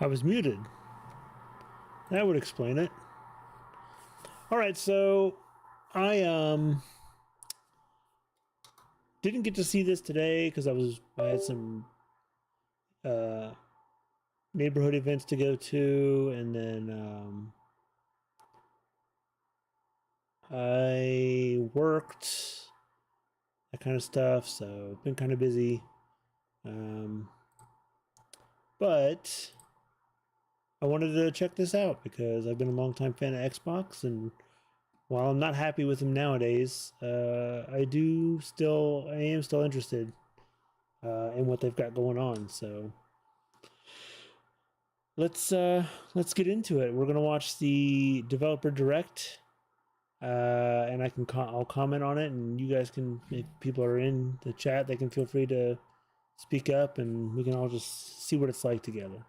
I was muted. That would explain it. All right, so I didn't get to see this today because I had some neighborhood events to go to, and then I worked, that kind of stuff, so been kind of busy. But I wanted to check this out because I've been a longtime fan of Xbox, and while I'm not happy with them nowadays, I am still interested in what they've got going on. So let's get into it. We're gonna watch the developer direct, and I'll comment on it, and you guys can, if people are in the chat, they can feel free to speak up, and we can all just see what it's like together.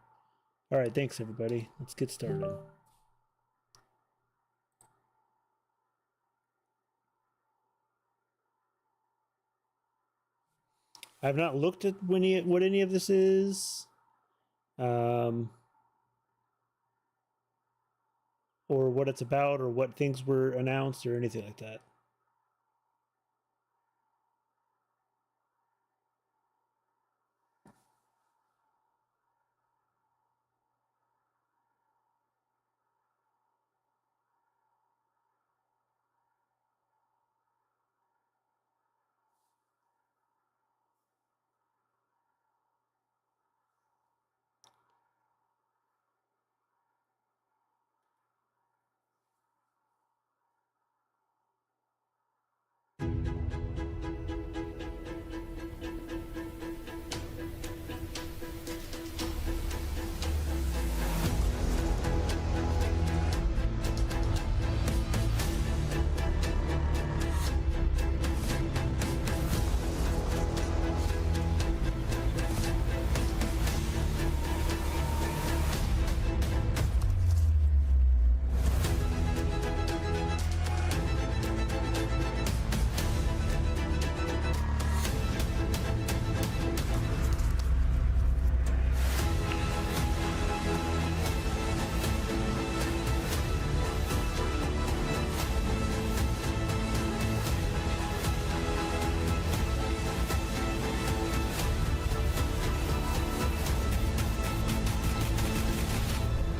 All right, thanks everybody. Let's get started. I've not looked at what any of this is, or what it's about, or what things were announced, or anything like that.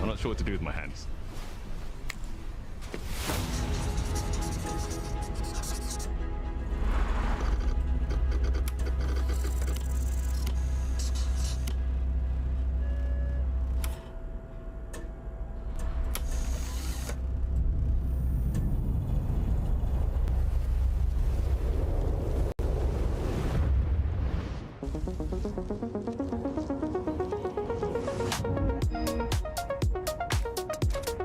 I'm not sure what to do with my hands.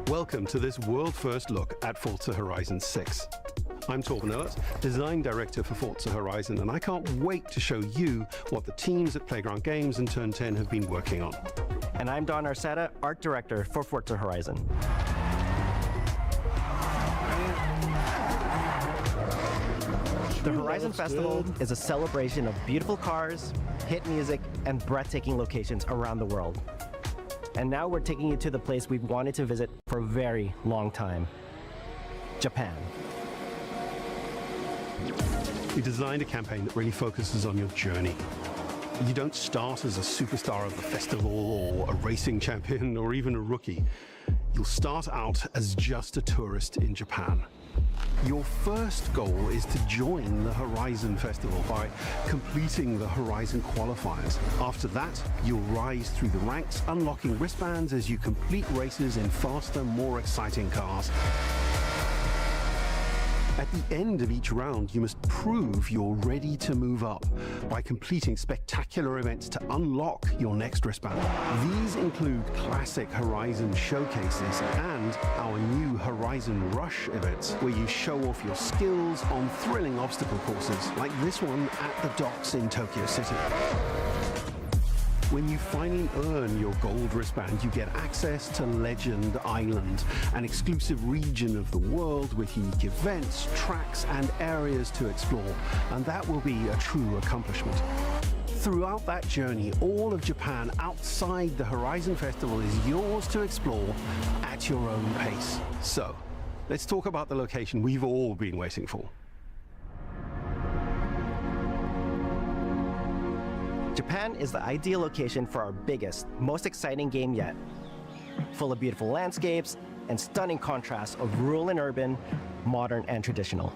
Welcome to this world-first look at Forza Horizon 6. I'm Torben Ehlert, Design Director for Forza Horizon, and I can't wait to show you what the teams at Playground Games and Turn 10 have been working on. And I'm Don Arcetta, Art Director for Forza Horizon. The Horizon Festival is a celebration of beautiful cars, hit music, and breathtaking locations around the world. And now we're taking you to the place we've wanted to visit for a very long time, Japan. We designed a campaign that really focuses on your journey. You don't start as a superstar of the festival or a racing champion or even a rookie. You'll start out as just a tourist in Japan. Your first goal is to join the Horizon Festival by completing the Horizon qualifiers. After that, you'll rise through the ranks, unlocking wristbands as you complete races in faster, more exciting cars. At the end of each round, you must prove you're ready to move up by completing spectacular events to unlock your next wristband. These include classic Horizon showcases and our new Horizon Rush events, where you show off your skills on thrilling obstacle courses, like this one at the docks in Tokyo City. When you finally earn your gold wristband, you get access to Legend Island, an exclusive region of the world with unique events, tracks, and areas to explore, and that will be a true accomplishment. throughout that journey, all of Japan outside the Horizon Festival is yours to explore at your own pace. So, let's talk about the location we've all been waiting for. Japan is the ideal location for our biggest, most exciting game yet. Full of beautiful landscapes and stunning contrasts of rural and urban, modern and traditional.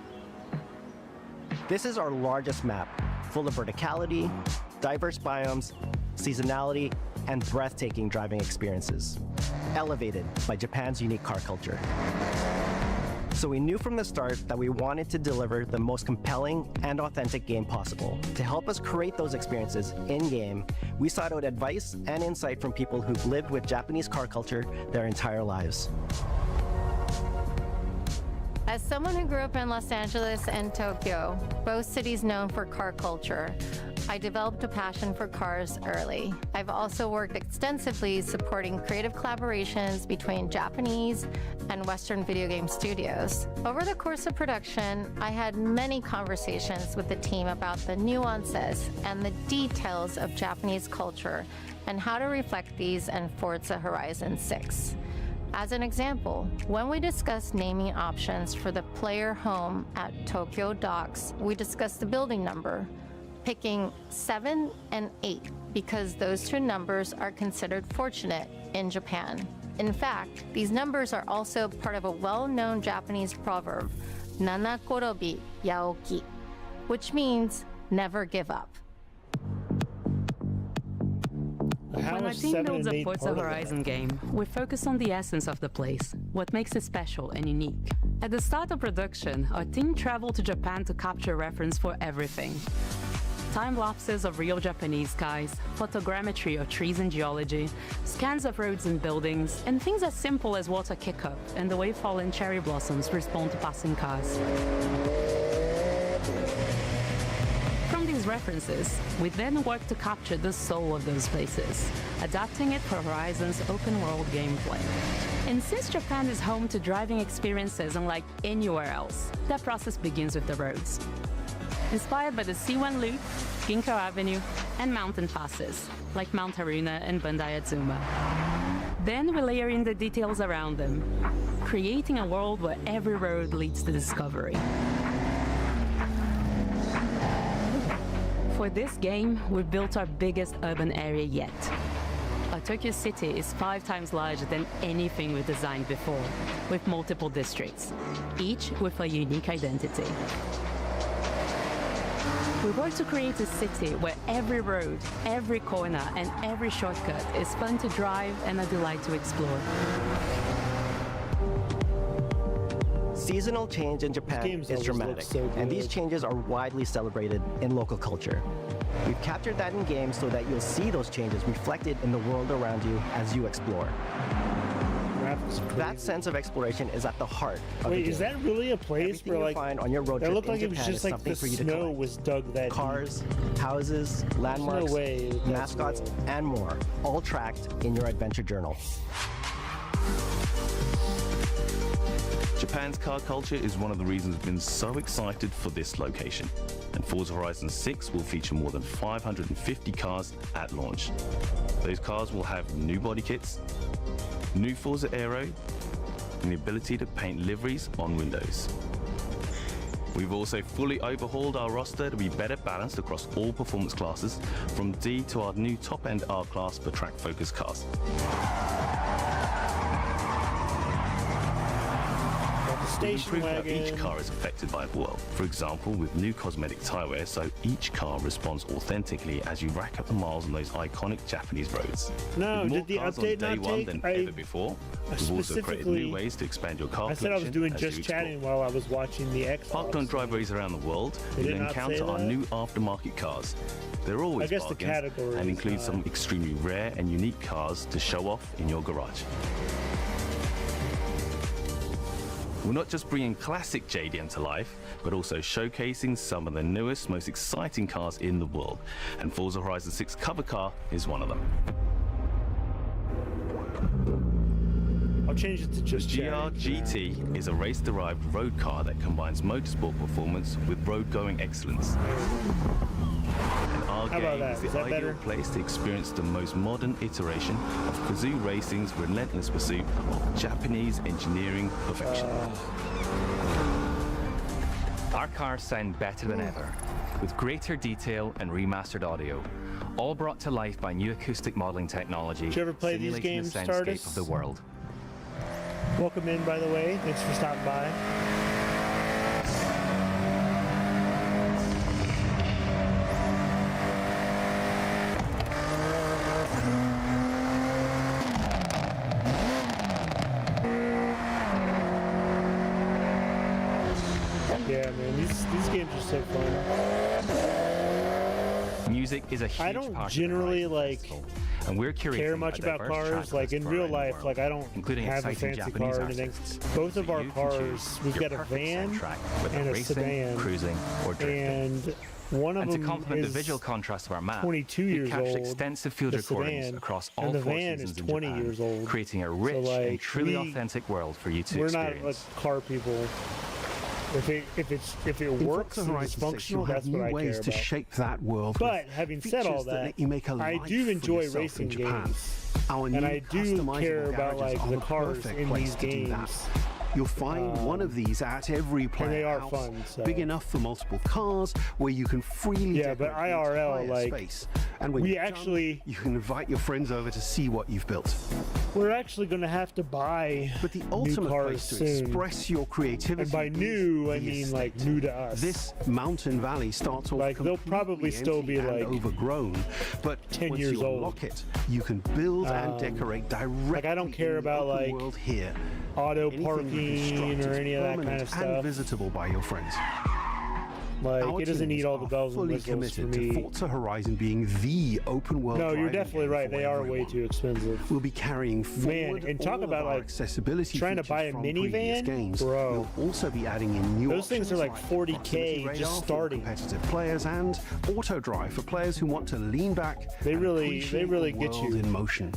This is our largest map, full of verticality, diverse biomes, seasonality, and breathtaking driving experiences, elevated by Japan's unique car culture. So we knew from the start that we wanted to deliver the most compelling and authentic game possible. To help us create those experiences in-game, we sought out advice and insight from people who've lived with Japanese car culture their entire lives. As someone who grew up in Los Angeles and Tokyo, both cities known for car culture, I developed a passion for cars early. I've also worked extensively supporting creative collaborations between Japanese and Western video game studios. Over the course of production, I had many conversations with the team about the nuances and the details of Japanese culture and how to reflect these in Forza Horizon 6. As an example, when we discussed naming options for the player home at Tokyo Docks, we discussed the building number, picking 7 and 8 because those two numbers are considered fortunate in Japan. In fact, these numbers are also part of a well-known Japanese proverb, Nanakorobi Yaoki, which means never give up. When our team builds a Forza Horizon game, we focus on the essence of the place, what makes it special and unique. At the start of production, our team traveled to Japan to capture reference for everything. Time-lapses of real Japanese skies, photogrammetry of trees and geology, scans of roads and buildings, and things as simple as water kick-up and the way fallen cherry blossoms respond to passing cars. From these references, we then work to capture the soul of those places, adapting it for Horizon's open-world gameplay. And since Japan is home to driving experiences unlike anywhere else, that process begins with the roads. Inspired by the C1 Loop, Ginkgo Avenue, and mountain passes, like Mount Haruna and Bandai Atsuma. Then we layer in the details around them, creating a world where every road leads to discovery. For this game, we've built our biggest urban area yet. Our Tokyo city is 5 times larger than anything we've designed before, with multiple districts, each with a unique identity. We work to create a city where every road, every corner, and every shortcut is fun to drive and a delight to explore. Seasonal change in Japan is dramatic, and these changes are widely celebrated in local culture. We've captured that in game so that you'll see those changes reflected in the world around you as you explore. That sense of exploration is at the heart of the game. Is that really a place Everything where, you like, find on your road it trip looked in like it was Japan just is like something the for you to snow collect. was dug that Cars, houses, landmarks, way that's mascots, real. and more, all tracked in your adventure journal. Japan's car culture is one of the reasons we've been so excited for this location. And Forza Horizon 6 will feature more than 550 cars at launch. Those cars will have new body kits, new Forza Aero, and the ability to paint liveries on windows. We've also fully overhauled our roster to be better balanced across all performance classes, from D to our new top-end R-Class for track-focused cars. We've improved how each car is affected by the world. For example, with new cosmetic tyre wear, so each car responds authentically as you rack up the miles on those iconic Japanese roads. No, with more did the cars on update day not one take? than ever before. We've also created new ways to expand your car I said I was collection doing as just you explore. chatting while I was watching the Xbox. Parked on driveways around the world, They you'll did not encounter say our that? new aftermarket cars. They're always I guess the bargains category and is include not. some extremely rare and unique cars to show off in your garage. We're not just bringing classic JDM to life, but also showcasing some of the newest, most exciting cars in the world. And Forza Horizon 6 cover car is one of them. change it to just GR chatting. GT is a race-derived road car that combines motorsport performance with road-going excellence. And our How about game that? is Is the that ideal better? place to experience the most modern iteration of Kazoo Racing's relentless pursuit of Japanese engineering perfection. Our cars sound better than ever, with greater detail and remastered audio, all brought to life by new acoustic modeling technology. Did you ever play these simulating games, the soundscape Stardust? of the world. Welcome in, by the way. Thanks for stopping by. Yeah, man, these games are so fun. Music is a huge I don't part of the generally, Horizon like, Festival, and we're curating care much a about diverse cars. track Like list in for real around the life, world, like I don't including have a exciting fancy Japanese car or anything. artists. Both of So our you can cars, choose we've your got a perfect van soundtrack, whether and a racing, sedan, cruising, or drifting. and one of And to them complement the is visual contrast of our map, 22 we've years captured old, extensive field the recordings sedan, across and all the 4 van seasons is in 20 Japan, years old. creating a rich and like, truly we- authentic world for you to We're not experience. like car people. If it In works Forza and is Horizon 6, you'll functional, have that's new what I care ways to about. shape that world. But with having said all features that, let you make a I life do for enjoy yourself in racing Japan. games. Our And new I do customizable care about garages like are the the cars perfect in place these to do that. games. You'll find one of these at every player they are house, fun, so- big enough for multiple cars, where you can freely Yeah, but decorate the IRL, entire like, space. And when we you're done, actually- you can invite your friends over to see what you've built. We're actually going to have to buy But the new ultimate cars place to soon. express your creativity. And by is new, I the mean estate. like new to us. This mountain valley starts off Like, they'll probably completely still be, empty and like, overgrown, but 10 once years you old. unlock it, you can build and decorate directly. like, I don't care in the about, open like, world here. auto Anything you parking construct or is any of that kind permanent of and stuff. visitable by your friends. Like, Our it doesn't need teams all the are bells and fully whistles for committed me. to Forza Horizon being the open world. No, you're driving definitely game right. for They are everyone. way too expensive. We'll be carrying forward and talk all about, of our like, accessibility trying to features buy a from minivan? previous games. Bro. We'll also be adding in new Those things are options like 40K proximity just radar for starting. competitive players and auto drive for players who want to lean back. They and really appreciate the get world you. in motion.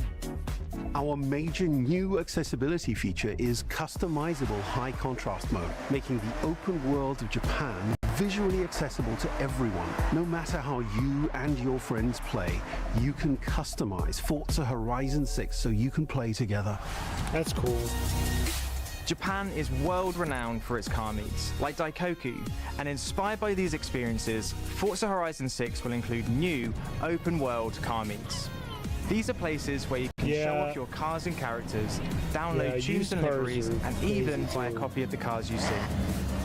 Our major new accessibility feature is customizable high contrast mode, making the open world of Japan visually accessible to everyone. No matter how you and your friends play, you can customize Forza Horizon 6 so you can play together. That's cool. Japan is world-renowned for its car meets, like Daikoku, and inspired by these experiences, Forza Horizon 6 will include new open-world car meets. These are places where you can show Yeah. off your cars and characters, Yeah, download tunes used and cars liveries, are and crazy even buy a too. copy of the cars you see.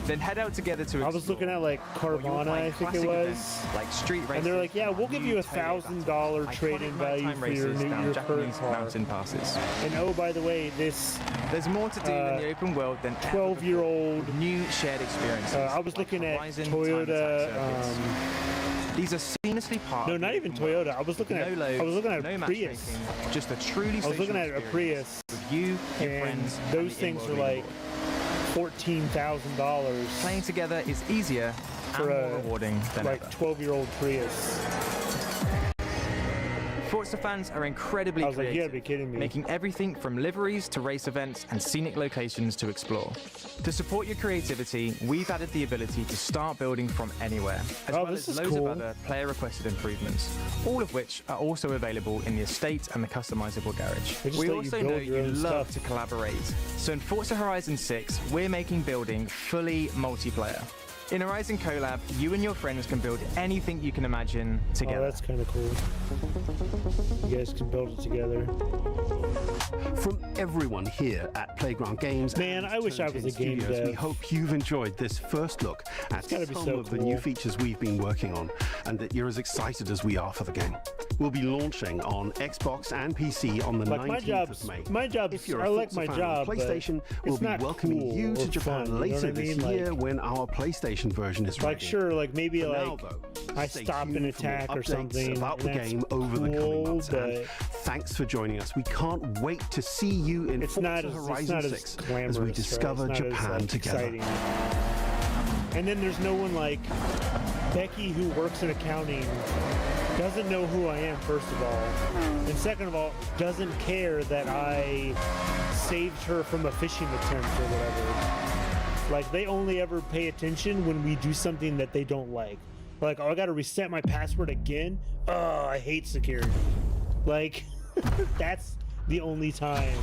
Then head out together to I was looking at like Carvana, I think it was. like street races, And they're like, yeah, we'll give you new $1,000 Toyota trade-in iconic value maritime for your races down your current Japanese car. mountain passes. And oh, by the way, this There's more to do in the open world than ever 12-year-old. before. New shared experiences. I was like looking at Horizon Toyota. Time Attack Circuits. These are seamlessly part. No, of the not even open world. Toyota. I was looking No at. loads, I was looking at no a Prius. matchmaking, just a truly. I was looking social at a experience Prius, with you, your and friends, those and the things are in-world like $14,000 Playing together is easier for and more a rewarding than like ever. 12-year-old Prius. Forza fans are incredibly I was like, you creative, gotta be kidding me. making everything from liveries to race events and scenic locations to explore. To support your creativity, we've added the ability to start building from anywhere, as Oh, well this as is loads cool. of other player-requested improvements, all of which are also available in the estate and the customizable garage. They just We let you also build know your you own love stuff. to collaborate, so in Forza Horizon 6, we're making building fully multiplayer. In Horizon Collab, you and your friends can build anything you can imagine Oh, together. that's kind of cool. You guys can build it together. From everyone here at Playground Games, Man, and I wish I Turn was 10 a game Studios, we dev. hope you've enjoyed this first look at gotta be some so of the cool. new features we've been working on, and that you're as excited as we are for the game. We'll be launching on Xbox and PC on the Like 19th of May. my job's. If you're I a like Forza my fan job, on but PlayStation, it's we'll be not welcoming cool you or to Japan fun, you know later what I this mean? year Like- when our PlayStation version is Like ready. sure, like maybe For like now, though, I stay stop and tuned for more attack or updates something. about the and that's game over the coming cool, months. And but thanks for joining us. We can't wait to see you in it's Forza not as Horizon 6 it's not as glamorous, as we right? discover It's not Japan as, like, together. exciting. And then there's no one like Becky who works in accounting. Doesn't know who I am, first of all, and second of all, doesn't care that I saved her from a phishing attempt or whatever. Like, they only ever pay attention when we do something that they don't like. Like, oh, I gotta reset my password again? Oh, I hate security. Like, that's the only time.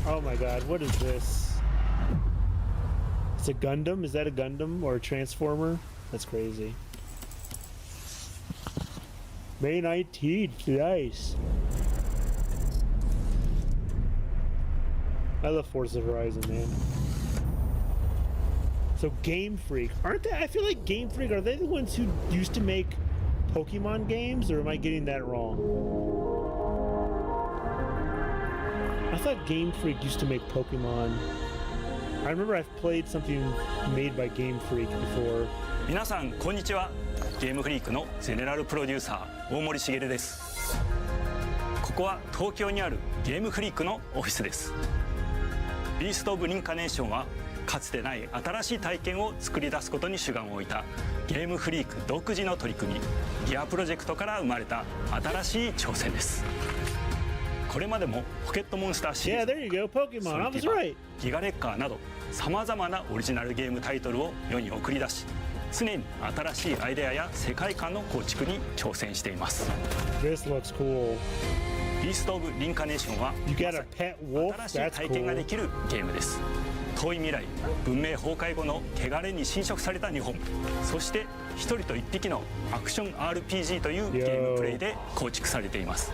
Oh my god, what is this? It's a Gundam? Is that a Gundam or a Transformer? That's crazy. May 19th, nice. I love Forza Horizon, man. So Game Freak, aren't they? I feel like Game Freak, are they the ones who used to make Pokemon games, or am I getting that wrong? I thought Game Freak used to make Pokemon. I remember I've played something made by Game Freak before. 皆さんこんにちは。ゲームフリークのゼネラルプロデューサー大森茂です。ここは東京にあるゲームフリークのオフィスです。ビースト・オブ・リンカネーションはかつてない新しい体験を作り出すことに主眼を置いたゲームフリーク独自の取り組みギアプロジェクトから生まれた新しい挑戦です。これまでもポケットモンスターシリーズ、Yeah, there you go, Pokemon. I was right. ギガレッカーなどさまざまなオリジナルゲームタイトルを世に送り出し、常に新しいアイデアや世界観の構築に挑戦しています。 This looks cool. ビースト・オブ・リンカネーションは You got a pet wolf? 新しい That's 体験が cool. できるゲームです。遠い未来、文明崩壊後の汚れに侵食された日本、そして一人と一匹のアクション RPG というゲームプレイで構築されています。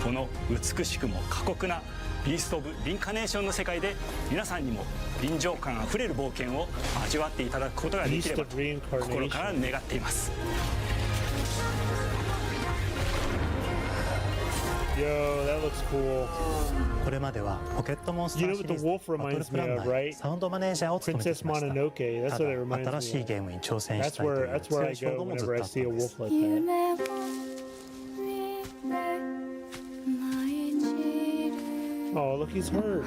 この美しくも過酷なビースト・オブ・リンカネーションの世界で皆さんにも臨場感あふれる冒険を味わっていただくことができればと心から願っています。 Yo, that looks cool. これまではポケットモンスタ You ー know シ what リー the ズ wolf バトル reminds プ me ランナ of, ー right? サウンドマネージャーを務めて Princess きました Mononoke. That's た what it reminds だ me 新しい of. ゲームに挑戦した That's いとい where う that's where I 強い衝 go 動もずっ whenever と I あった see a んです wolf like that. Oh, look, he's hurt.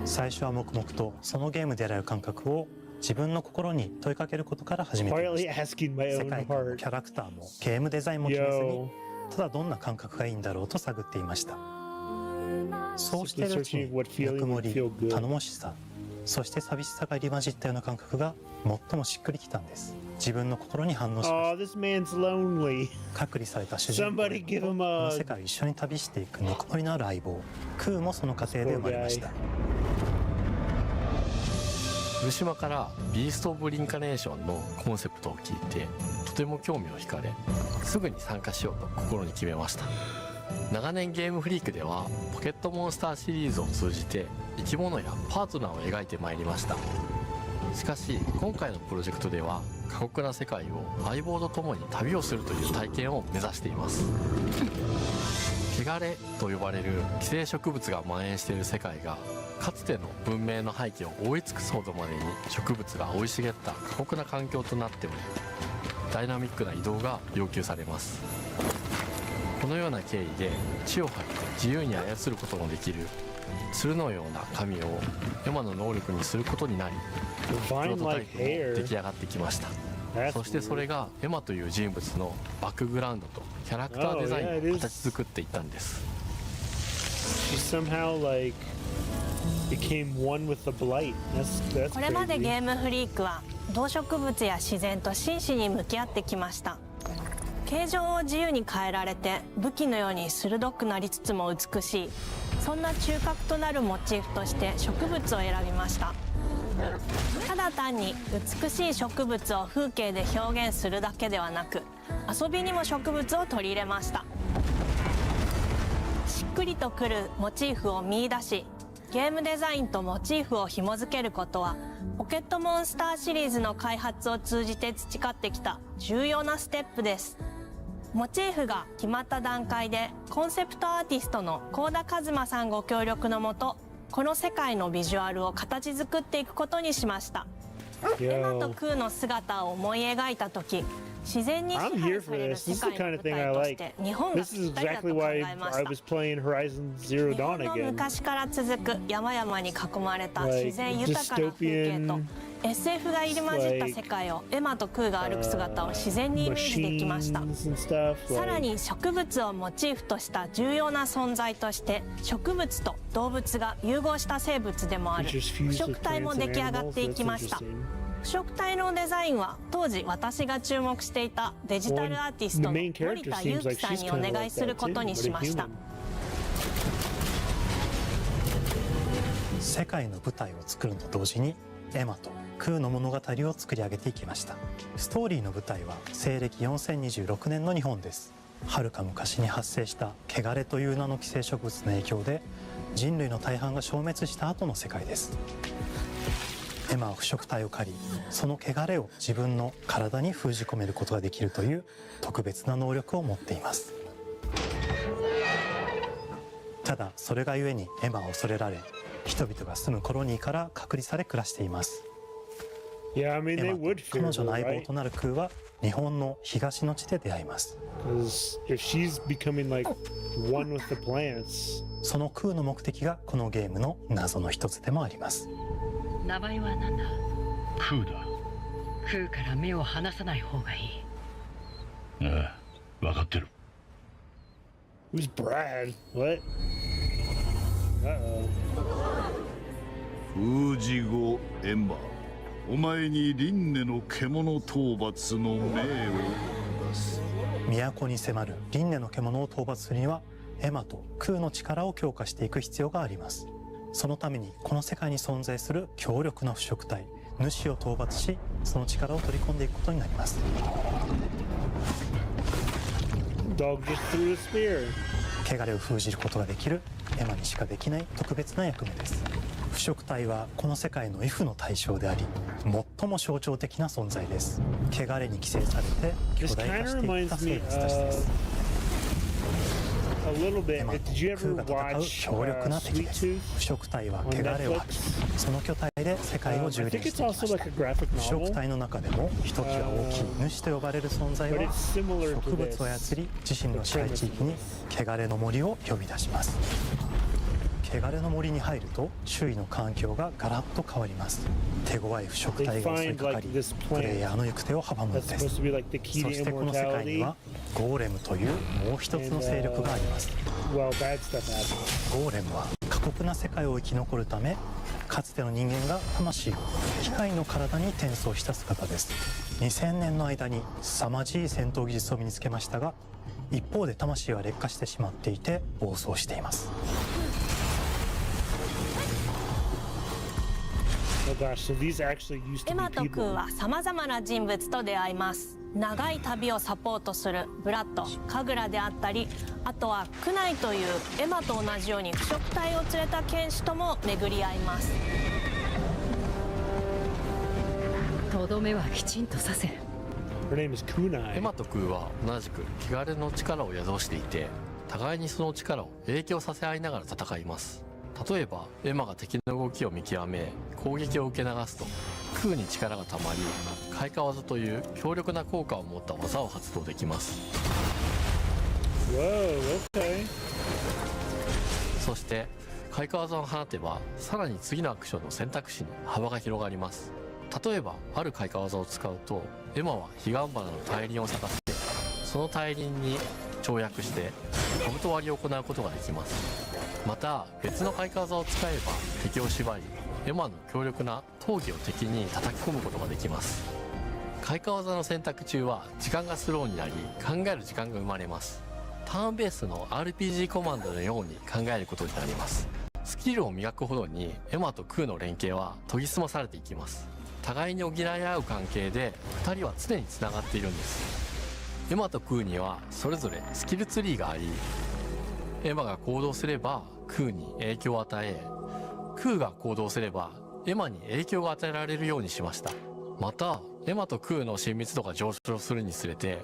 最初は黙々とそのゲームである感覚を自分の心に問いかけることから始めていま Quietly した asking my 世 own 界観も heart. キャラクターもゲームデザインも決めずに Yo, ただどんな感覚がいいんだろうと探っていましたそうしているうちに Searching what feeling ぬくも would り feel good. 頼もしさそして寂しさが入り混じったような感覚が最もしっくりきたんです自分の心に反応しま Oh, し this man's lonely. た隔離された主人公 Somebody give him この a 世界を一緒に旅していくぬくもりのある相棒クーもその過程で生まれました福島からビースト・オブ・リンカネーションのコンセプトを聞いてとても興味を惹かれすぐに参加しようと心に決めました長年ゲームフリークではポケットモンスターシリーズを通じて生き物やパートナーを描いてまいりましたしかし今回のプロジェクトでは過酷な世界を相棒と共に旅をするという体験を目指しています汚れと呼ばれる寄生植物が蔓延している世界がかつての文明の背景を覆い尽くすほどまでに植物が生い茂った過酷な環境となっておりダイナミックな移動が要求されますこのような経緯で血を吐いて自由に操ることもできる鶴のような髪をエマの能力にすることになりプロ Vine トタイ like プも hair. 出来上がってきました That's そしてそれがエマという人物のバックグラウンドとキャラクターデザイン Oh, yeah, を it is. 形作っていったんです She somehow like became one with the blight. That's これまで crazy. ゲームフリークは動植物や自然と真摯に向き合ってきました形状を自由に変えられて武器のように鋭くなりつつも美しいそんな中核となるモチーフとして植物を選びましたただ単に美しい植物を風景で表現するだけではなく遊びにも植物を取り入れましたしっくりとくるモチーフを見出しゲームデザインとモチーフを紐付けることはポケットモンスターシリーズの開発を通じて培ってきた重要なステップですモチーフが決まった段階でコンセプトアーティストの幸田一馬さんご協力のもとこの世界のビジュアルを形作っていくことにしましたエマとクーの姿を思い描いた時自然に支 I'm 配 here さ for れる this. 世 This is the 界 kind の of 舞 thing I 台とし like. て日本が This ぴ is ったりだと exactly 考 why えま I した was playing Horizon Zero 日 Dawn 本の again. 昔から続く山々に囲まれた Like 自然豊かな風景と dystopian SF が入り混じった世界をエマとクーが歩く姿を自然にイメージできました。さらに植物をモチーフとした重要な存在として植物と動物が融合した生物でもある腐食体も出来上がっていきました。腐食体のデザインは当時私が注目していたデジタルアーティストの森田裕樹さんにお願いすることにしました。世界の舞台を作ると同時にエマとクーの物語を作り上げていきました。ストーリーの舞台は西暦4026年の日本です。はるか昔に発生した汚れという名の寄生植物の影響で人類の大半が消滅した後の世界です。エマは腐食体を狩り、その汚れを自分の体に封じ込めることができるという特別な能力を持っています。ただそれがゆえにエマは恐れられ、人々が住むコロニーから隔離され暮らしています。エマと彼女の相棒となるクーは日本の東の地で出会います。そのクーの目的がこのゲームの謎の一つでもあります。名前は何だ？クーだ。クーから目を離さない方がいい。ああ、分かってる。Who's Brad? What? Uh-oh. 封じ後エンバー、お前に輪廻の獣討伐の命を出す。都に迫る輪廻の獣を討伐するにはエマとクーの力を強化していく必要があります。そのためにこの世界に存在する強力な腐食体主を討伐し、その力を取り込んでいくことになります。汚れを封じることができるエマにしかできない特別な役目です。腐食体はこの世界の F の対象であり、最も象徴的な存在です。汚れに寄生されて巨大化していった生物たちです。エマとクーが戦う強力な敵です。腐食体は汚れを吐き、その巨体で世界を蹂躙してきました。腐食体の中でもひときわ大きい主と呼ばれる存在は植物を操り、自身の支配地域に汚れの森を呼び出します。汚れの森に入ると周囲の環境がガラッと変わります。手強い腐食体が襲いかかり、プレイヤーの行く手を阻むのです。そしてこの世界にはゴーレムというもう一つの勢力があります。ゴーレムは過酷な世界を生き残るため、かつての人間が魂を機械の体に転送した姿です。2000年の間に凄まじい戦闘技術を身につけましたが、一方で魂は劣化してしまっていて暴走しています。エマとクーはさまざまな人物と出会います。長い旅をサポートするブラッド、カグラであったり、あとはクナイというエマと同じように腐食体を連れた剣士とも巡り合います。とどめはきちんとさせる。エマとクーは同じく汚れの力を宿していて、互いにその力を影響させ合いながら戦います。例えばエマが敵の動きを見極め攻撃を受け流すと、クーに力がたまり開花技という強力な効果を持った技を発動できます。そして開花技を放てば、さらに次のアクションの選択肢に幅が広がります。例えばある開花技を使うと、エマは彼岸花の大輪を咲かせて、その大輪に跳躍して兜割りを行うことができます。また別の開花技を使えば敵を縛り、エマの強力な闘技を敵に叩き込むことができます。開花技の選択中は時間がスローになり、考える時間が生まれます。ターンベースの RPG コマンドのように考えることになります。スキルを磨くほどにエマとクーの連携は研ぎ澄まされていきます。互いに補い合う関係で2人は常につながっているんです。エマとクーにはそれぞれスキルツリーがあり、エマが行動すればクーに影響を与え、クーが行動すればエマに影響が与えられるようにしました。またエマとクーの親密度が上昇するにつれて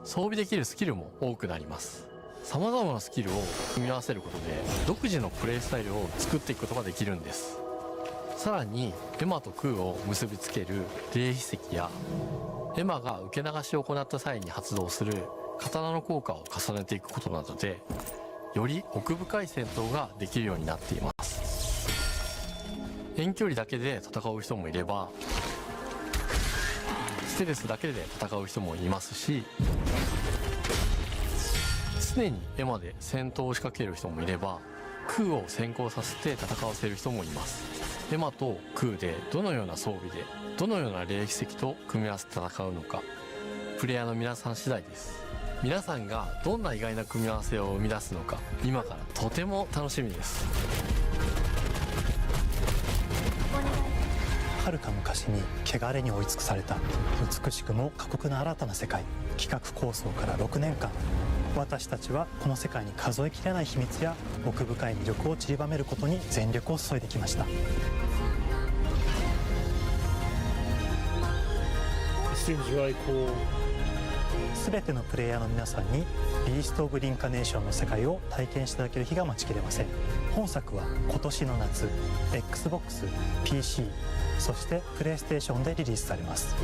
装備できるスキルも多くなります。様々なスキルを組み合わせることで独自のプレイスタイルを作っていくことができるんです。さらにエマとクーを結びつける霊秘石や、エマが受け流しを行った際に発動する刀の効果を重ねていくことなどで、より奥深い戦闘ができるようになっています。遠距離だけで戦う人もいれば、ステルスだけで戦う人もいますし、常にエマで戦闘を仕掛ける人もいれば、空を先行させて戦わせる人もいます。エマと空でどのような装備でどのような霊奇跡と組み合わせて戦うのか、プレイヤーの皆さん次第です。皆さんがどんな意外な組み合わせを生み出すのか、今からとても楽しみです。遥か昔に汚れに追い尽くされた美しくも過酷な新たな世界。企画構想から6年間、私たちはこの世界に数えきれない秘密や奥深い魅力を散りばめることに全力を注いできました。 Seems really cool. 全てのプレイヤーの皆さんにビースト・オブ・リンカネーションの世界を体験していただける日が待ちきれません。本作は今年の夏 XBOX、PC、そしてプレイステーションでリリースされます。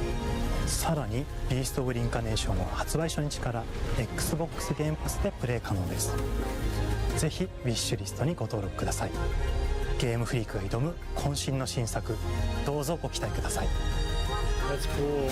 さらにビースト・オブ・リンカネーションは発売初日から XBOX ゲームパスでプレイ可能です。ぜひウィッシュリストにご登録ください。ゲームフリークが挑む渾身の新作、どうぞご期待ください。 That's cool.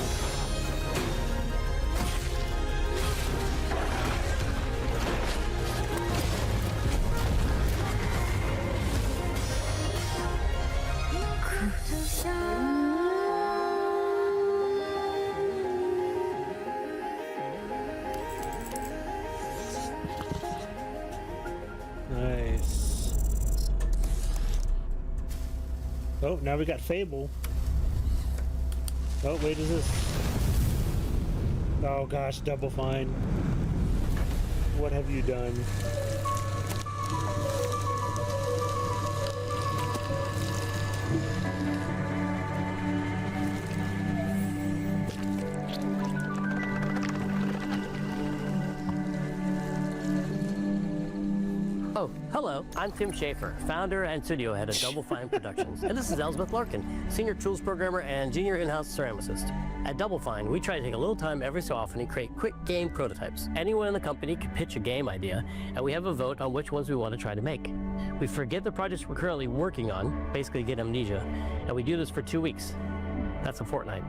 Nice. Oh, now we got Fable. Oh, wait, is this? Oh gosh, Double Fine. What have you done? Oh, hello. I'm Tim Schafer, founder and studio head of Double Fine Productions. And this is Elizabeth Larkin, senior tools programmer and junior in-house ceramicist. At Double Fine, we try to take a little time every so often and create quick game prototypes. Anyone in the company can pitch a game idea, and we have a vote on which ones we want to try to make. We forget the projects we're currently working on, basically get amnesia, and we do this for 2 weeks. That's a fortnight.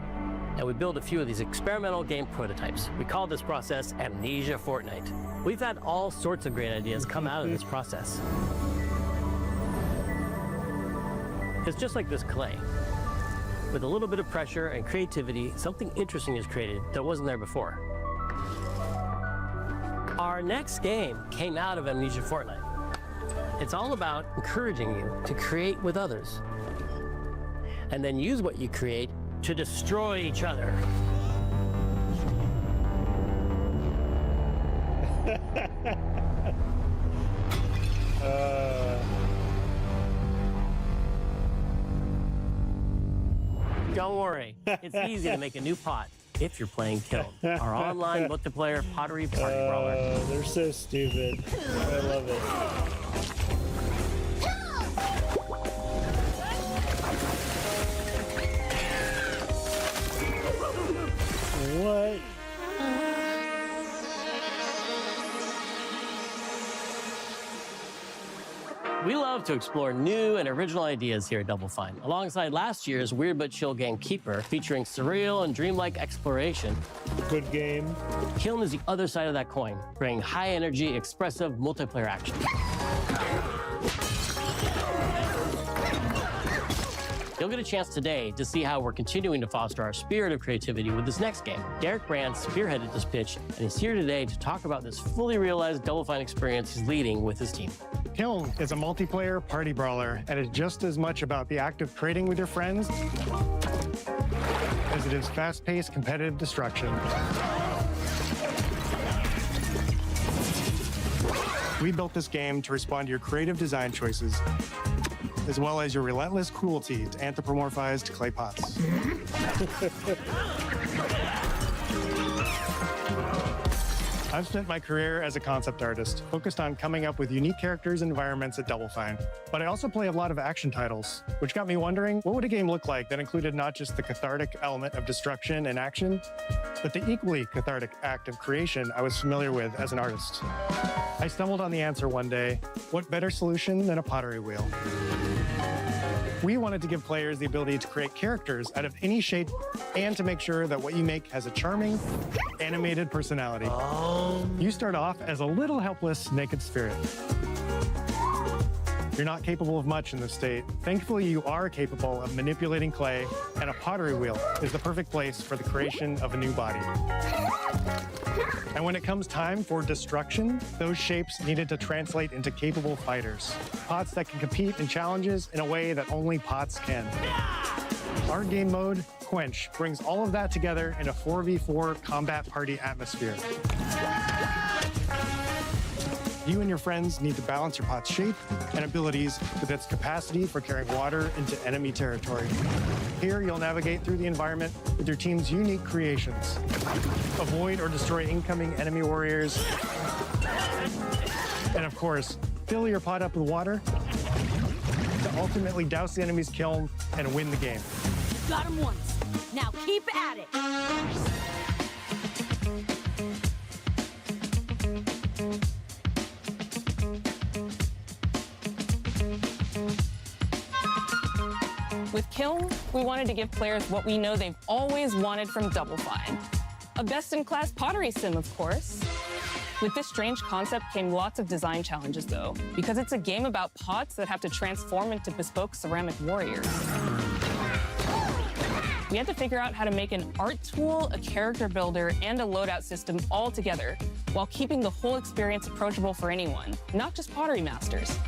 And we build a few of these experimental game prototypes. We call this process Amnesia Fortnight. We've had all sorts of great ideas come out of this process. It's just like this clay. With a little bit of pressure and creativity, something interesting is created that wasn't there before. Our next game came out of Amnesia Fortnight. It's all about encouraging you to create with others, and then use what you create to destroy each other. Don't worry, it's easy to make a new pot if you're playing Kiln, our online multiplayer pottery party brawler. They're so stupid. I love it. What? We love to explore new and original ideas here at Double Fine. Alongside last year's Weird But Chill game Keeper, featuring surreal and dreamlike exploration. Good game. Kiln is the other side of that coin, bringing high energy, expressive multiplayer action. You'll get a chance today to see how we're continuing to foster our spirit of creativity with this next game. Derek Brand spearheaded this pitch, and he's here today to talk about this fully realized Double Fine experience he's leading with his team. Kiln is a multiplayer party brawler, and it's just as much about the act of trading with your friends as it is fast-paced competitive destruction. We built this game to respond to your creative design choices, as well as your relentless cruelty to anthropomorphized clay pots. I've spent my career as a concept artist, focused on coming up with unique characters and environments at Double Fine. But I also play a lot of action titles, which got me wondering, what would a game look like that included not just the cathartic element of destruction and action, but the equally cathartic act of creation I was familiar with as an artist? I stumbled on the answer one day: what better solution than a pottery wheel? We wanted to give players the ability to create characters out of any shape and to make sure that what you make has a charming, animated personality. You start off as a little helpless naked spirit. You're not capable of much in this state. Thankfully, you are capable of manipulating clay, and a pottery wheel is the perfect place for the creation of a new body. And when it comes time for destruction, those shapes needed to translate into capable fighters. Pots that can compete in challenges in a way that only pots can. Our game mode, Quench, brings all of that together in a 4v4 combat party atmosphere. You and your friends need to balance your pot's shape and abilities with its capacity for carrying water into enemy territory. Here, you'll navigate through the environment with your team's unique creations. Avoid or destroy incoming enemy warriors. And of course, fill your pot up with water to ultimately douse the enemy's kiln and win the game. Got him once. Now keep at it. With Kiln, we wanted to give players what we know they've always wanted from Double Fine. A best-in-class pottery sim, of course. With this strange concept came lots of design challenges, though, because it's a game about pots that have to transform into bespoke ceramic warriors. We had to figure out how to make an art tool, a character builder, and a loadout system all together, while keeping the whole experience approachable for anyone, not just pottery masters.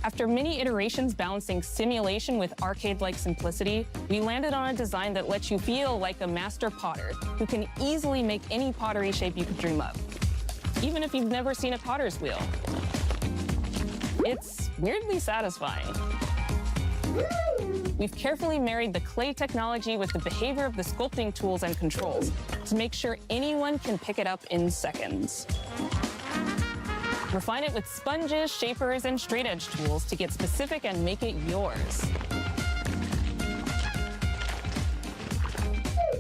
After many iterations balancing simulation with arcade-like simplicity, we landed on a design that lets you feel like a master potter who can easily make any pottery shape you could dream of, even if you've never seen a potter's wheel. It's weirdly satisfying. We've carefully married the clay technology with the behavior of the sculpting tools and controls to make sure anyone can pick it up in seconds. Refine it with sponges, shapers, and straight edge tools to get specific and make it yours.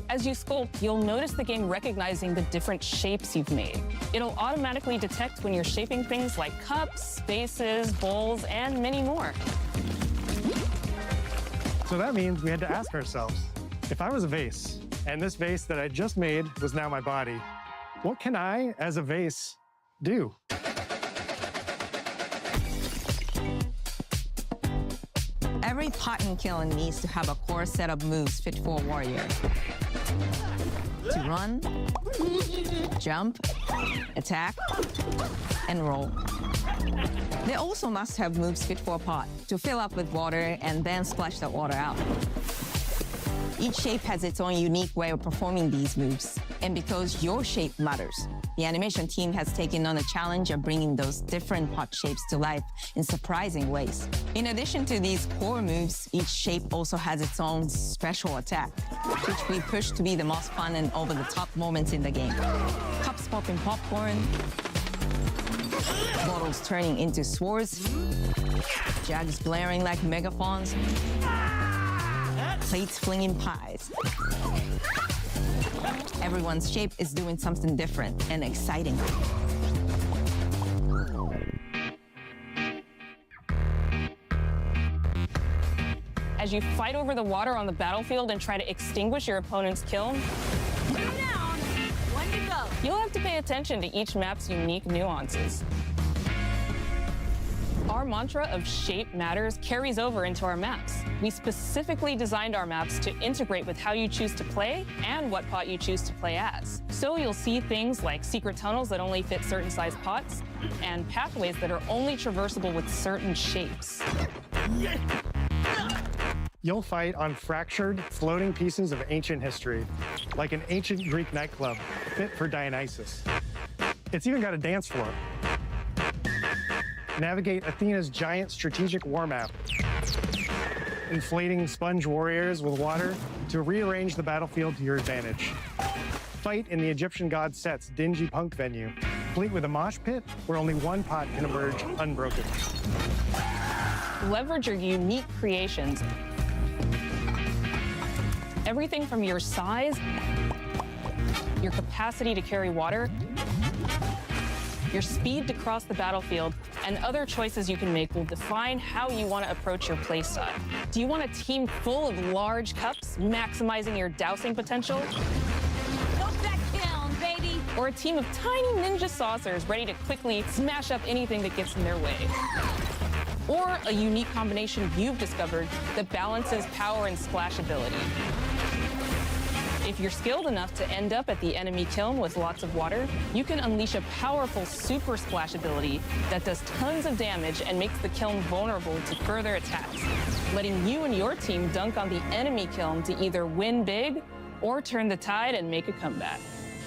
As you sculpt, you'll notice the game recognizing the different shapes you've made. It'll automatically detect when you're shaping things like cups, vases, bowls, and many more. So that means we had to ask ourselves, if I was a vase, and this vase that I just made was now my body, what can I, as a vase, do? Every pot and kiln needs to have a core set of moves fit for a warrior. To run, jump, attack, and roll. They also must have moves fit for a pot to fill up with water and then splash that water out. Each shape has its own unique way of performing these moves. And because your shape matters, the animation team has taken on the challenge of bringing those different pot shapes to life in surprising ways. In addition to these core moves, each shape also has its own special attack, which we push to be the most fun and over-the-top moments in the game. Cups popping popcorn, bottles turning into swords, jugs blaring like megaphones, plates flinging pies. Everyone's shape is doing something different and exciting. As you fight over the water on the battlefield and try to extinguish your opponent's kiln, you'll have to pay attention to each map's unique nuances. Our mantra of shape matters carries over into our maps. We specifically designed our maps to integrate with how you choose to play and what pot you choose to play as. So you'll see things like secret tunnels that only fit certain size pots and pathways that are only traversable with certain shapes. You'll fight on fractured, floating pieces of ancient history, like an ancient Greek nightclub fit for Dionysus. It's even got a dance floor. Navigate Athena's giant strategic war map, inflating sponge warriors with water to rearrange the battlefield to your advantage. Fight in the Egyptian god Set's dingy punk venue, complete with a mosh pit where only one pot can emerge unbroken. Leverage your unique creations. Everything from your size, your capacity to carry water, your speed to cross the battlefield, and other choices you can make will define how you want to approach your playstyle. Do you want a team full of large cups, maximizing your dousing potential? Go back down, baby! Or a team of tiny ninja saucers ready to quickly smash up anything that gets in their way? Or a unique combination you've discovered that balances power and splashability? If you're skilled enough to end up at the enemy kiln with lots of water, you can unleash a powerful super splash ability that does tons of damage and makes the kiln vulnerable to further attacks, letting you and your team dunk on the enemy kiln to either win big or turn the tide and make a comeback.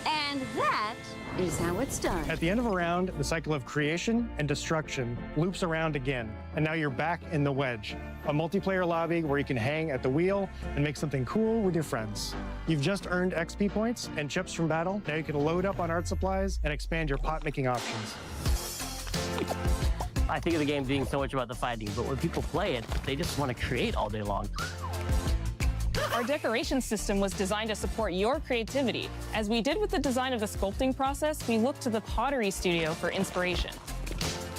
And that is how it's done. At the end of a round, the cycle of creation and destruction loops around again, and now you're back in the wedge, a multiplayer lobby where you can hang at the wheel and make something cool with your friends. You've just earned XP points and chips from battle. Now you can load up on art supplies and expand your pot-making options. I think of the game being so much about the fighting, but when people play it, they just want to create all day long. Our decoration system was designed to support your creativity. As we did with the design of the sculpting process, we looked to the pottery studio for inspiration.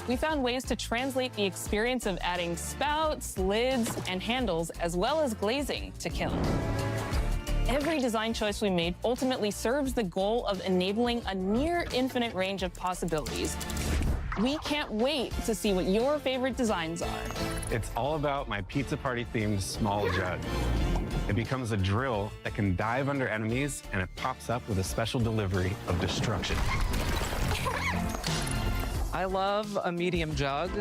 We found ways to translate the experience of adding spouts, lids, and handles, as well as glazing to kiln. Every design choice we made ultimately serves the goal of enabling a near infinite range of possibilities. We can't wait to see what your favorite designs are. It's all about my pizza party themed small jug. It becomes a drill that can dive under enemies, and it pops up with a special delivery of destruction. I love a medium jug,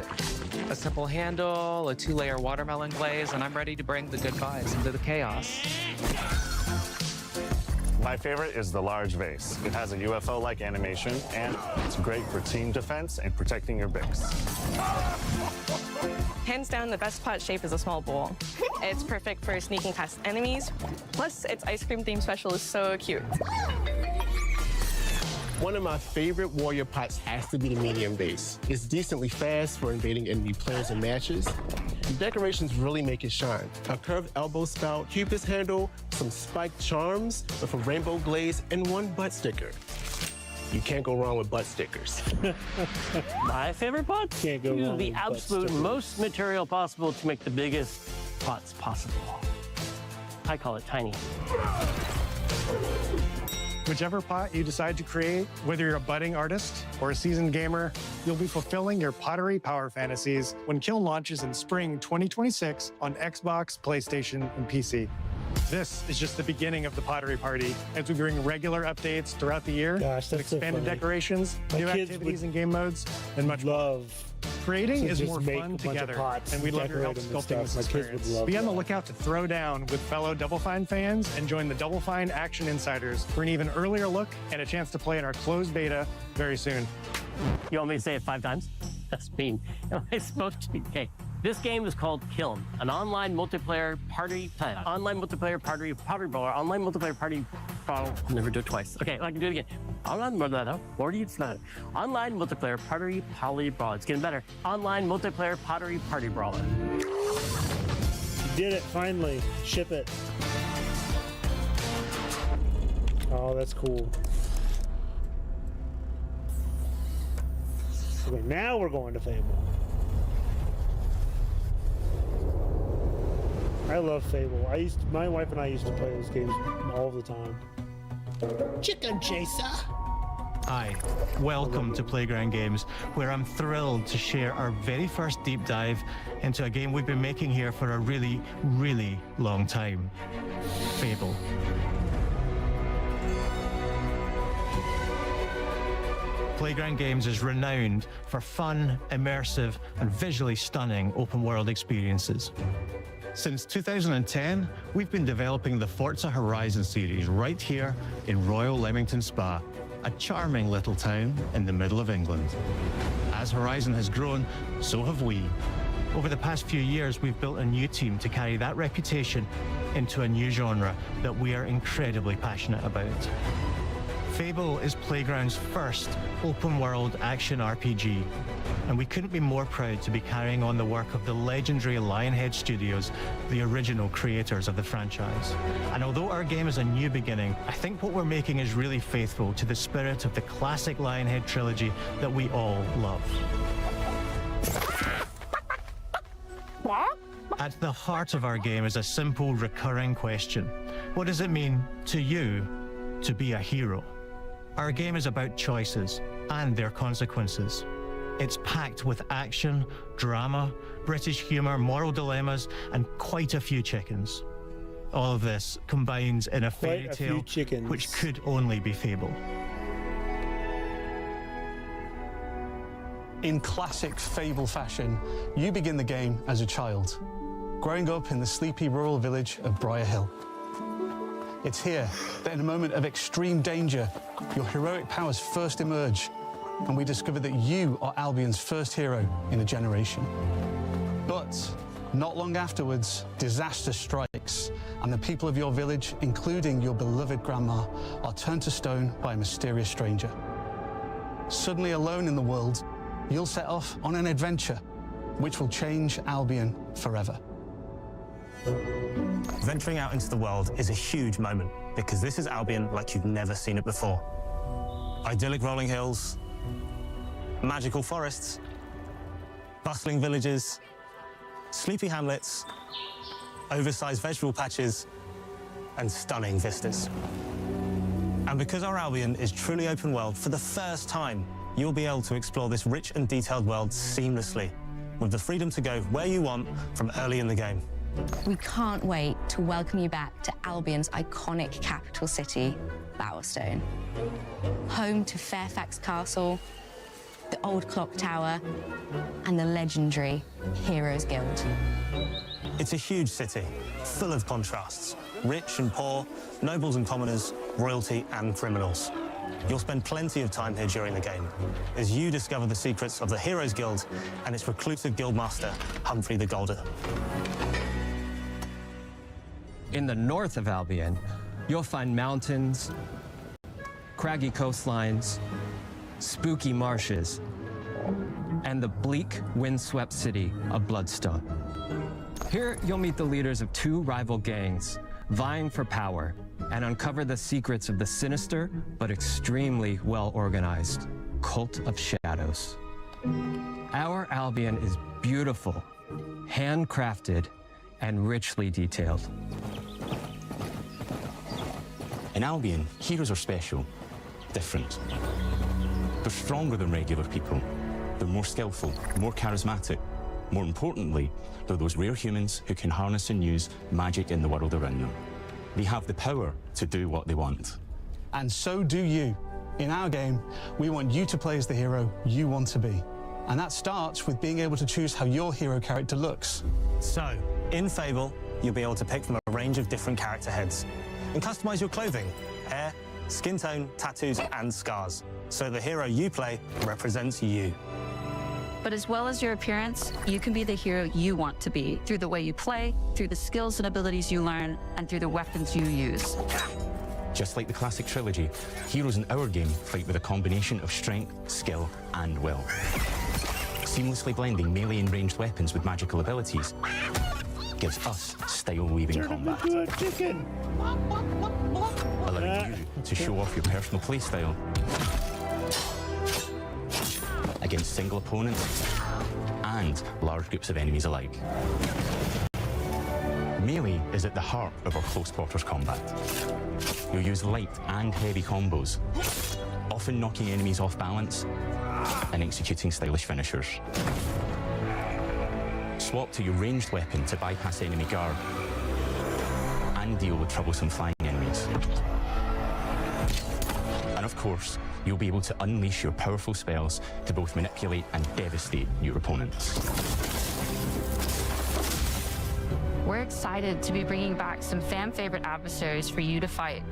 a simple handle, a 2-layer watermelon glaze, and I'm ready to bring the good vibes into the chaos. My favorite is the large vase. It has a UFO-like animation, and it's great for team defense and protecting your Bix. Hands down, the best pot shape is a small bowl. It's perfect for sneaking past enemies. Plus, its ice cream theme special is so cute. One of my favorite warrior pots has to be the medium base. It's decently fast for invading enemy players and matches. The decorations really make it shine. A curved elbow spout, cupid's handle, some spiked charms with a rainbow glaze, and one butt sticker. You can't go wrong with butt stickers. My favorite pots? Can't go Use wrong the with butt absolute stickers. most material possible to make the biggest pots possible. I call it tiny. Whichever pot you decide to create, whether you're a budding artist or a seasoned gamer, you'll be fulfilling your pottery power fantasies when Kiln launches in spring 2026 on Xbox, PlayStation, and PC. This is just the beginning of the pottery party as we bring regular updates throughout the year with expanded decorations, new activities and game modes, and much more. Creating is more fun together, and we'd love your help sculpting this experience. Be on the lookout to throw down with fellow Double Fine fans and join the Double Fine Action Insiders for an even earlier look and a chance to play in our closed beta very soon. You want me to say it 5 times? That's mean. Am I supposed to? Okay. This game is called Kiln, an online multiplayer party brawler, online multiplayer party brawler. I'll never do it twice. Okay, I can do it again. Online multiplayer party brawler. It's getting better. Online multiplayer pottery party brawler. You did it, finally. Ship it. Oh, that's cool. Okay, now we're going to Fable. I love Fable. My wife and I used to play those games all the time. Chicken chaser. Hi, welcome to Playground Games, where I'm thrilled to share our very first deep dive into a game we've been making here for a really, really long time. Fable. Playground Games is renowned for fun, immersive, and visually stunning open-world experiences. Since 2010, we've been developing the Forza Horizon series right here in Royal Leamington Spa, a charming little town in the middle of England. As Horizon has grown, so have we. Over the past few years, we've built a new team to carry that reputation into a new genre that we are incredibly passionate about. Fable is Playground's first open-world action RPG, and we couldn't be more proud to be carrying on the work of the legendary Lionhead Studios, the original creators of the franchise. And although our game is a new beginning, I think what we're making is really faithful to the spirit of the classic Lionhead trilogy that we all love. At the heart of our game is a simple, recurring question. What does it mean to you to be a hero? Our game is about choices and their consequences. It's packed with action, drama, British humour, moral dilemmas, and quite a few chickens. All of this combines in a fairy tale which could only be fable. In classic Fable fashion, you begin the game as a child, growing up in the sleepy rural village of Briar Hill. It's here that in a moment of extreme danger, your heroic powers first emerge, and we discover that you are Albion's first hero in a generation. But not long afterwards, disaster strikes, and the people of your village, including your beloved grandma, are turned to stone by a mysterious stranger. Suddenly alone in the world, you'll set off on an adventure which will change Albion forever. Venturing out into the world is a huge moment because this is Albion like you've never seen it before. Idyllic rolling hills, magical forests, bustling villages, sleepy hamlets, oversized vegetable patches, and stunning vistas. And because our Albion is truly open world, for the first time, you'll be able to explore this rich and detailed world seamlessly, with the freedom to go where you want from early in the game. We can't wait to welcome you back to Albion's iconic capital city, Bowerstone. Home to Fairfax Castle, the Old Clock Tower, and the legendary Heroes Guild. It's a huge city, full of contrasts. Rich and poor, nobles and commoners, royalty and criminals. You'll spend plenty of time here during the game as you discover the secrets of the Heroes Guild and its reclusive guildmaster, Humphrey the Golden. In the north of Albion, you'll find mountains, craggy coastlines, spooky marshes, and the bleak, windswept city of Bloodstone. Here, you'll meet the leaders of two rival gangs, vying for power, and uncover the secrets of the sinister but extremely well-organized Cult of Shadows. Our Albion is beautiful, handcrafted, and richly detailed. In Albion, heroes are special, different. They're stronger than regular people. They're more skillful, more charismatic. More importantly, they're those rare humans who can harness and use magic in the world around them. They have the power to do what they want. And so do you. In our game, we want you to play as the hero you want to be. And that starts with being able to choose how your hero character looks. So, in Fable, you'll be able to pick from a range of different character heads and customize your clothing, hair, skin tone, tattoos, and scars. So the hero you play represents you. But as well as your appearance, you can be the hero you want to be through the way you play, through the skills and abilities you learn, and through the weapons you use. Just like the classic trilogy, heroes in our game fight with a combination of strength, skill, and will. Seamlessly blending melee and ranged weapons with magical abilities gives us style-weaving combat. Allowing you to show off your personal playstyle against single opponents and large groups of enemies alike. Melee is at the heart of our close quarters combat. You'll use light and heavy combos, often knocking enemies off balance and executing stylish finishers. Swap to your ranged weapon to bypass enemy guard and deal with troublesome flying enemies. And of course, you'll be able to unleash your powerful spells to both manipulate and devastate your opponents. We're excited to be bringing back some fan-favorite adversaries for you to fight.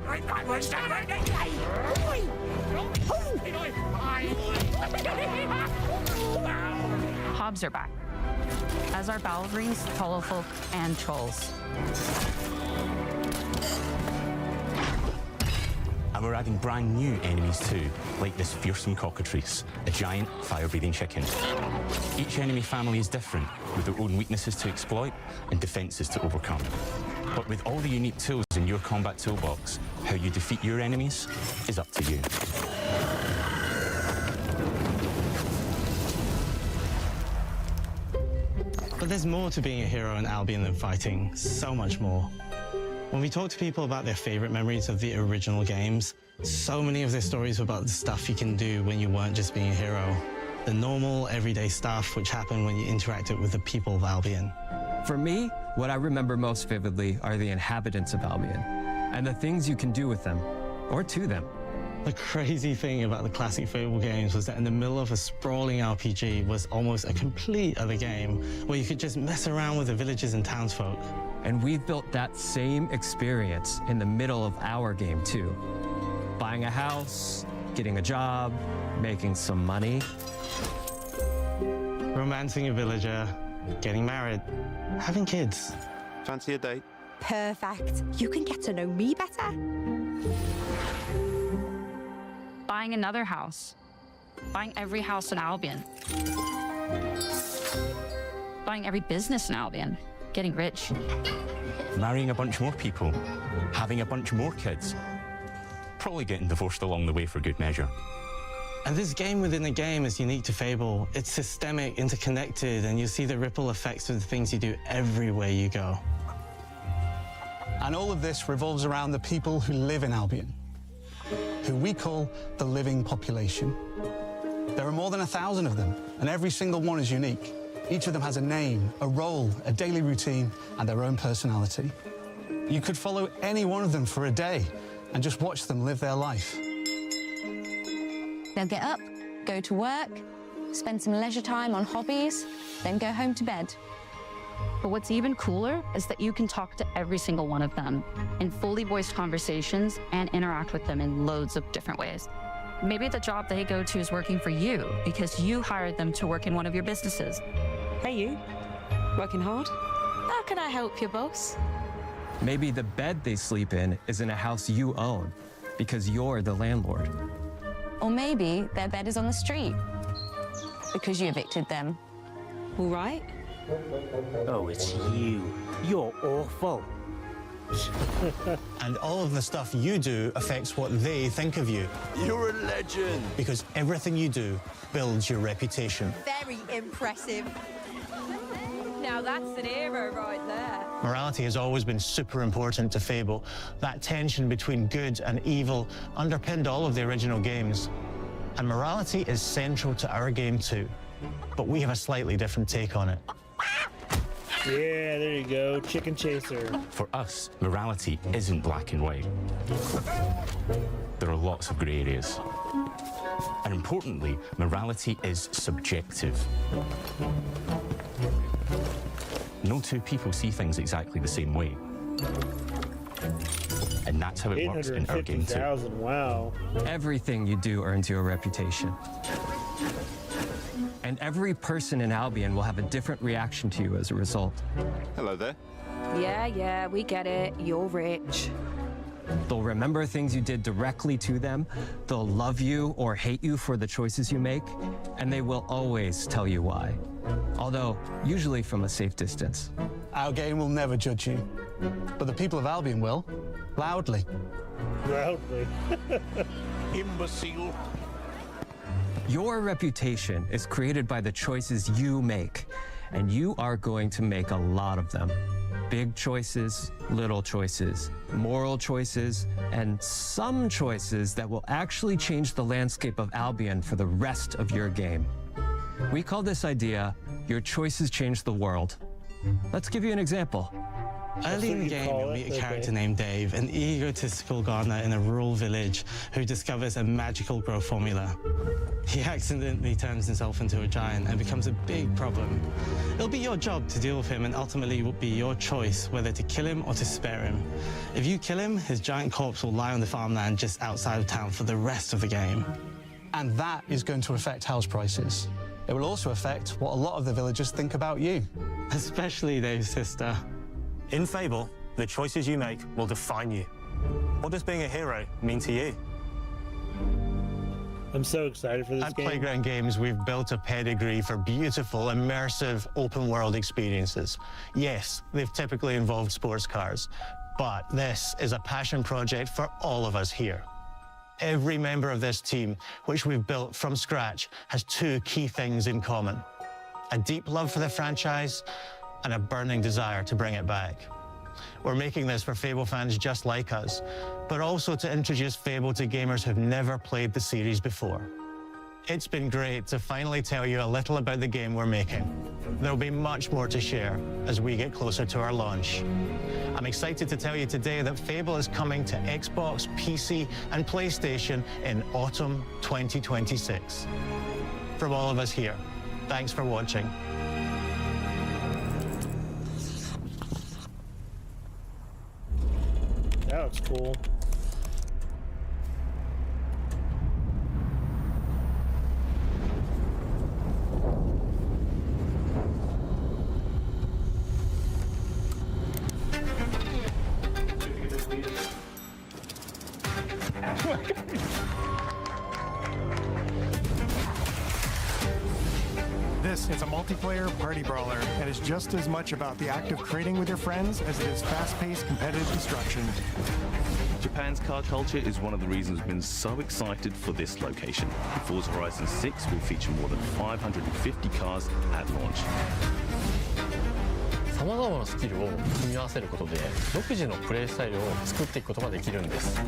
Hobbs are back, as are Balverines, Hollowfolk, and Trolls. And we're adding brand new enemies too, like this fearsome cockatrice, a giant fire-breathing chicken. Each enemy family is different, with their own weaknesses to exploit and defenses to overcome. But with all the unique tools in your combat toolbox, how you defeat your enemies is up to you. But there's more to being a hero in Albion than fighting, so much more. When we talk to people about their favorite memories of the original games, so many of their stories were about the stuff you can do when you weren't just being a hero. The normal, everyday stuff which happened when you interacted with the people of Albion. For me, what I remember most vividly are the inhabitants of Albion and the things you can do with them, or to them. The crazy thing about the classic Fable games was that in the middle of a sprawling RPG was almost a complete other game where you could just mess around with the villagers and townsfolk. And we've built that same experience in the middle of our game too. Buying a house, getting a job, making some money. Romancing a villager, getting married, having kids. Fancy a date? Perfect. You can get to know me better. Buying another house. Buying every house in Albion. Buying every business in Albion. Getting rich. Marrying a bunch more people. Having a bunch more kids. Probably getting divorced along the way for good measure. And this game within a game is unique to Fable. It's systemic, interconnected, and you see the ripple effects of the things you do everywhere you go. And all of this revolves around the people who live in Albion, who we call the living population. There are more than 1,000 of them, and every single one is unique. Each of them has a name, a role, a daily routine, and their own personality. You could follow any one of them for a day and just watch them live their life. They'll get up, go to work, spend some leisure time on hobbies, then go home to bed. But what's even cooler is that you can talk to every single one of them in fully voiced conversations and interact with them in loads of different ways. Maybe the job they go to is working for you because you hired them to work in one of your businesses. Hey, you. Working hard? How can I help you, boss? Maybe the bed they sleep in is in a house you own because you're the landlord. Or maybe their bed is on the street because you evicted them. All right. Oh, it's you. You're awful. And all of the stuff you do affects what they think of you. You're a legend. Because everything you do builds your reputation. Very impressive. Now that's an hero right there. Morality has always been super important to Fable. That tension between good and evil underpinned all of the original games. And morality is central to our game too. But we have a slightly different take on it. Yeah, there you go, Chicken Chaser. For us, morality isn't black and white. There are lots of grey areas. And importantly, morality is subjective. No two people see things exactly the same way. And that's how it works in our game too. 850,000, wow. Everything you do earns you a reputation. And every person in Albion will have a different reaction to you as a result. Hello there. Yeah, we get it. You're rich. They'll remember things you did directly to them, they'll love you or hate you for the choices you make, and they will always tell you why. Although, usually from a safe distance. Our game will never judge you, but the people of Albion will, loudly. Loudly. Imbecile. Your reputation is created by the choices you make, and you are going to make a lot of them. Big choices, little choices, moral choices, and some choices that will actually change the landscape of Albion for the rest of your game. We call this idea, your choices change the world. Let's give you an example. Early in the game, you'll meet a character named Dave, an egotistical gardener in a rural village who discovers a magical growth formula. He accidentally turns himself into a giant and becomes a big problem. It'll be your job to deal with him, and ultimately it will be your choice whether to kill him or to spare him. If you kill him, his giant corpse will lie on the farmland just outside of town for the rest of the game. And that is going to affect house prices. It will also affect what a lot of the villagers think about you. Especially Dave's sister. In Fable, the choices you make will define you. What does being a hero mean to you? I'm so excited for this At game. Playground Games, we've built a pedigree for beautiful, immersive, open-world experiences. Yes, they've typically involved sports cars, but this is a passion project for all of us here. Every member of this team, which we've built from scratch, has two key things in common: a deep love for the franchise and a burning desire to bring it back. We're making this for Fable fans just like us, but also to introduce Fable to gamers who've never played the series before. It's been great to finally tell you a little about the game we're making. There'll be much more to share as we get closer to our launch. I'm excited to tell you today that Fable is coming to Xbox, PC, and PlayStation in autumn 2026. From all of us here, thanks for watching. That looks cool. This is a multiplayer party brawler and is just as much about the act of creating with your friends as it is fast-paced competitive destruction. Japan's car culture is one of the reasons we've been so excited for this location. Forza Horizon 6 will feature more than 550 cars at launch. さまざまなスキルを組み合わせることで独自のプレイスタイルを作っていくことができるんです。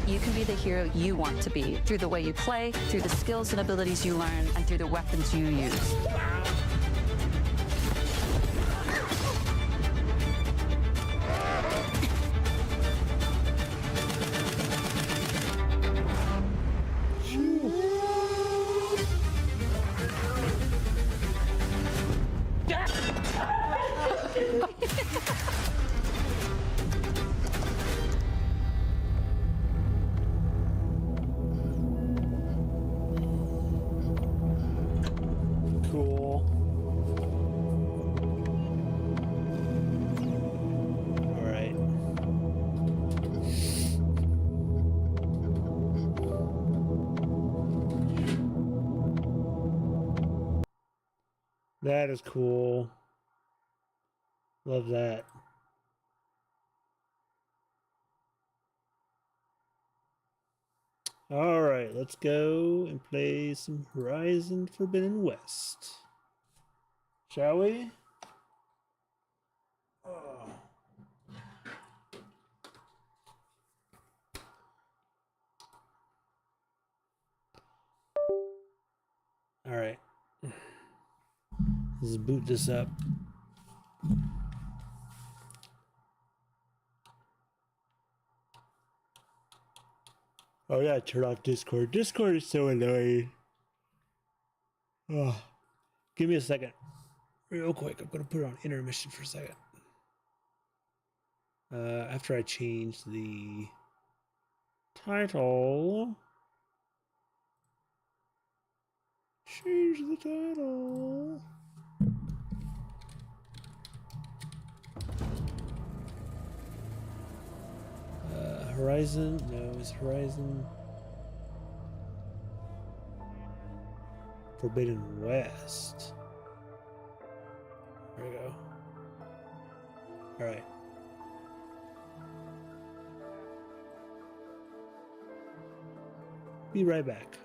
You can be the hero you want to be through the way you play, through the skills and abilities you learn, and through the weapons you use. Cool. All right. That is cool. Love that. All right, let's go and play some Horizon Forbidden West. Shall we? All right. Let's boot this up. Oh yeah, turn off Discord. Discord is so annoying. Oh, give me a second. Real quick, I'm gonna put it on intermission for a second. After I change the title. Change the title. Horizon? No, it's Horizon Forbidden West. There we go. Alright. Be right back.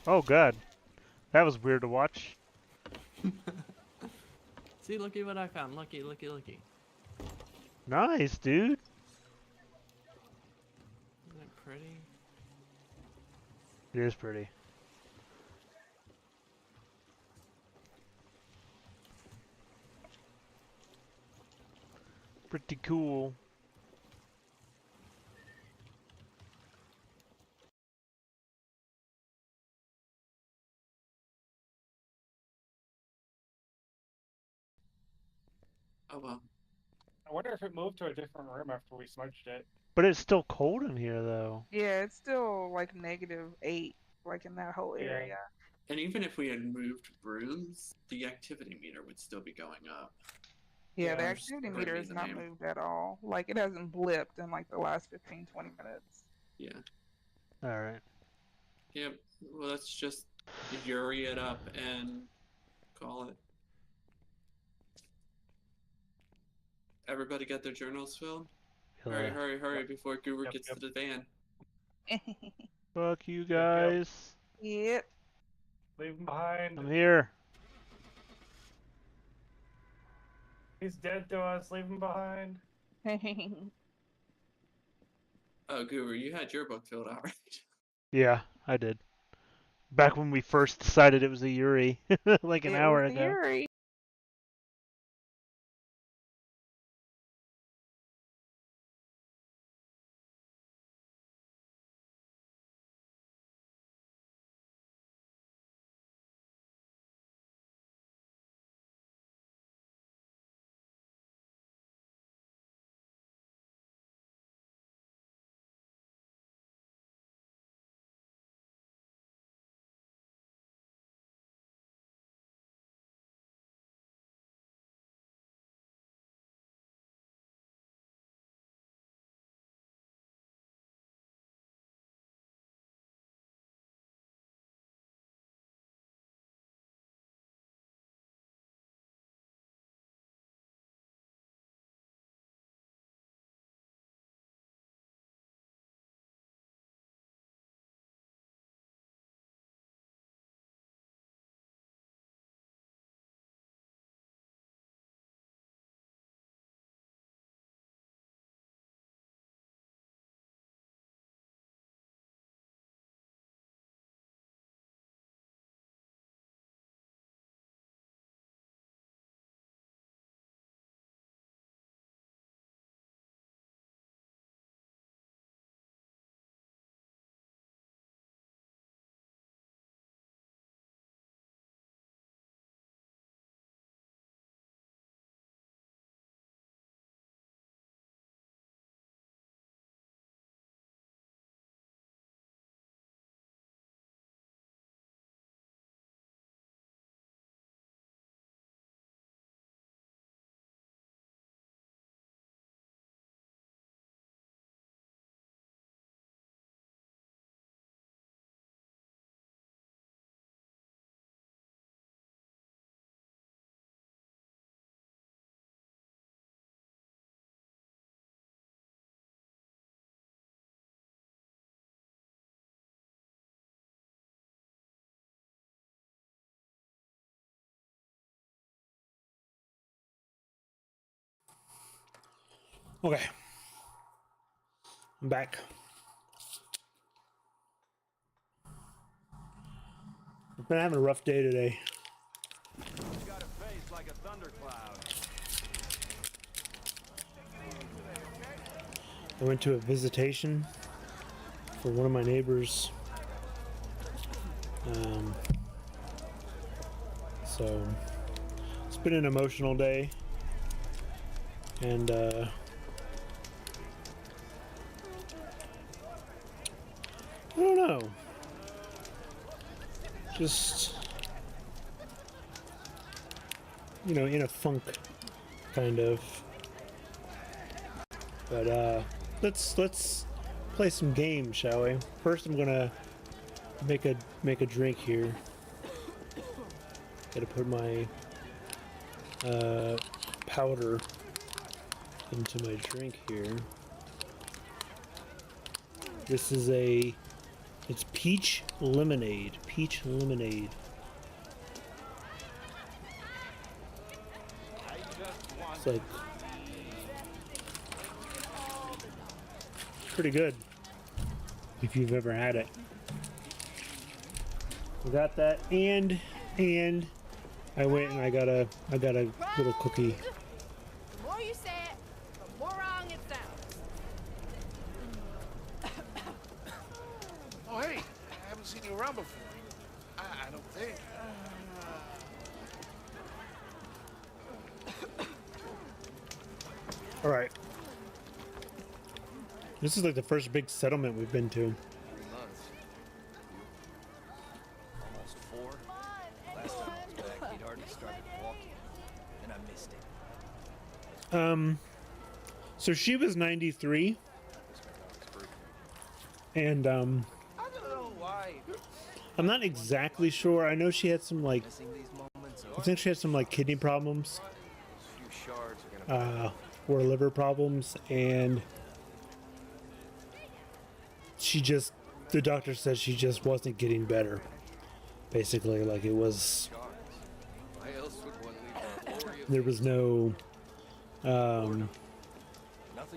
Oh god, that was weird to watch. See, looky what I found. Looky, looky, looky. Nice, dude. Isn't that pretty? It is pretty. Pretty cool. Oh well. I wonder if it moved to a different room after we smudged it. But it's still cold in here, though. Yeah, it's still like -8, like in that whole area. And even if we had moved rooms, the activity meter would still be going up. Yeah, the Or activity just meter bring is me the not name. moved at all. Like, it hasn't blipped in like the last 15-20 minutes. Yeah. Alright. Yep. Well, let's just Yuri it up and call it. Everybody got their journals filled? Hurry, Yeah. hurry, hurry before Guru gets to the van. Fuck you guys. Yep. Leave him behind. I'm here. He's dead to us. Leave him behind. Oh, Guru, you had your book filled out, right? Yeah, I did. Back when we first decided it was a Yuri, like an hour ago. Yuri. Okay. I'm back. I've been having a rough day today. I went to a visitation for one of my neighbors. So it's been an emotional day, and I don't know, just, you know, in a funk, kind of. But let's play some games, shall we? First, I'm gonna make a drink here. Gotta put my powder into my drink here. This is a It's peach lemonade. Peach lemonade. It's like pretty good if you've ever had it. We got that, and I went and I got a little cookie. The more you say it, the more wrong it sounds. Oh, hey, I haven't seen you around before. I don't think. All right. This is like the first big settlement we've been to. 3 months. Almost 4. Last time I was back, he'd already started walking, and I missed it. So she was 93, and I don't know why. I'm not exactly sure. I know she had some like, Missing these moments I think she had some like kidney problems, Those few shards are gonna or liver problems, and she just, the doctor said she just wasn't getting better. Basically, like it was, Why else would one leave a glory of there was no, nothing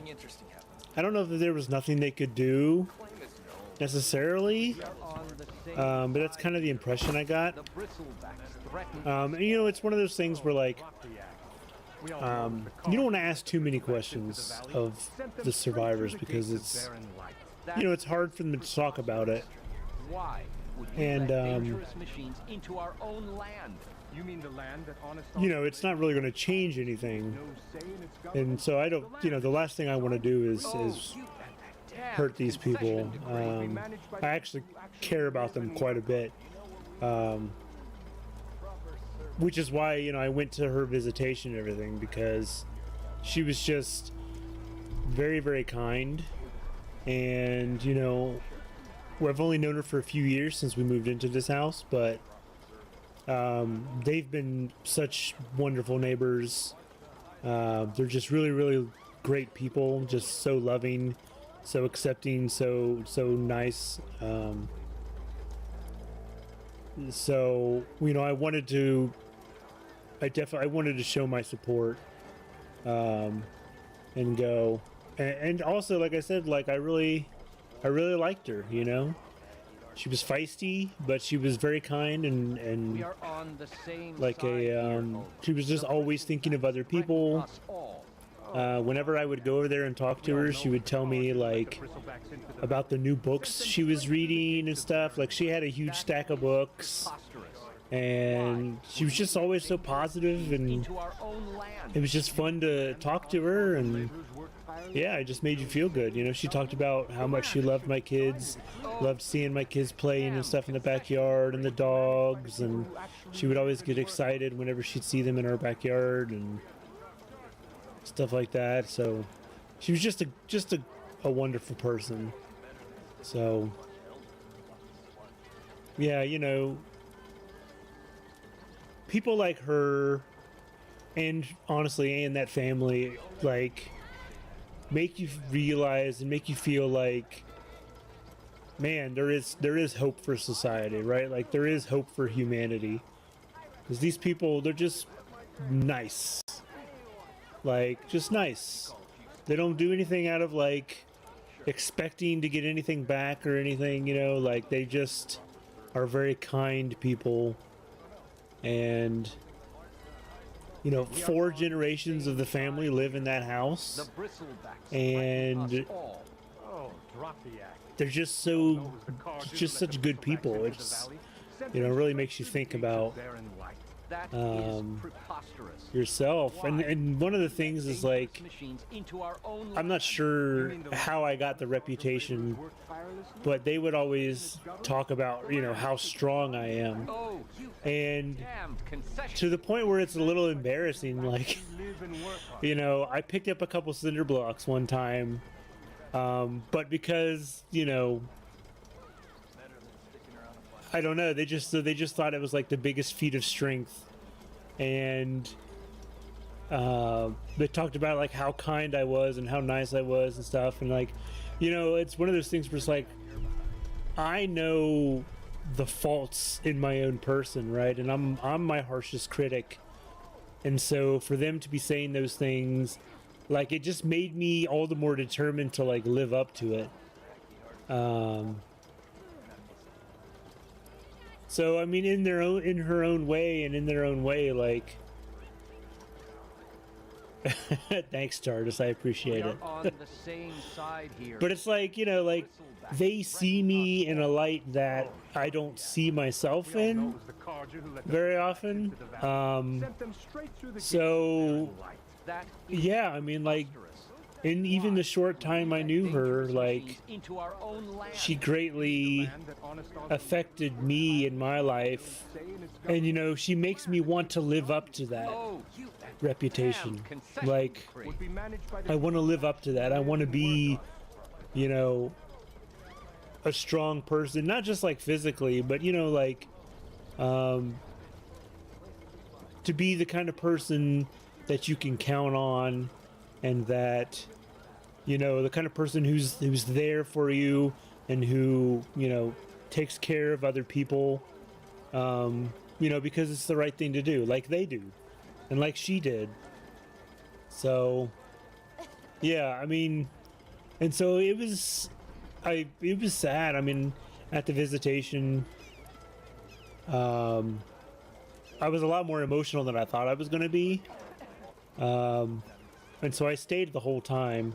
interesting happened. I don't know if there was nothing they could do necessarily, but that's kind of the impression I got. And, you know, it's one of those things where like, you don't want to ask too many questions of the survivors because it's, you know, it's hard for them to talk about it. Why would And, machines into our own land? You mean the land that honest you know, it's not really going to change anything. And so I don't, you know, the last thing I want to do is hurt these people. I actually care about them quite a bit. Which is why, you know, I went to her visitation and everything, because she was just very, very kind. And, you know, well, I've only known her for a few years since we moved into this house, but they've been such wonderful neighbors. They're just really, really great people, just so loving, so accepting, so nice. So, you know, I wanted to show my support, and go, and also, like I said, like I really liked her, you know. She was feisty, but she was very kind, and We are on the same like side she was just always thinking of other people. Whenever I would go over there and talk to her, she would tell me like about the new books she was reading and stuff. Like she had a huge stack of books, and she was just always so positive, and it was just fun to talk to her. And yeah, it just made you feel good, you know. She talked about how much she loved my kids, loved seeing my kids playing and stuff in the backyard, and the dogs, and she would always get excited whenever she'd see them in our backyard and stuff like that. So she was just a wonderful person. So yeah, you know, people like her, and honestly, and that family, like, make you realize and make you feel like, man, there is hope for society, right? Like there is hope for humanity, because these people, they're just nice, like just nice. They don't do anything out of like expecting to get anything back or anything, you know. Like they just are very kind people. And you know, 4 generations of the family live in that house, and they're just such good people. It's, you know, it really makes you think about yourself. And one of the things is like, I'm not sure how I got the reputation, but they would always talk about, you know, how strong I am, and to the point where it's a little embarrassing. Like, you know, I picked up a couple cinder blocks one time, but because, you know, I don't know, they just thought it was like the biggest feat of strength. And they talked about like how kind I was and how nice I was and stuff. And like, you know, it's one of those things where it's like, I know the faults in my own person, right? And I'm my harshest critic. And so for them to be saying those things, like, it just made me all the more determined to like live up to it. So I mean, in her own way, and in their own way, like, thanks, Tardis, I appreciate it. On the same side here. But it's like, you know, like, they see me in a light that I don't see myself in very often. So yeah, I mean, like, in even the short time I knew her, like, she greatly affected me in my life, and you know, she makes me want to live up to that reputation. Like, I want to live up to that. I want to be, you know, a strong person, not just like physically, but you know, like, to be the kind of person that you can count on, and that, you know, the kind of person who's there for you, and who, you know, takes care of other people, you know, because it's the right thing to do, like they do, and like she did. So yeah, I mean, and so it was sad. I mean, at the visitation, I was a lot more emotional than I thought I was going to be. And so I stayed the whole time.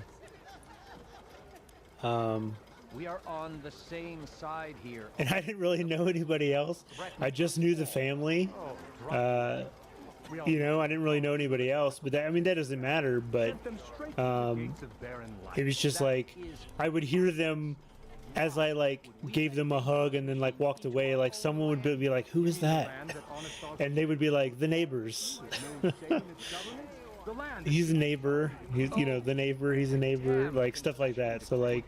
We are on the same side here. And I didn't really know anybody else. I just knew the family. You know, I didn't really know anybody else, but that, I mean, that doesn't matter. But it was just like, I would hear them as I like gave them a hug and then like walked away. Like, someone would be like, "Who is that?" And they would be like, "The neighbors." He's a neighbor. He's, you know, the neighbor. He's a neighbor. Like, stuff like that. So like,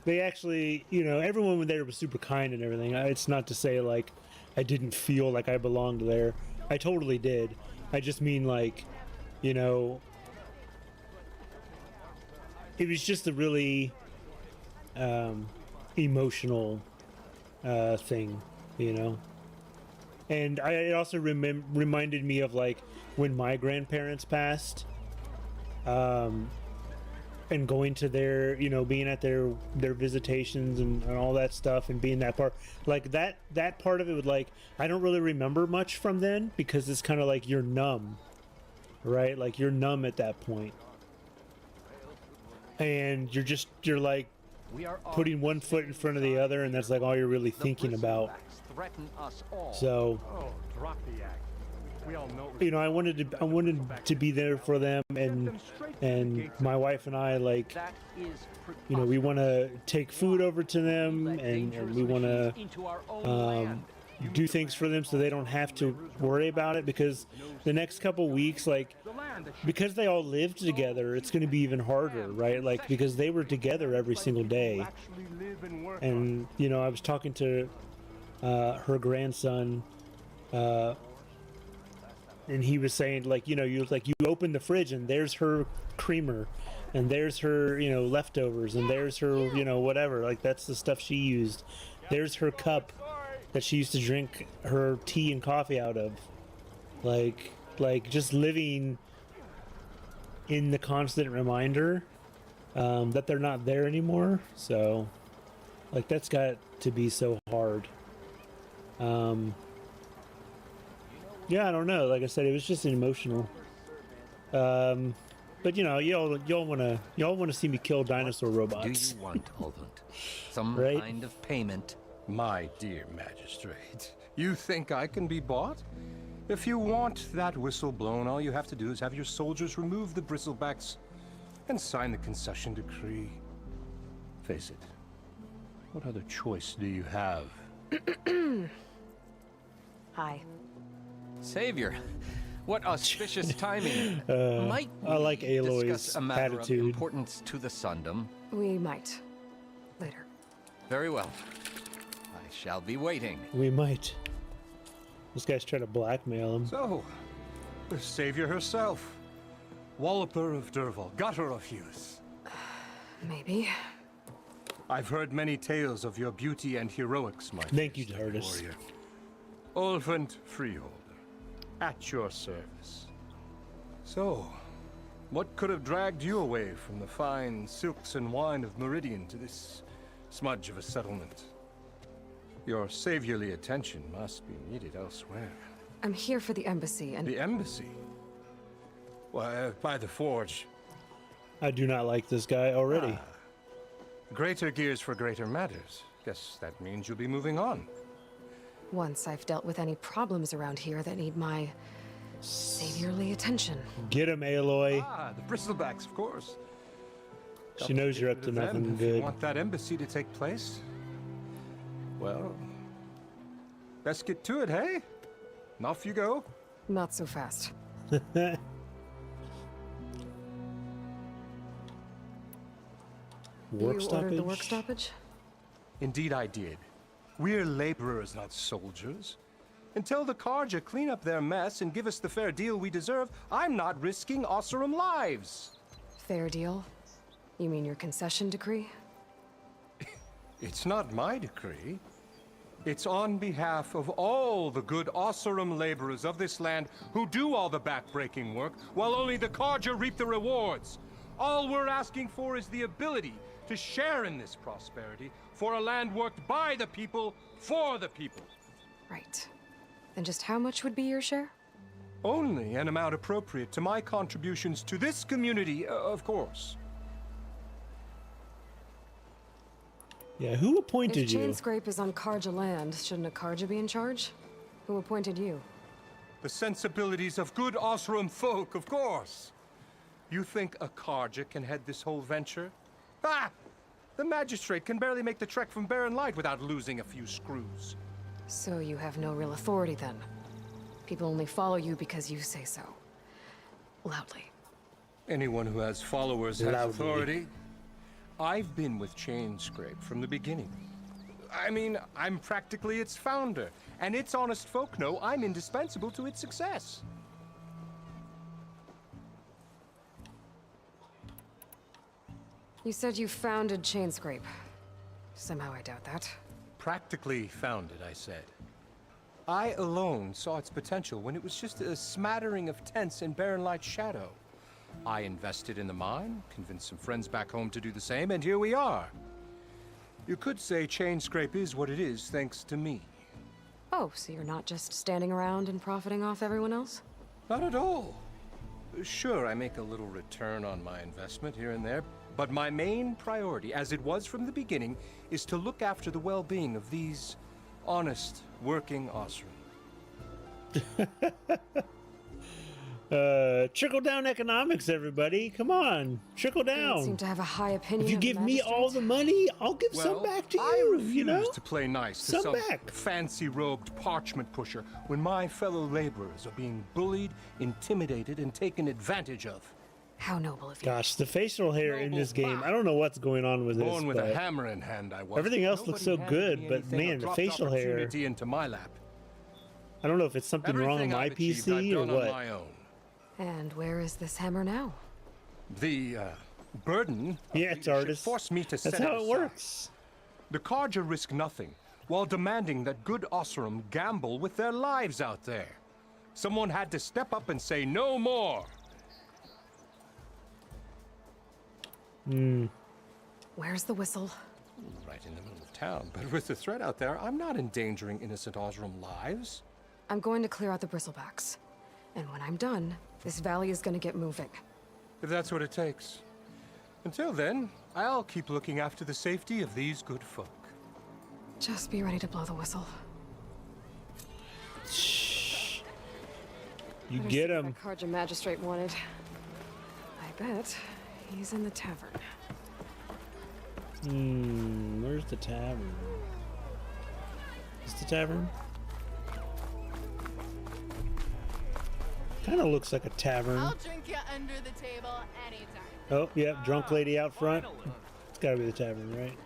they actually, you know, everyone there was super kind and everything. It's not to say like I didn't feel like I belonged there. I totally did. I just mean, like, you know, it was just a really emotional thing, you know. And it also reminded me of like when my grandparents passed, and going to their, you know, being at their visitations and all that stuff, and being that part, like that part of it would, like, I don't really remember much from then, because it's kind of like you're numb, right? Like, you're numb at that point, and you're like putting one foot in front of the other, and that's like all you're really thinking about. So, you know, I wanted to be there for them, and my wife and I, like, you know, we want to take food over to them, and we want to do things for them so they don't have to worry about it, because the next couple weeks, like, because they all lived together, it's going to be even harder, right? Like, because they were together every single day. And, you know, I was talking to her grandson, and he was saying, like, you know, you open the fridge and there's her creamer, and there's her, you know, leftovers, and there's her, you know, whatever, like, that's the stuff she used. There's her cup that she used to drink her tea and coffee out of. Like just living in the constant reminder that they're not there anymore. So, like, that's got to be so hard. Yeah, I don't know. Like I said, it was just emotional. But you know, y'all wanna see me kill dinosaur robots. Do you want, Alvant, some right? kind of payment? My dear magistrate, you think I can be bought? If you want that whistle blown, all you have to do is have your soldiers remove the bristlebacks and sign the concession decree. Face it, what other choice do you have? Hi. Savior, what auspicious timing. Might I like we Aloy's discuss a matter attitude. of importance to the Sundom? We might. Later. Very well. I shall be waiting. We might. This guy's trying to blackmail him. So, the savior herself, Walloper of Derval, gutter of youth. Maybe. I've heard many tales of your beauty and heroics, my Thank you, Tardis. warrior. Olvent Freeholder, at your service. So, what could have dragged you away from the fine silks and wine of Meridian to this smudge of a settlement? Your saviorly attention must be needed elsewhere. I'm here for the embassy and... The embassy? Why, by the forge. I do not like this guy already. Greater gears for greater matters. Guess that means you'll be moving on. Once I've dealt with any problems around here that need my saviorly attention. Get him, Aloy. The bristlebacks, of course. She knows you're up to nothing If you good. want that embassy to take place, well, best get to it, hey? And off you go. Not so fast. Work you stoppage? ordered the work stoppage? Indeed I did. We're laborers, not soldiers. Until the Karja clean up their mess and give us the fair deal we deserve, I'm not risking Osseram lives. Fair deal? You mean your concession decree? It's not my decree. It's on behalf of all the good Osseram laborers of this land who do all the backbreaking work, while only the Karja reap the rewards. All we're asking for is the ability to share in this prosperity for a land worked by the people, for the people. Right. Then just how much would be your share? Only an amount appropriate to my contributions to this community, of course. Yeah, who appointed If you? Chainscrape is on Karja land, shouldn't a Karja be in charge? Who appointed you? The sensibilities of good Osseram folk, of course. You think a Karja can head this whole venture? Ah! The magistrate can barely make the trek from Barren Light without losing a few screws. So you have no real authority then? People only follow you because you say so. Loudly. Anyone who has followers has Loudly. authority. I've been with Chainscrape from the beginning. I mean, I'm practically its founder, and its honest folk know I'm indispensable to its success. You said you founded Chainscrape. Somehow I doubt that. Practically founded, I said. I alone saw its potential when it was just a smattering of tents in Barren Light's shadow. I invested in the mine, convinced some friends back home to do the same, and here we are. You could say Chainscrape is what it is thanks to me. Oh, so you're not just standing around and profiting off everyone else? Not at all. Sure, I make a little return on my investment here and there, but my main priority, as it was from the beginning, is to look after the well-being of these honest, working Osseram. Trickle-down economics, everybody. Come on, trickle You down. seem to have a high opinion If you of the give me all magistrate. the money, I'll give some Well, back to I you, refuse you know? to play nice to Some some back. fancy-robed parchment pusher when my fellow laborers are being bullied, intimidated, and taken advantage of. How noble of you. Gosh, the facial hair in this game, I don't know what's going on with this, Born with a but hammer in hand, I was. everything else looks so Nobody handed good, me but anything or man, the dropped facial hair, opportunity into my lap. I don't know if it's something wrong with Everything my I've achieved, I've PC or done on what. my own. And where is this hammer now? The burden of Yeah, it's leadership artist. forced me to That's set how it it aside. works. The Karja risk nothing, while demanding that good Osseram gamble with their lives out there. Someone had to step up and say no more. Where's the whistle? Right in the middle of town, but with the threat out there, I'm not endangering innocent Osseram lives. I'm going to clear out the bristlebacks. And when I'm done, this valley is going to get moving. If that's what it takes. Until then, I'll keep looking after the safety of these good folk. Just be ready to blow the whistle. You Better get see what him. that Karja magistrate wanted. I bet he's in the tavern. Where's the tavern? Is the tavern? Kind of looks like a tavern. I'll drink you under the table anytime. Oh, yeah, drunk lady out front. It's gotta be the tavern, right?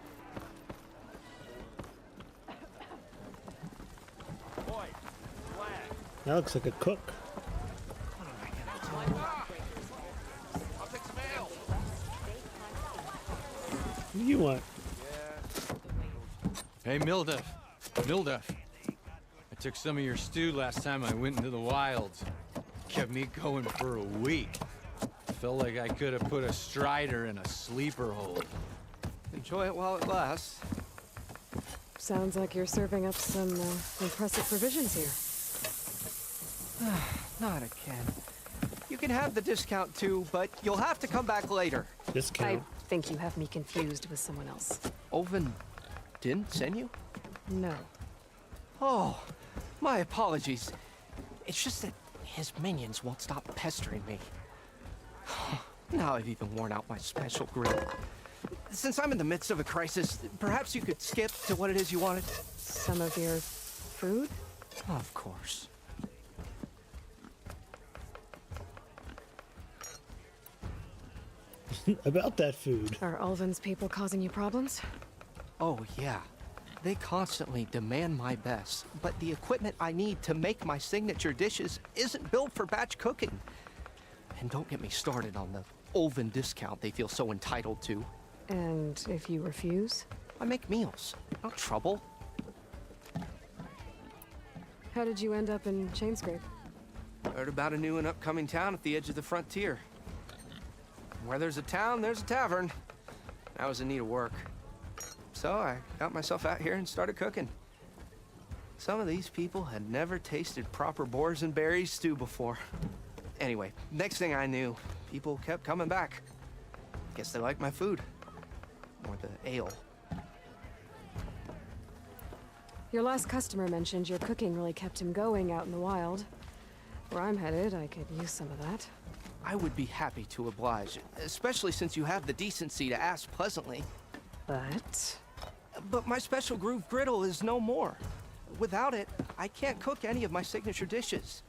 That looks like a cook. What do you want? Hey, Milduff. Milduff. I took some of your stew last time I went into the wilds. Kept me going for a week. Felt like I could have put a strider in a sleeper hold. Enjoy it while it lasts. Sounds like you're serving up some impressive provisions here. Not again. You can have the discount too, but you'll have to come back later. Discount? I think you have me confused with someone else. Olvin didn't send you? No. Oh, my apologies. It's just that his minions won't stop pestering me. Now I've even worn out my special grill. Since I'm in the midst of a crisis, perhaps you could skip to what it is you wanted? Some of your food? Of course. About that food. Are Ulvin's people causing you problems? Oh, yeah. They constantly demand my best, but the equipment I need to make my signature dishes isn't built for batch cooking. And don't get me started on the Ulvin discount they feel so entitled to. And if you refuse? I make meals, not trouble. How did you end up in Chainscrape? Heard about a new and upcoming town at the edge of the frontier. Where there's a town, there's a tavern. I was in need of work. So I got myself out here and started cooking. Some of these people had never tasted proper boars and berries stew before. Anyway, next thing I knew, people kept coming back. Guess they liked my food. Or the ale. Your last customer mentioned your cooking really kept him going out in the wild. Where I'm headed, I could use some of that. I would be happy to oblige, especially since you have the decency to ask pleasantly. But my special groove griddle is no more. Without it, I can't cook any of my signature dishes.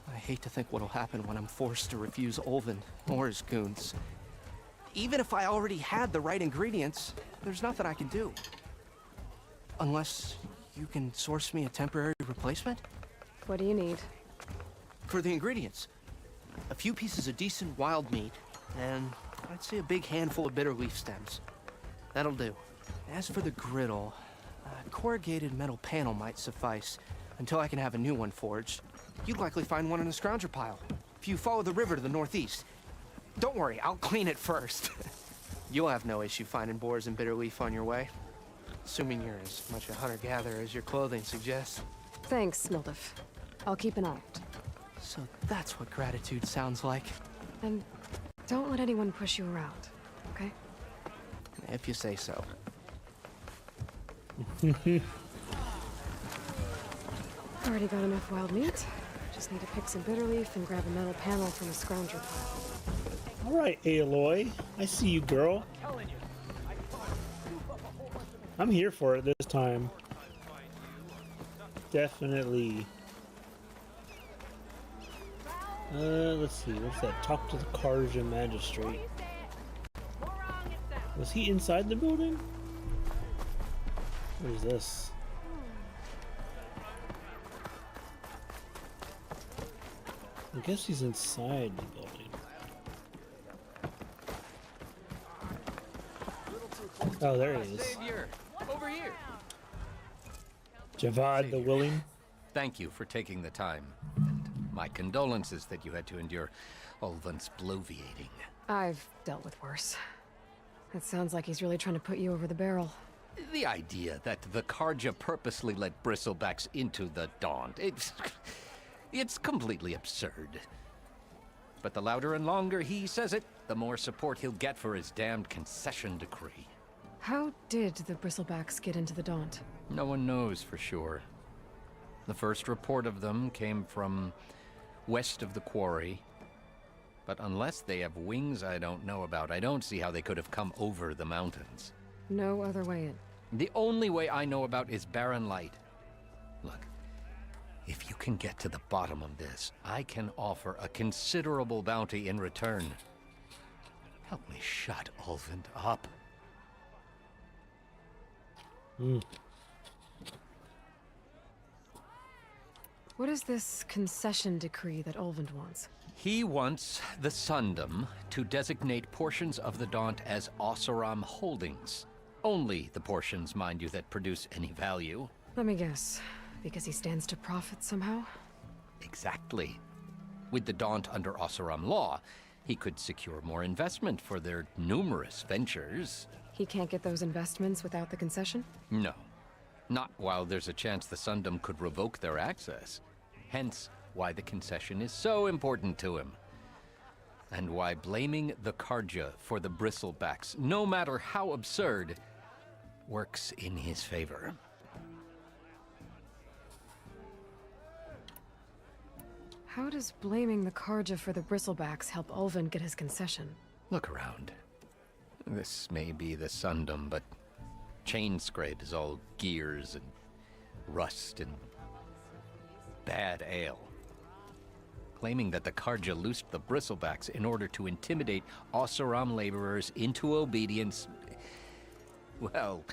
I hate to think what'll happen when I'm forced to refuse Ulvin or his goons. Even if I already had the right ingredients, there's nothing I can do. Unless you can source me a temporary replacement? What do you need? For the ingredients, a few pieces of decent wild meat, and I'd say a big handful of bitter leaf stems. That'll do. As for the griddle, a corrugated metal panel might suffice until I can have a new one forged. You'd likely find one in a scrounger pile, if you follow the river to the northeast. Don't worry, I'll clean it first. You'll have no issue finding boars and bitter leaf on your way. Assuming you're as much a hunter-gatherer as your clothing suggests. Thanks, Milduff. I'll keep an eye out. So that's what gratitude sounds like. And don't let anyone push you around, okay? If you say so. Already got enough wild meat. Just need to pick some bitter leaf and grab a metal panel from a scrounger pile. All right, Aloy. I see you, girl. I'm here for it this time. Definitely. Let's see. What's that? Talk to the Karja Magistrate. Was he inside the building? What is this? I guess he's inside the building. Oh, there he is. Savior, over here. Javad the Willing. Thank you for taking the time. And my condolences that you had to endure Ulvin's bloviating. I've dealt with worse. It sounds like he's really trying to put you over the barrel. The idea that the Karja purposely let bristlebacks into the Daunt, it's completely absurd. But the louder and longer he says it, the more support he'll get for his damned concession decree. How did the bristlebacks get into the Daunt? No one knows for sure. The first report of them came from west of the quarry. But unless they have wings I don't know about, I don't see how they could have come over the mountains. No other way in. The only way I know about is barren light. Look, if you can get to the bottom of this, I can offer a considerable bounty in return. Help me shut Ulvin up. What is this concession decree that Ulvund wants? He wants the Sundom to designate portions of the Daunt as Oseram holdings. Only the portions, mind you, that produce any value. Let me guess. Because he stands to profit somehow? Exactly. With the Daunt under Oseram law, he could secure more investment for their numerous ventures. He can't get those investments without the concession? No. Not while there's a chance the Sundom could revoke their access. Hence, why the concession is so important to him. And why blaming the Karja for the bristlebacks, no matter how absurd, works in his favor. How does blaming the Karja for the bristlebacks help Ulvund get his concession? Look around. This may be the Sundom, but Chainscrape is all gears and rust and bad ale. Claiming that the Karja loosed the bristlebacks in order to intimidate Oseram laborers into obedience. Well,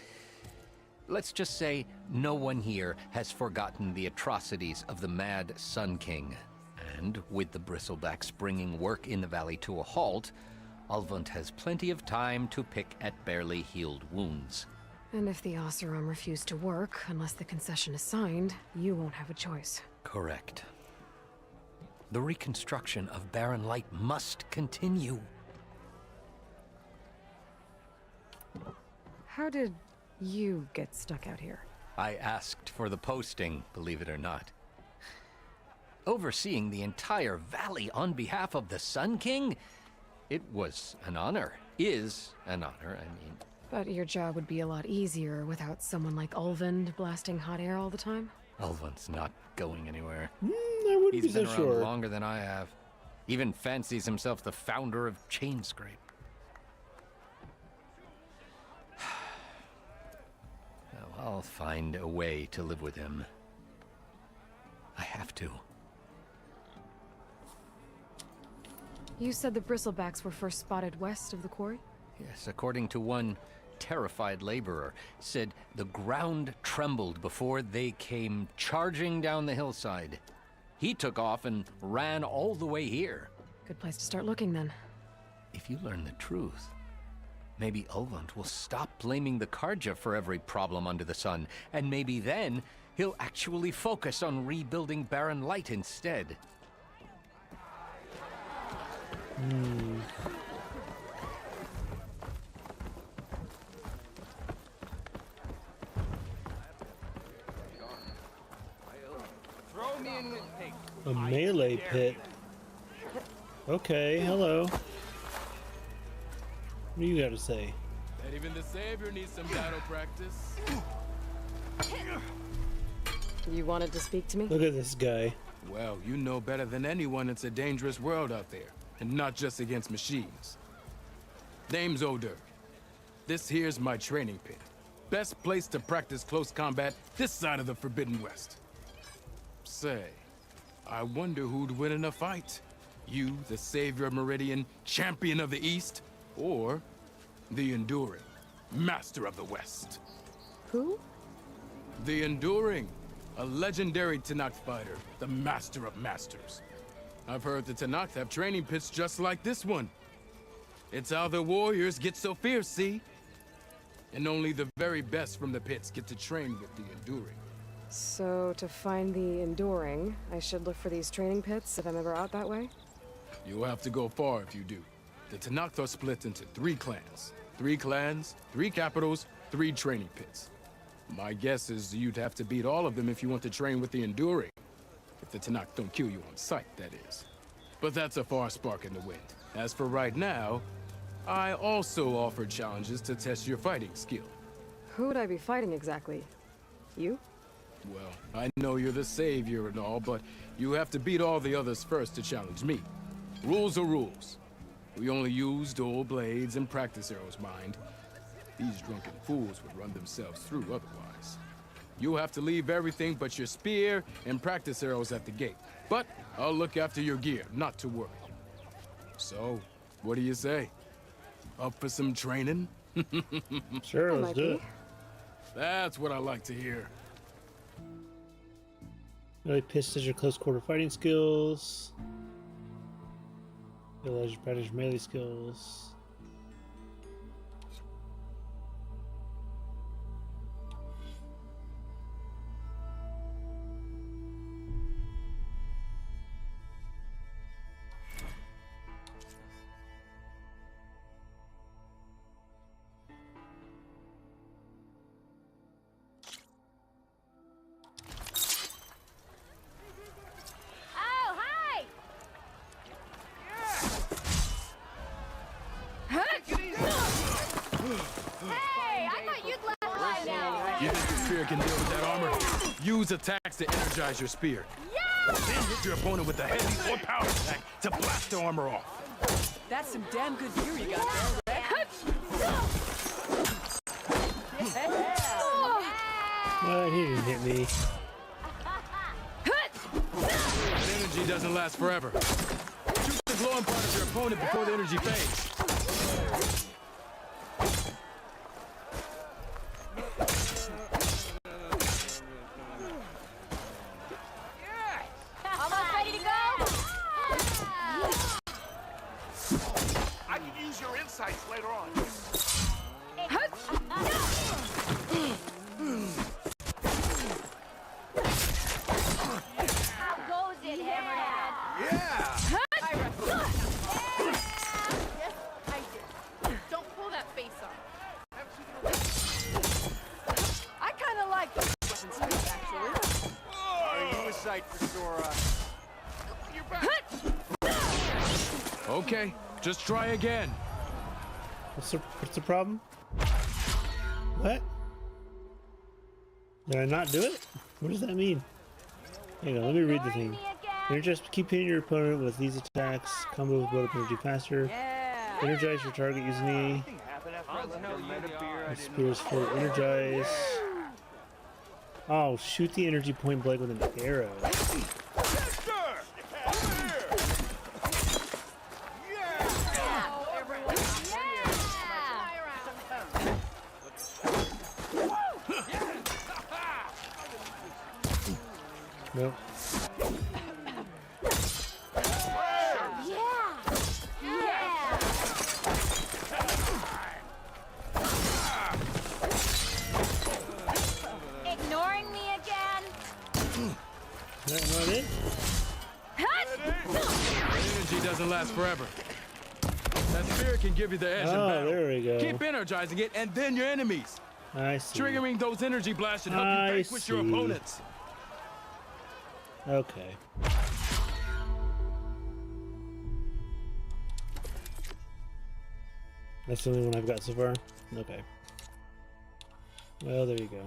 let's just say no one here has forgotten the atrocities of the Mad Sun King. And with the bristlebacks bringing work in the valley to a halt, Ulvund has plenty of time to pick at barely healed wounds. And if the Oseram refuse to work, unless the concession is signed, you won't have a choice. Correct. The reconstruction of Barren Light must continue. How did you get stuck out here? I asked for the posting, believe it or not. Overseeing the entire valley on behalf of the Sun King? It was an honor. Is an honor, I mean. But your job would be a lot easier without someone like Ulvund blasting hot air all the time? Ulvund's not going anywhere. I wouldn't He's be so been around sure. longer than I have. Even fancies himself the founder of Chainscrape. Well, I'll find a way to live with him. I have to. You said the bristlebacks were first spotted west of the quarry? Yes, according to one terrified laborer, said the ground trembled before they came charging down the hillside. He took off and ran all the way here. Good place to start looking then. If you learn the truth, maybe Ulvund will stop blaming the Karja for every problem under the sun, and maybe then he'll actually focus on rebuilding Barren Light instead. A melee pit. Okay, hello. What do you got to say? That even the Savior needs some battle practice. You wanted to speak to me? Look at this guy. Well, you know better than anyone it's a dangerous world out there, and not just against machines. Name's Odur. This here's my training pit. Best place to practice close combat this side of the Forbidden West. Say, I wonder who'd win in a fight. You, the Savior of Meridian, Champion of the East, or the Enduring, Master of the West. Who? The Enduring, a legendary Tenakth fighter, the Master of Masters. I've heard the Tenakth have training pits just like this one. It's how the warriors get so fierce, see? And only the very best from the pits get to train with the Enduring. So, to find the Enduring, I should look for these training pits if I'm ever out that way? You'll have to go far if you do. The Tenakth are split into 3 clans. 3 clans, 3 capitals, 3 training pits. My guess is you'd have to beat all of them if you want to train with the Enduring. If the Tenakth don't kill you on sight, that is. But that's a far spark in the wind. As for right now, I also offer challenges to test your fighting skill. Who would I be fighting exactly? You? Well, I know you're the Savior and all, but you have to beat all the others first to challenge me. Rules are rules. We only use dual blades and practice arrows, mind. These drunken fools would run themselves through otherwise. You'll have to leave everything but your spear and practice arrows at the gate. But I'll look after your gear, not to worry. So, what do you say? Up for some training? Sure, let's do it. That's what I like to hear. Really pissed at your close quarter fighting skills. Realize your practice melee skills. Oh, hi! Hey, I thought you'd left by now. You think your spear can deal with that armor? Use attacks to energize your spear. Yeah! Then hit your opponent with a heavy or power attack to blast the armor off. That's some damn good gear you got there, Red. What? He didn't hit me. That energy doesn't last forever. Shoot the glowing part of your opponent before the energy fades. Almost ready to go? I can use your insights later on. How goes it, Hammerhead? Yeah! Yes, I did. Don't pull that face off. I kind of like this weapon stuff, actually. Are you a sight for Sora? You're back. Okay, just try again. What's the problem? What? Did I not do it? What does that mean? Hang on, let me read the thing. Just keep hitting your opponent with these attacks. Combo with build up energy faster. Energize your target using E. Spears full energize. Oh, shoot the energy point blank with an arrow. Nope. Ignoring me again? That's not it? Energy doesn't last forever. That spear can give you the edge in Oh, battle. there we go. Keep energizing it, and then your enemies. I see. Triggering those energy blasts should help you I vanquish your see. opponents. Okay. That's the only one I've got so far? Okay. Well, there you go.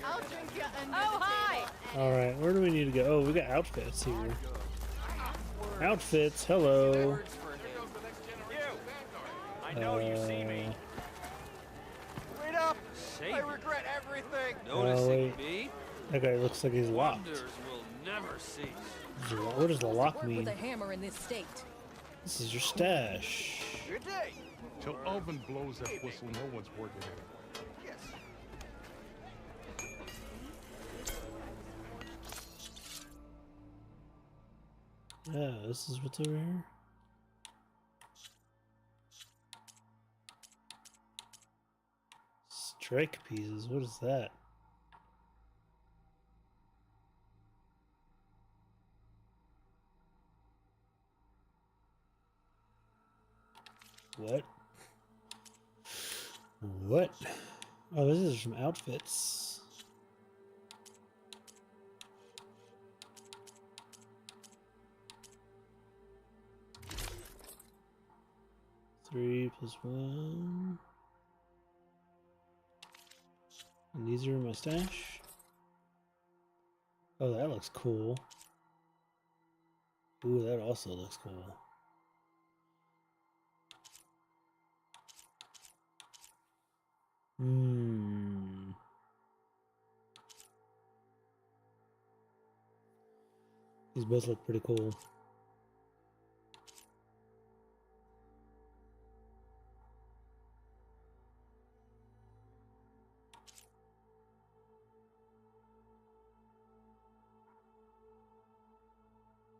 I'll drink you a Oh, hi! Alright, where do we need to go? Oh, we got outfits here. Outfits, hello. I know you see me. Wait up! Save I it. regret everything. Wait. me? That guy looks like he's locked. Wonders will never cease. What does the lock Work mean? with a hammer in this state. This is your stash. Good day. Till Elvin blows that whistle, no one's working it. Yes. Yeah, this is what's over here. Strike pieces, what is that? What? What? Oh, this is some outfits. Three plus one. And these are my stash. Oh, that looks cool. Ooh, that also looks cool. These both look pretty cool. .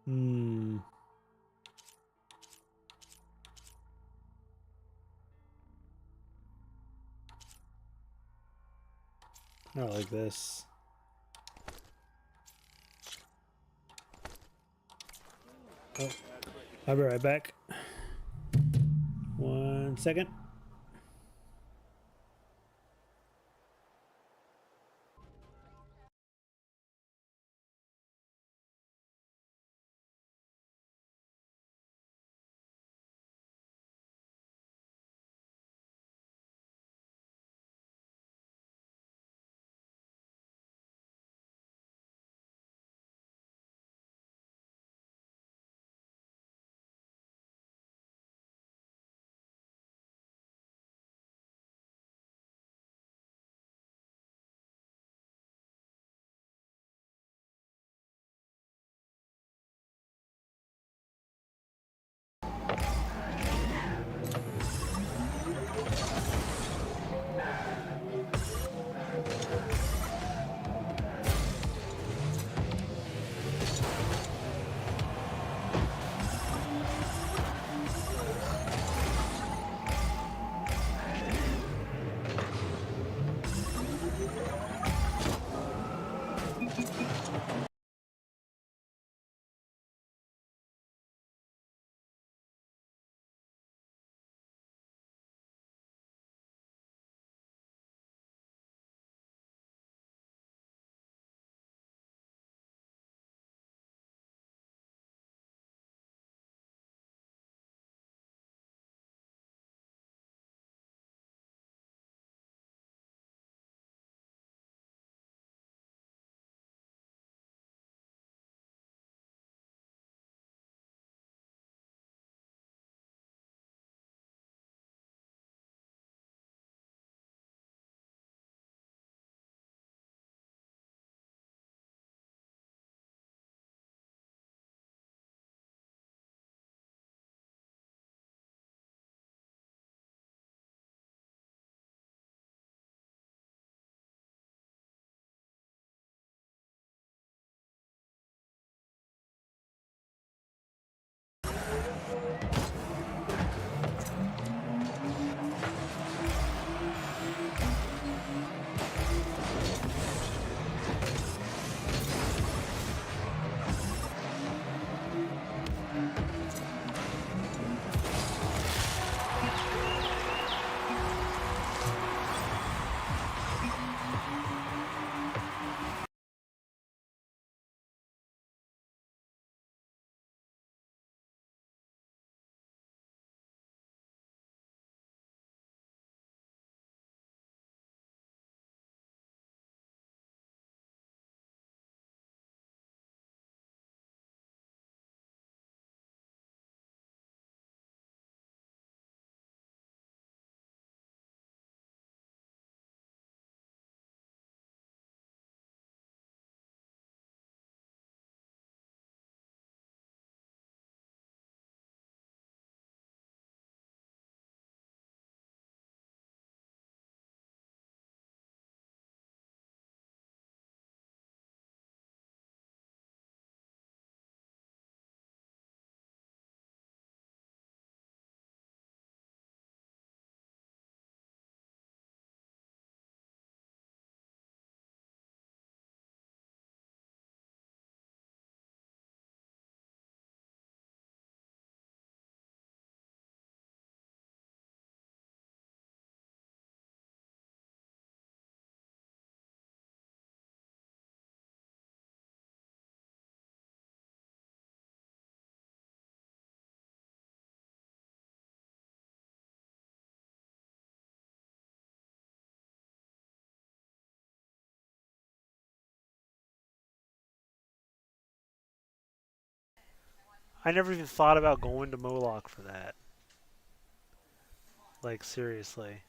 Hmm. I like this. Oh, I'll be right back. 1 second. I never even thought about going to Moloch for that. Like, seriously.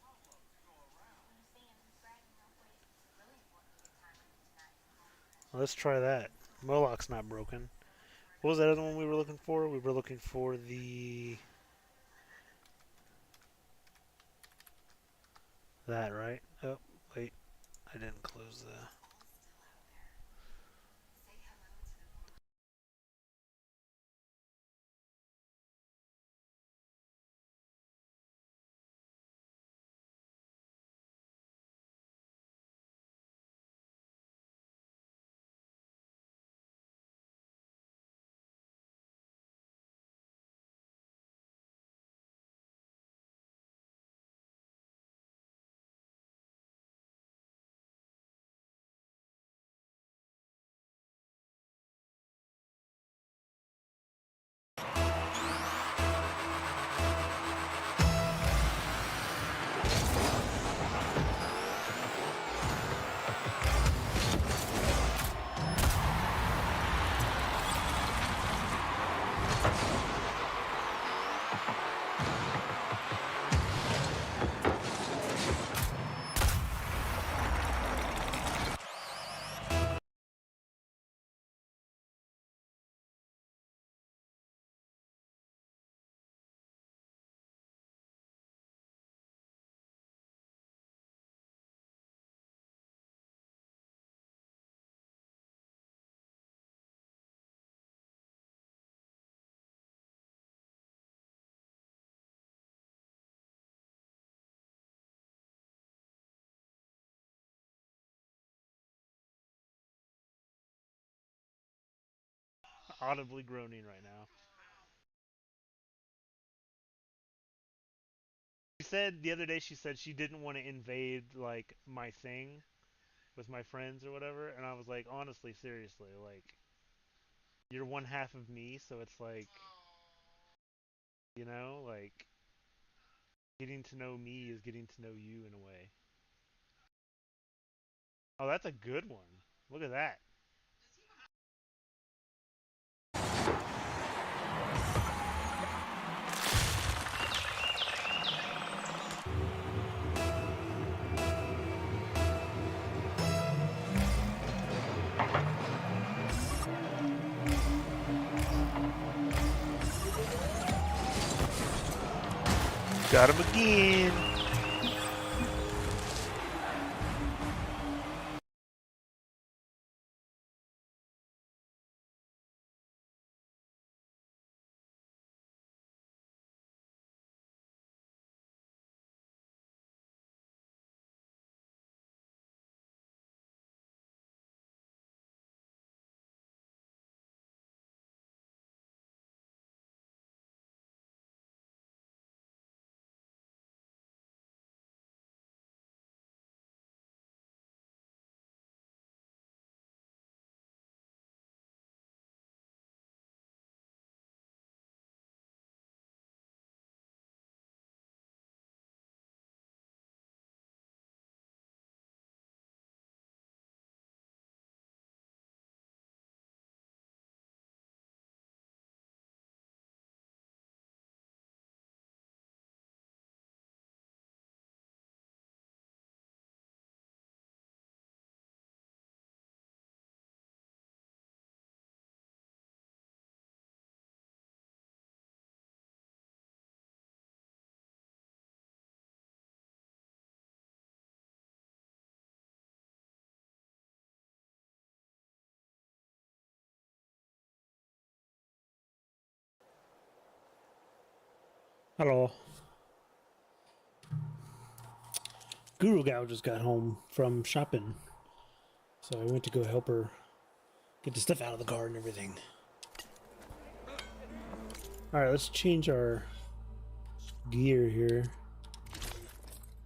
Well, let's try that. Moloch's not broken. What was that other one we were looking for? We were looking for the... That, right? Oh, wait. I didn't close the... audibly groaning right now. She said the other day, she said she didn't want to invade like my thing with my friends or whatever, and I was like, honestly, seriously, like, you're one half of me, so it's like, you know, like, getting to know me is getting to know you in a way. Oh, that's a good one. Look at that. Got him again. Hello. Guru Gal just got home from shopping, so I went to go help her get the stuff out of the car and everything. Alright, let's change our gear here.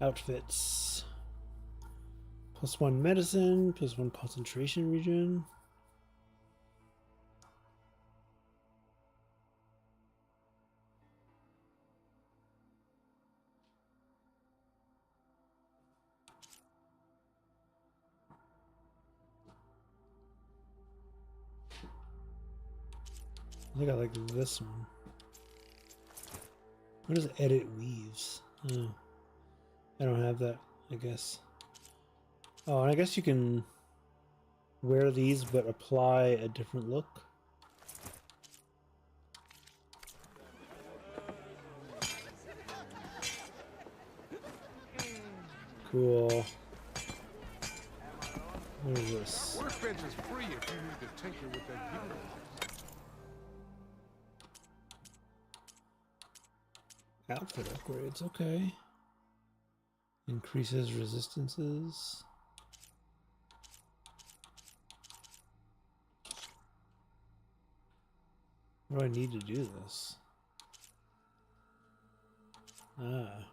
Outfits. +1 medicine, +1 concentration region. I think I like this one. What is edit weaves? Oh, I don't have that, I guess. Oh, and I guess you can wear these but apply a different look. Cool. What is this? Workbench is free if you need to tinker with that gear. Outfit upgrades, okay. Increases resistances. What do I need to do this? Ah.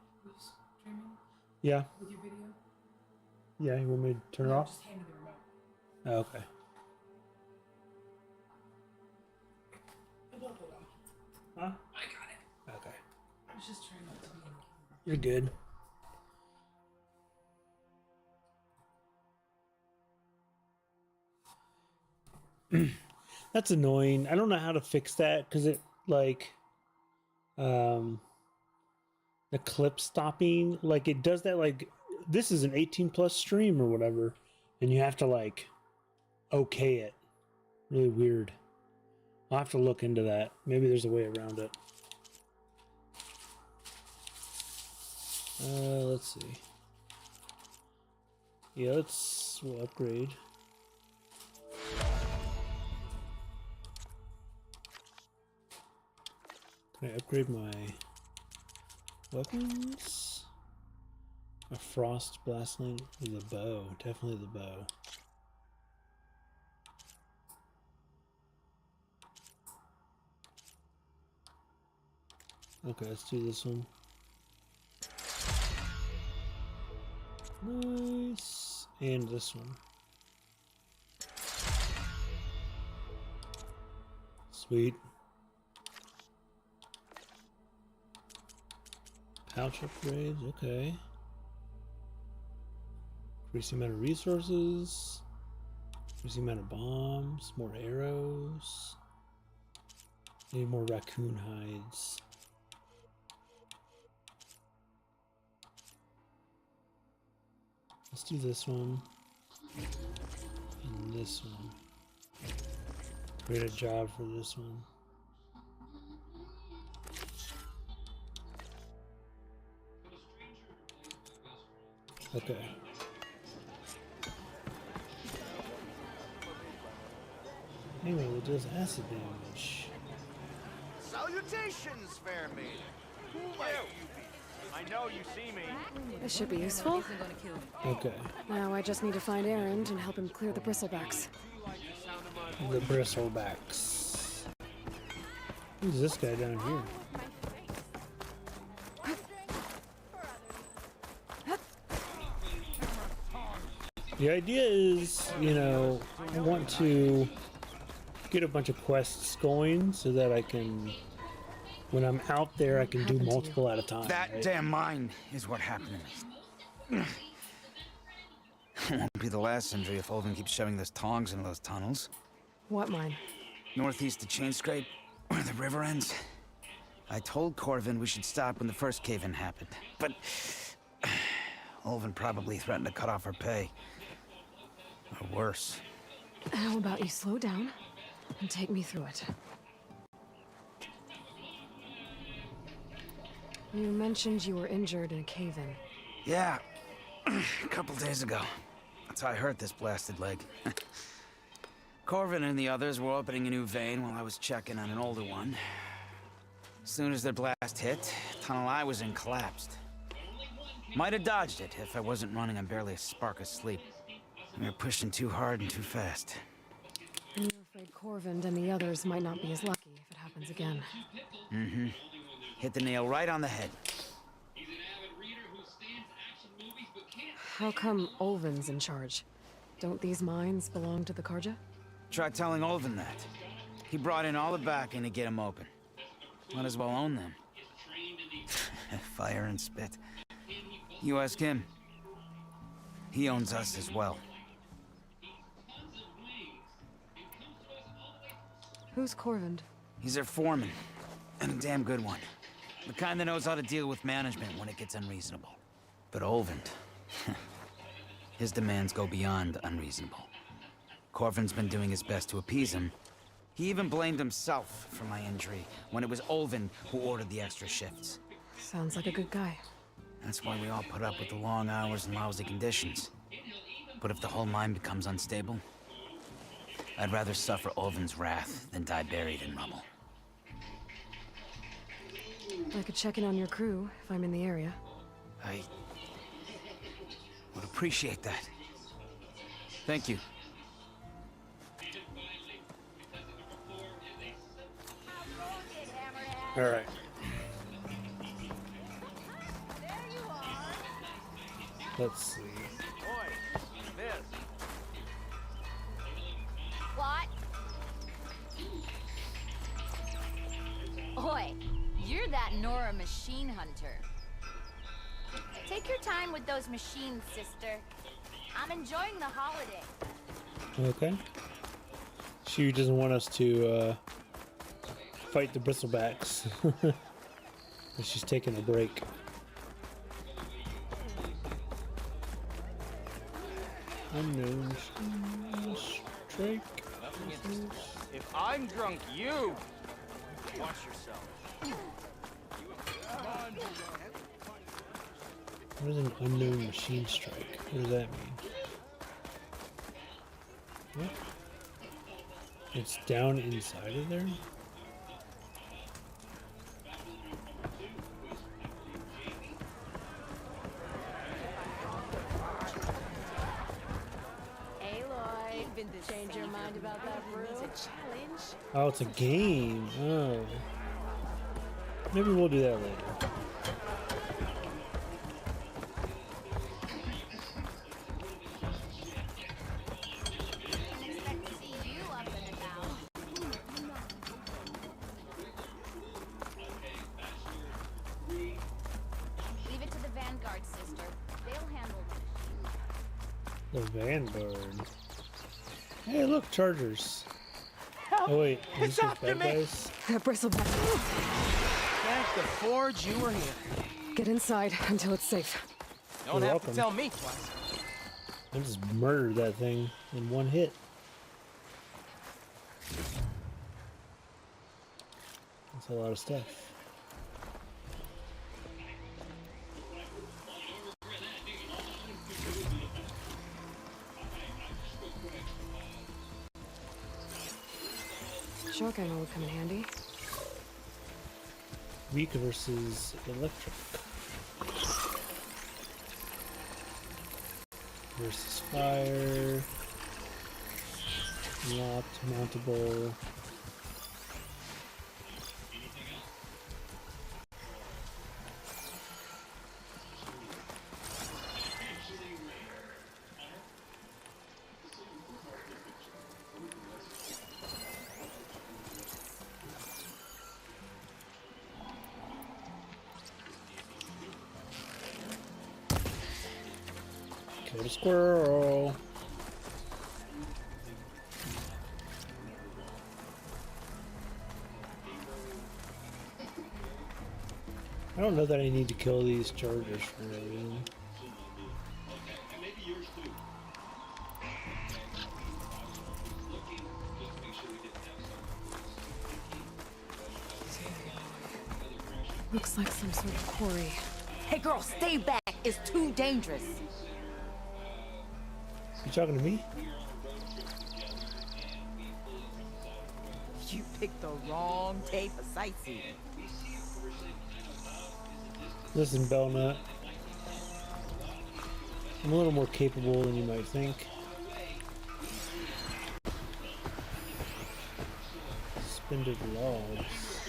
Yeah. With your video? Yeah, you want me to turn it off? Just hand me the remote. Oh, okay. It won't hold on. Huh? I got it. Okay. I was just trying not to be in camera. You're good. That's annoying. I don't know how to fix that because it like the clip stopping, like it does that, like this is an 18+ stream or whatever, and you have to like okay it. Really weird. I'll have to look into that. Maybe there's a way around it. Let's see. Yeah, we'll upgrade. Can I upgrade my weapons? A frost blastling with a bow. Definitely the bow. Okay, let's do this one. Nice. And this one. Sweet. Pouch upgrades, okay. Increase the amount of resources. Increase the amount of bombs. More arrows. Need more raccoon hides. Let's do this one. And this one. Create a job for this one. Okay. Anyway, we'll do acid damage. Salutations, fair maiden. Who might you be? I know you see me. This should be useful. Okay. Now I just need to find Erend and help him clear the bristlebacks. The bristlebacks. Who's this guy down here? The idea is, you know, I want to get a bunch of quests going so that I can, when I'm out there, I can do multiple at a time. That right? damn mine is what happened to me. Won't be the last injury if Olvin keeps shoving those tongs into those tunnels. What mine? Northeast of Chain Scrape, where the river ends. I told Corvin we should stop when the first cave-in happened, but Olvin probably threatened to cut off her pay. Or worse. How about you slow down and take me through it? You mentioned you were injured in a cave-in. Yeah, a couple days ago. That's how I hurt this blasted leg. Corvin and the others were opening a new vein while I was checking on an older one. As soon as their blast hit, the tunnel I was in collapsed. Might have dodged it if I wasn't running on barely a spark of sleep. We were pushing too hard and too fast. And you're afraid Corvin and the others might not be as lucky if it happens again. Mm-hmm. Hit the nail right on the head. How come Olvin's in charge? Don't these mines belong to the Karja? Try telling Olvin that. He brought in all the backing to get them open. Might as well own them. Fire and spit. You ask him. He owns us as well. Who's Corvin? He's their foreman, and a damn good one. The kind that knows how to deal with management when it gets unreasonable. But Olvin, his demands go beyond unreasonable. Corvin's been doing his best to appease him. He even blamed himself for my injury when it was Olvin who ordered the extra shifts. Sounds like a good guy. That's why we all put up with the long hours and lousy conditions. But if the whole mine becomes unstable, I'd rather suffer Olvin's wrath than die buried in rubble. I could check in on your crew if I'm in the area. I would appreciate that. Thank you. All right. Let's see. What? Oi, you're that Nora machine hunter. Take your time with those machines, sister. I'm enjoying the holiday. Okay. She doesn't want us to fight the bristlebacks. She's taking a break. Unknown strike. If I'm drunk, you watch yourself. What is an unknown machine strike? What does that mean? What? It's down inside of there? Aloy, change your mind about that brew? It's a challenge. Oh, it's a game. Oh. Maybe we'll do that later. Leave it to the Vanguard, sister. They'll handle The Vanguard. Hey, look, chargers. Oh wait, It's these are after bad me. guys? That bristleback. Thank the Forge you were here. Get inside until it's safe. Don't You're have welcome. to tell me twice. I just murdered that thing in one hit. That's a lot of stuff. Shotgun will come in handy. Weak versus electric. Versus fire. Locked, mountable. Kill the squirrel. I don't know that I need to kill these chargers for no reason. Looks like some sort of quarry. Hey girl, stay back. It's too dangerous. You talking to me? You picked the wrong day for sightseeing. Listen, Belnut. I'm a little more capable than you might think. Suspended logs.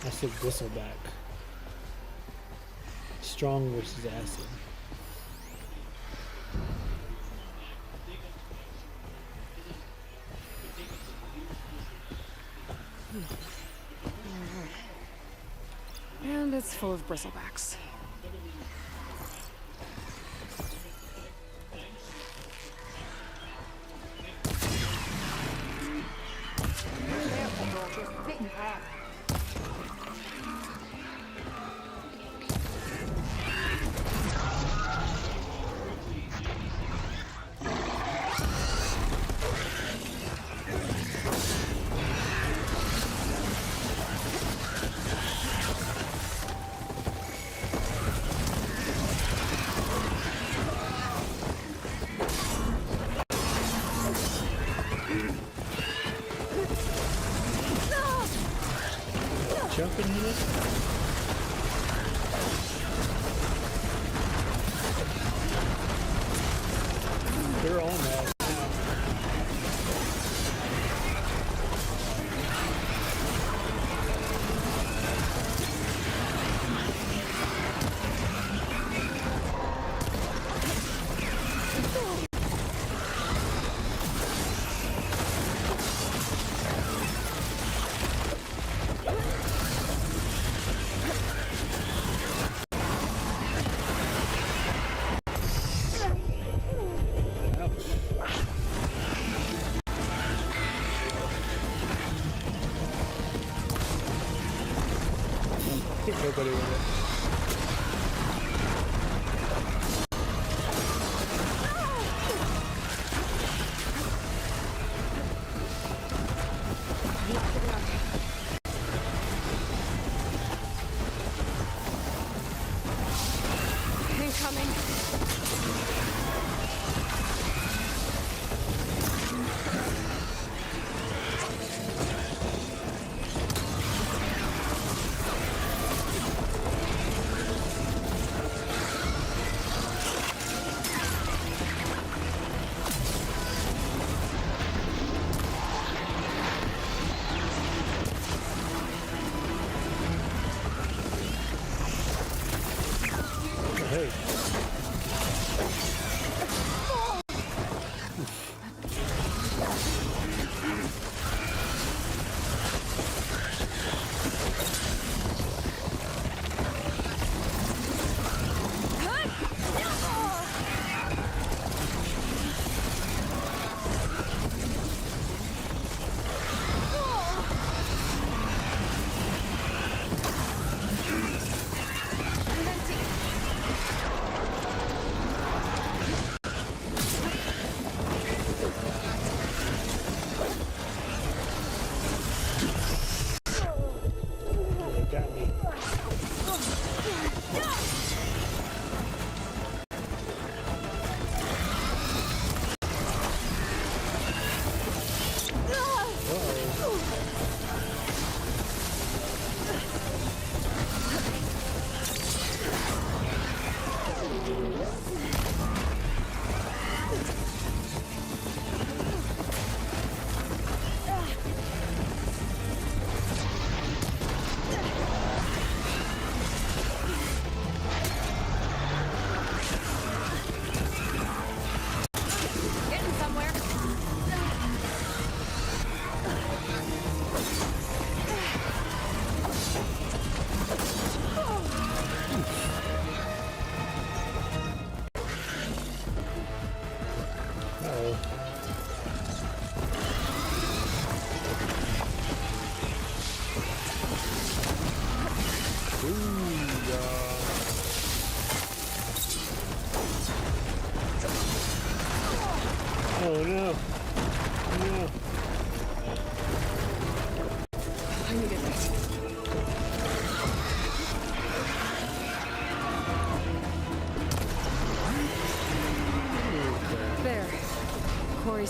I said bristleback. Strong versus acid. And it's full of bristlebacks. Jumping in it? They're on that now. Hit nobody with it. Incoming.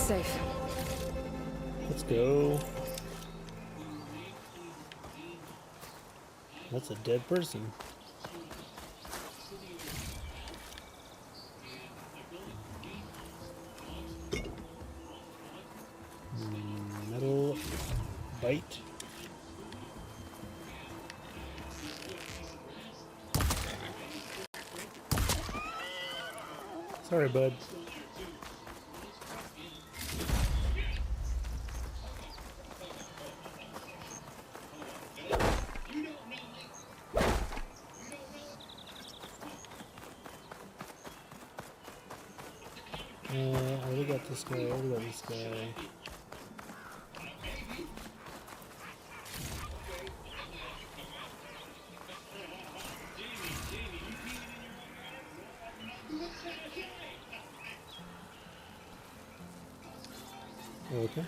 safe. Let's go. That's a dead person. Metal bite. Sorry, bud. I already got this guy. I already got this guy. Okay.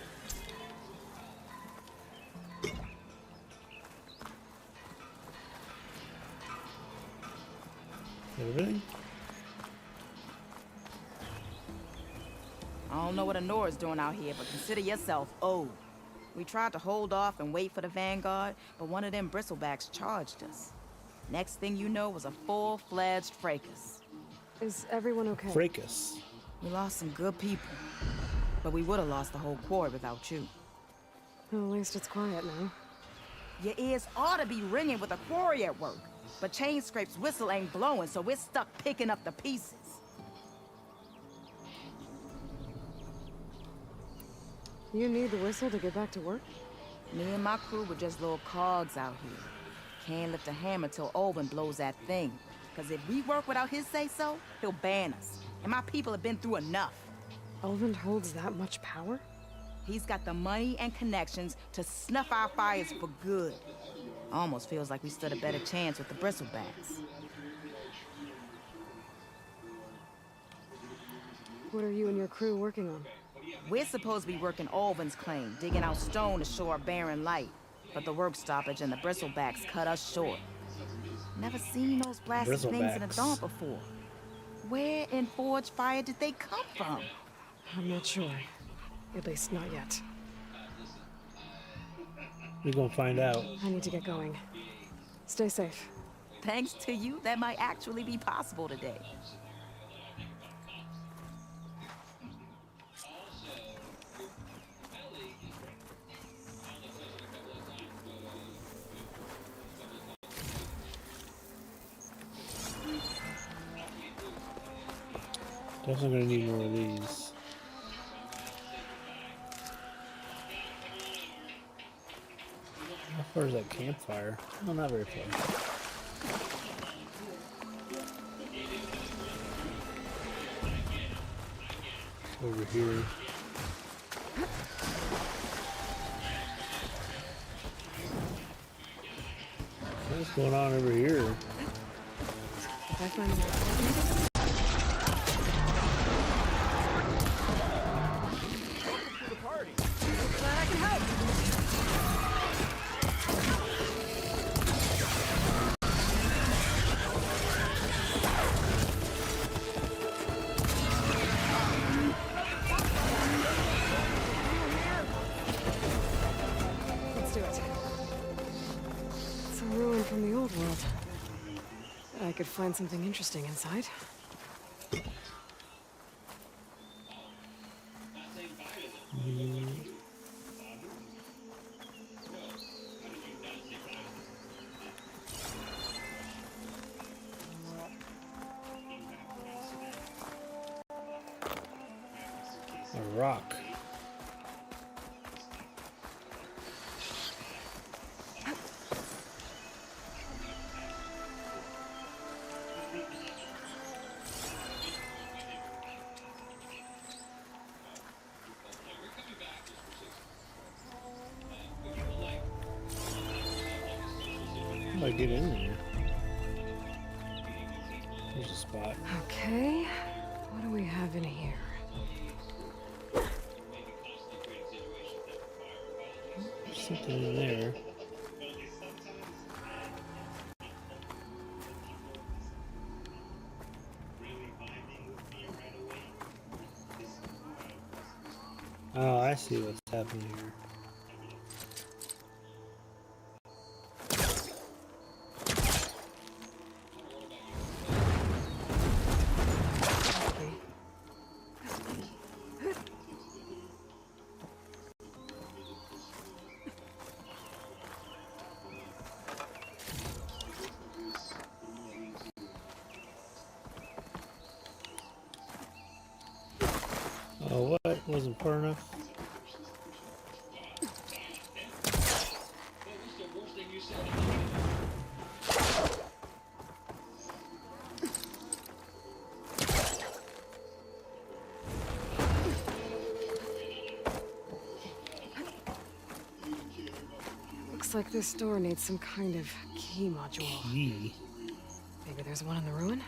Everything? I don't know what Honora's doing out here, but consider yourself owed. We tried to hold off and wait for the Vanguard, but one of them bristlebacks charged us. Next thing you know was a full-fledged fracas. Is everyone okay? Fracas. We lost some good people, but we would have lost the whole quarry without you. Well, at least it's quiet now. Your ears ought to be ringing with a quarry at work, but Chain Scrape's whistle ain't blowing, so we're stuck picking up the pieces. You need the whistle to get back to work? Me and my crew were just little cogs out here. Can't lift a hammer till Olvin blows that thing. Cause if we work without his say-so, he'll ban us. And my people have been through enough. Olvin holds that much power? He's got the money and connections to snuff our fires for good. Almost feels like we stood a better chance with the bristlebacks. What are you and your crew working on? We're supposed to be working Olvin's claim, digging out stone to show our barren light. But the work stoppage and the bristlebacks cut us short. Never seen those blasted things in a dawn before. Where in Forge Fire did they come from? I'm not sure. At least not yet. We're gonna find out. I need to get going. Stay safe. Thanks to you, that might actually be possible today. Definitely gonna need more of these. How far is that campfire? Oh, not very far. Over here. What's going on over here? If I find that, let's do it. It's a ruin from the old world. I could find something interesting inside. A rock. How do I get in there? There's a spot. Okay, what do we have in here? There's something in there. I see what's happening here. Oh, what? Wasn't far enough? Looks like this door needs some kind of key module. Key? Maybe there's one in the ruin?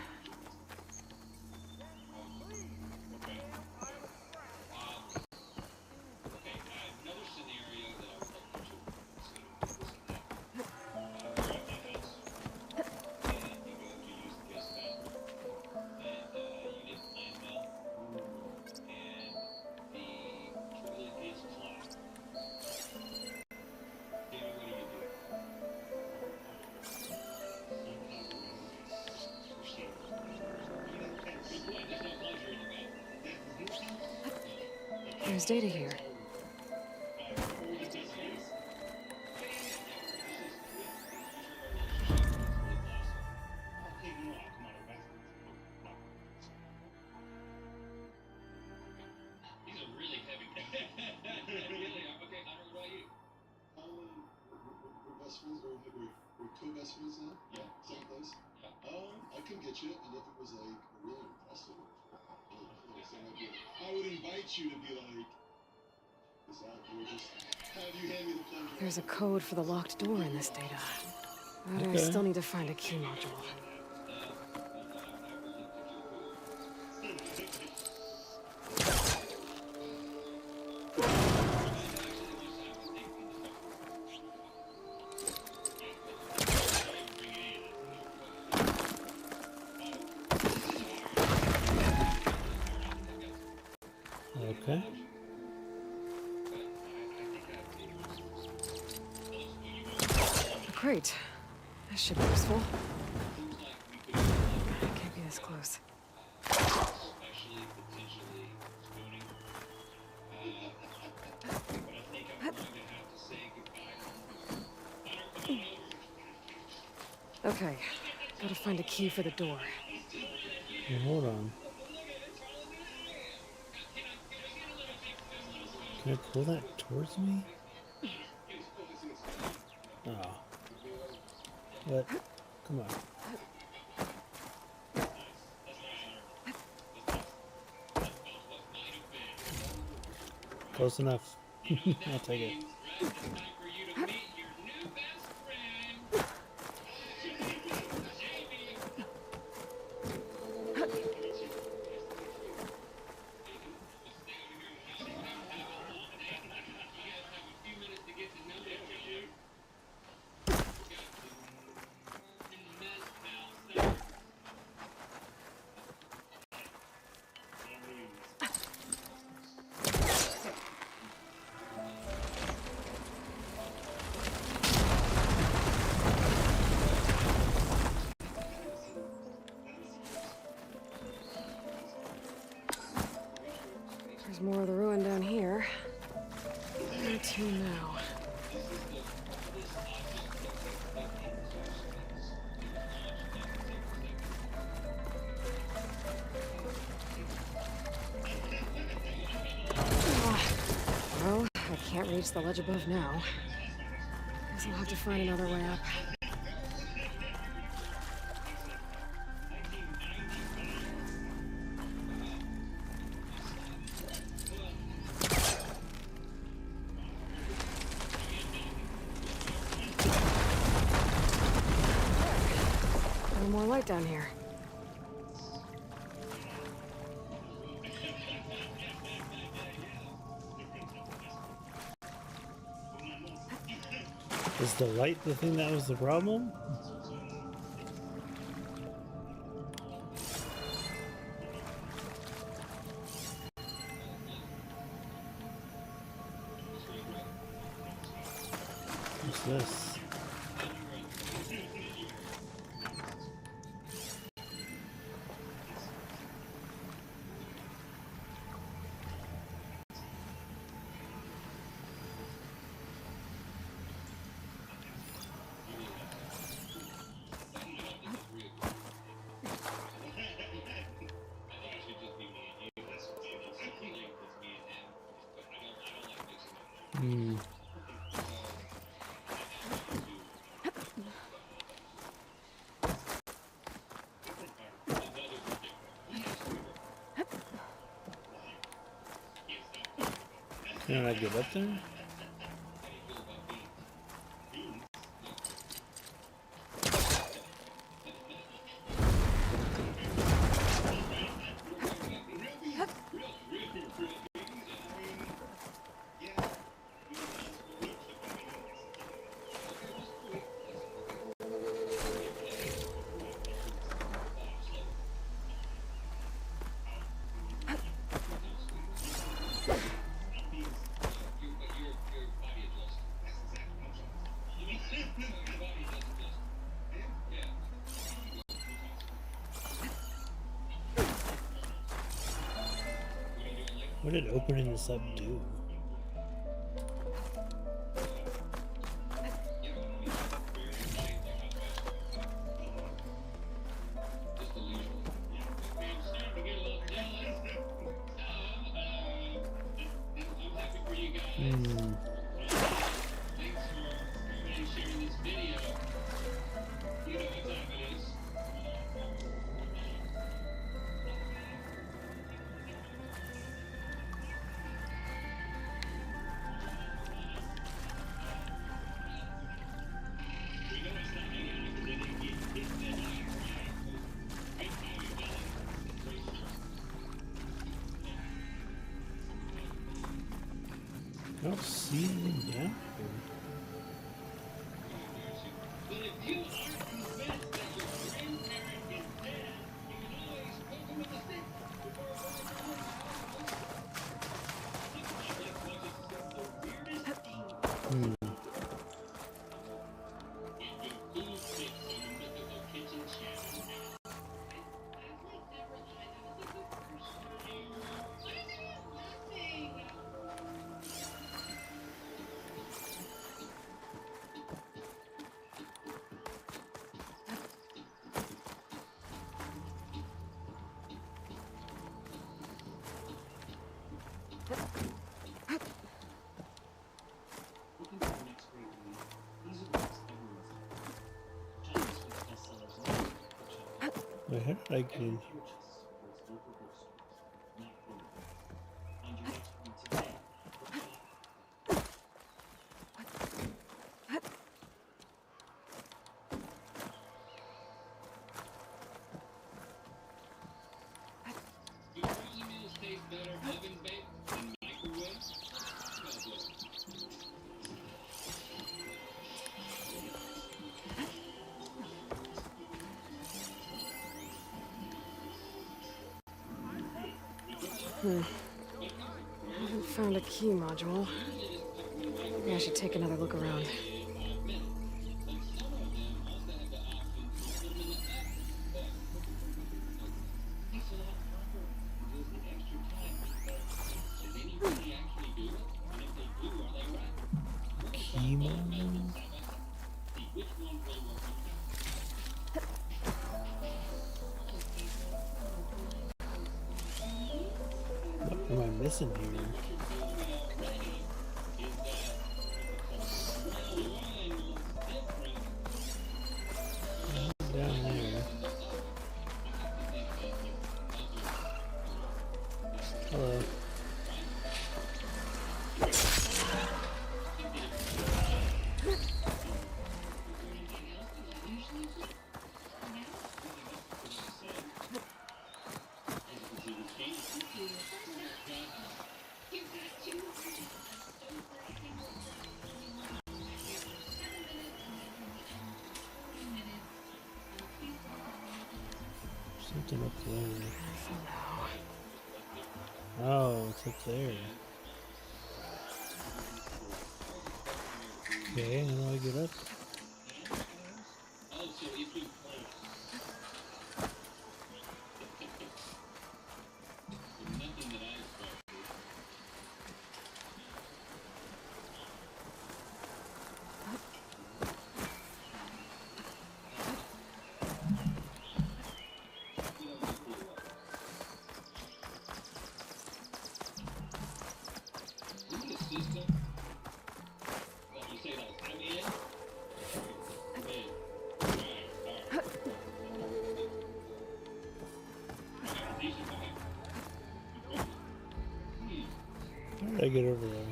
There's data here. We're co-best friends now? Yeah. Same place? Yeah. I can get you, and if it was like really impressive, really close, I would invite you to be like, this out, or just have you hand me the plunger. There's a code for the locked door in this data. But I still need to find a key module. Okay. Great. This should be useful. I can't be this close. Okay. Gotta find a key for the door. Well, hold on. Can I pull that towards me? Oh. What? Come on. Close enough. I'll take it. There's more of the ruin down here. Where to now? Well, I can't reach the ledge above now. Guess I'll have to find another way up. More light down here. Is the light the thing that was the problem? What's this? Hmm. Can I get up there? What did opening this up do? Hmm. I don't see anything down here. Hmm. Wait, how did I get in here? I haven't found a key module. Maybe I should take another look around. Key module? What am I missing here? Down there. Hello. Something up there. Oh, it's up there. Okay, how do I get up? How did I get over there?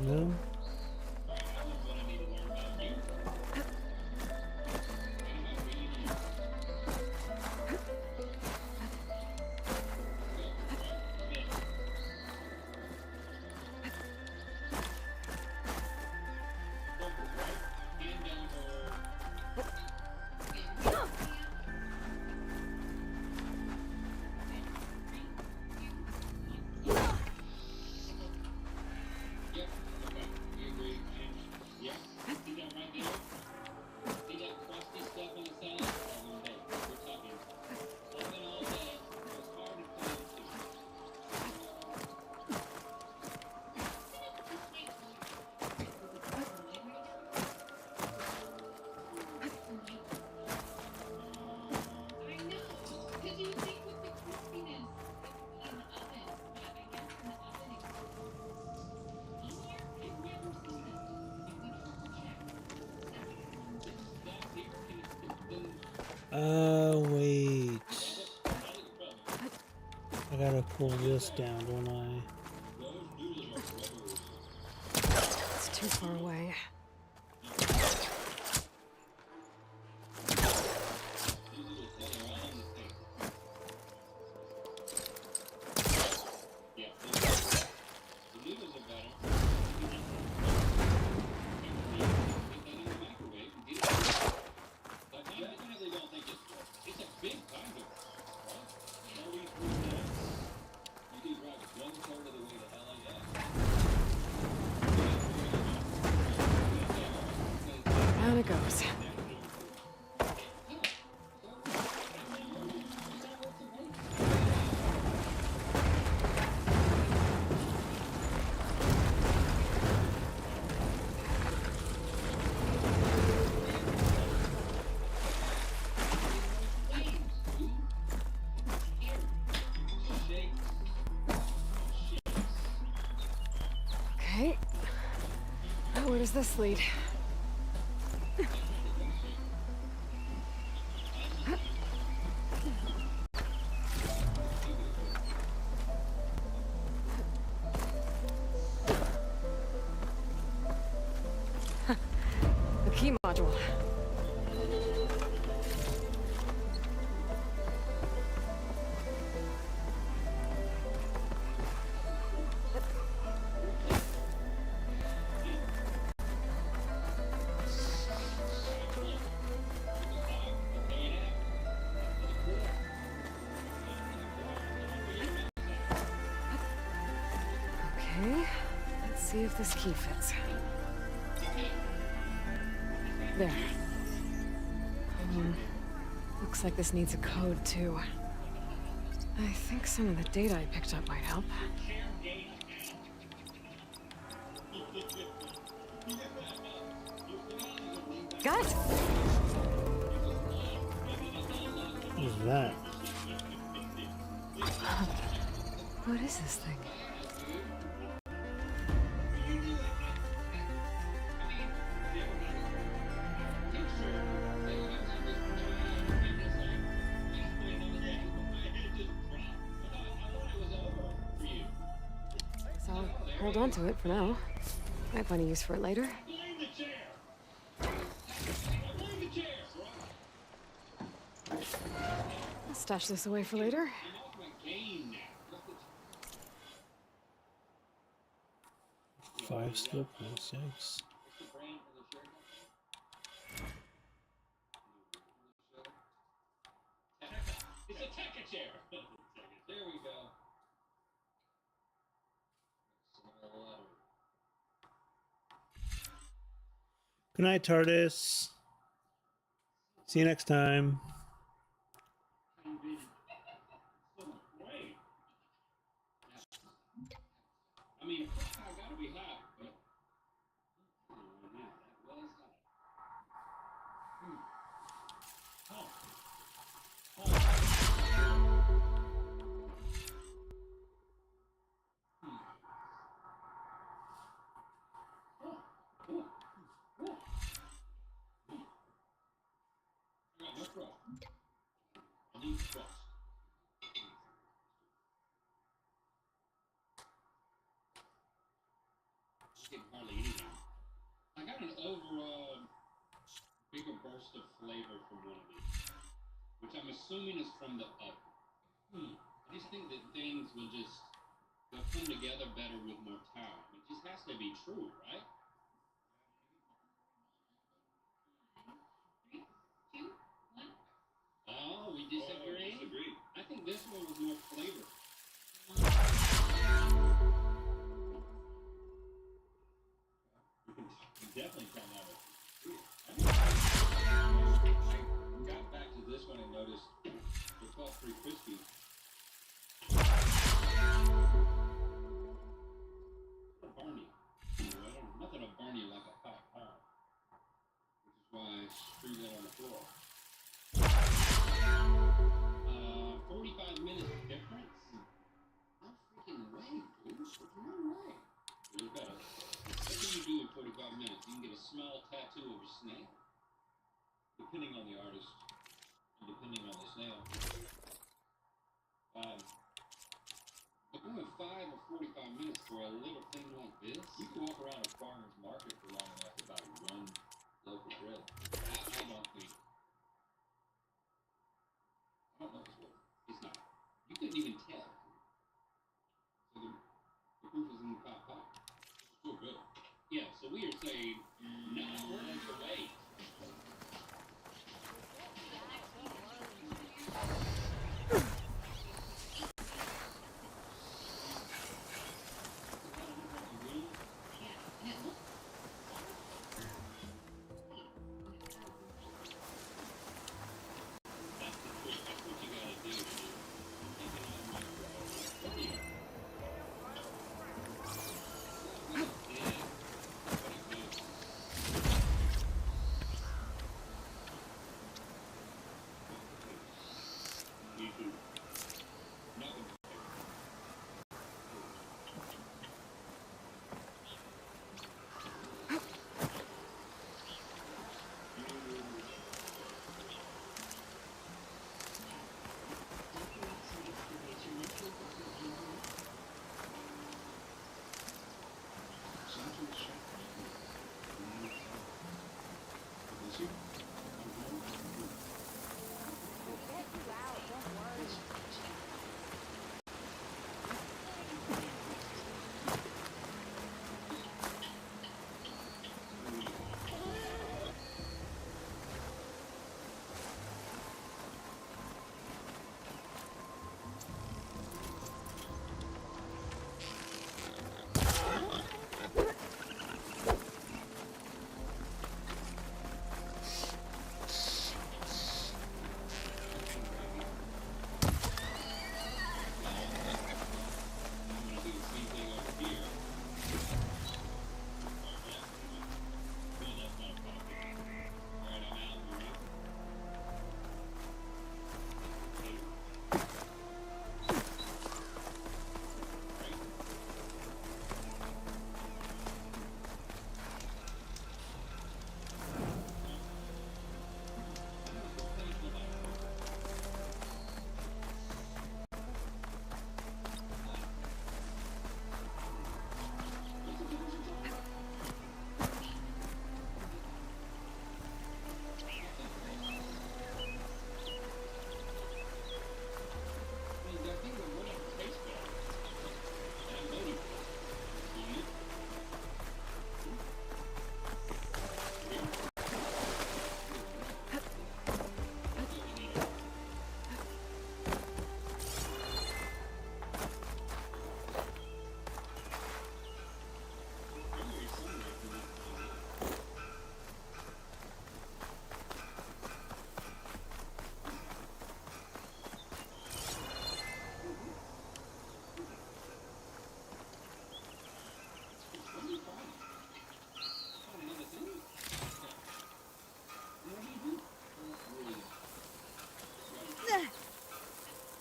No? Wait. I gotta pull this down, don't I? It's too far away. Down it goes. Okay. Now where does this lead? The key module. see if this key fits. There. Looks like this needs a code, too. I think some of the data I picked up might help. Got it! What is that? What is this thing? Guess I'll hold on to it for now. Might find a use for it later. I'll stash this away for later. Five skill point 6. It's a Tekka chair. There we go. Good night, TARDIS. See you next time. I mean, I gotta be hot, but that was hardly anything. I got an overall bigger burst of flavor from one of these, which I'm assuming is from the other. I just think that things will just they'll come together better with more time. It just has to be true, right? Oh, we disagree? I think this one was more flavor. Definitely come out of it. I got back to this one and noticed it felt pretty crispy. Barney. Nothing of Barney like a hot pie. Which is why I threw that on the floor. 45 minutes difference? No freaking way, dude. No way. You got it. What can you do in 45 minutes? You can get a small tattoo of a snail. Depending on the artist, and depending on the snail. But going 5 or 45 minutes for a little thing like this, you can walk around a farmer's market for long enough to buy one loaf of bread. I don't think. I don't know if it's worth it. It's not. You couldn't even tell. So the proof is in the pot pie. It's still good. Yeah, so we are saying, not worth the wait.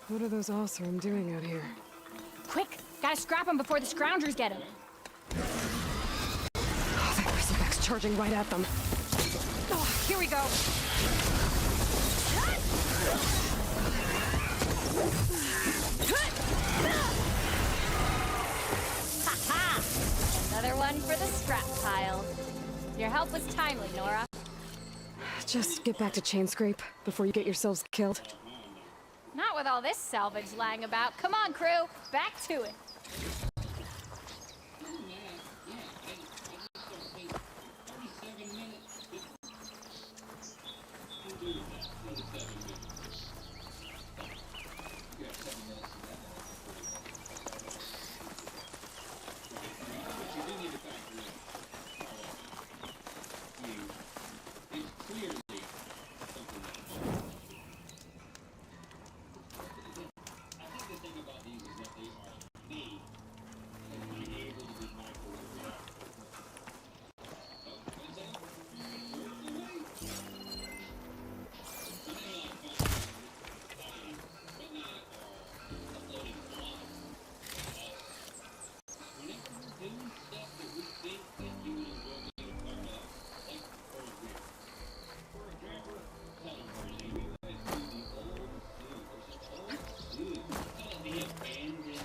What are those Osram doing out here? Quick! Gotta scrap him before the scroungers get him! Oh, that bristleback's charging right at them. Oh, here we go! Ha-ha! Another one for the scrap pile. Your help was timely, Nora. Just get back to Chainscrape before you get yourselves killed. Not with all this salvage lying about. Come on, crew, back to it.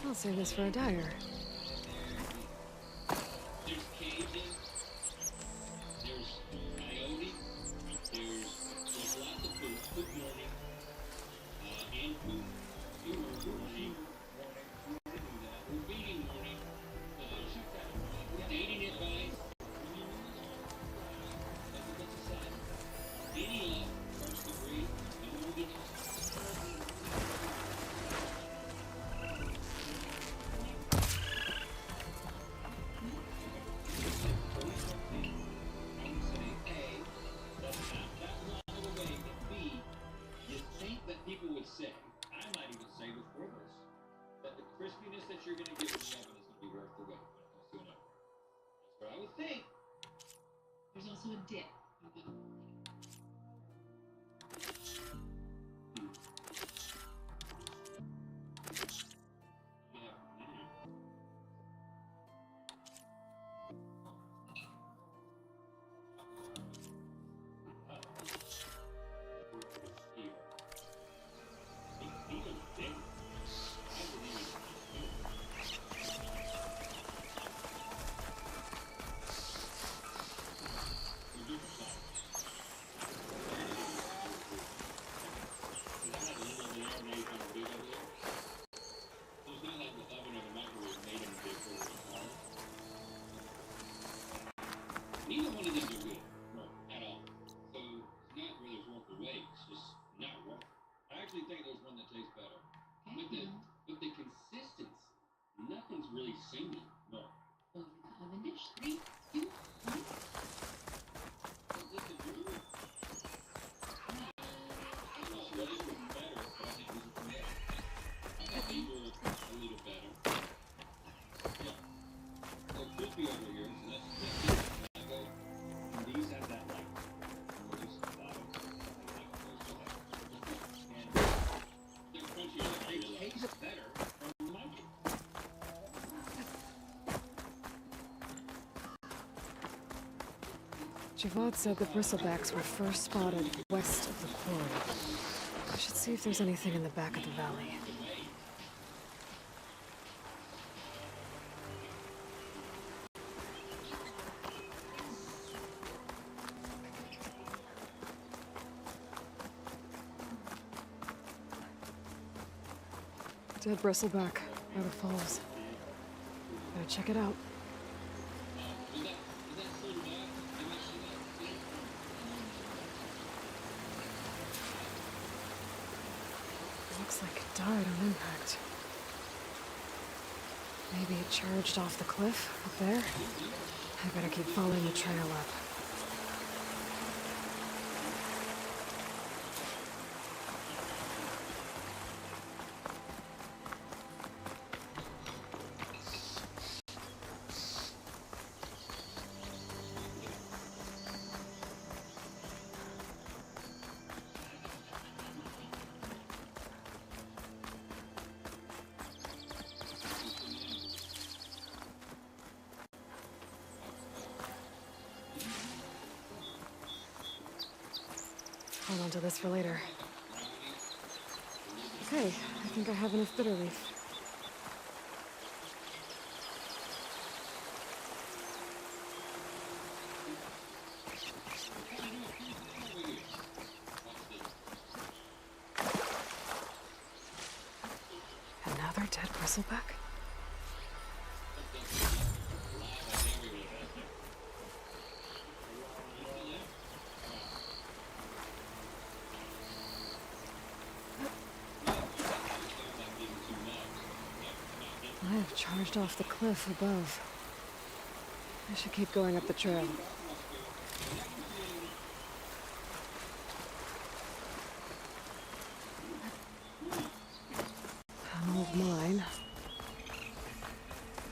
I'll save this for a dyer. There's also a dip. Neither one of them are good, at all. So it's not where there's worth the wait. It's just not worth it. I actually think there's one that tastes better. But the consistency, nothing's really singing. No. Over the oven dish. 3, 2, 1. Javad said the bristlebacks were first spotted west of the quarry. I should see if there's anything in the back of the valley. Dead bristleback, by the falls. Gotta check it out. Looks like it died on impact. Maybe it charged off the cliff up there. I better keep following the trail up. Hold on to this for later. Okay, I think I have enough bitter leaf. Another dead bristleback? I have charged off the cliff above. I should keep going up the trail. An old mine.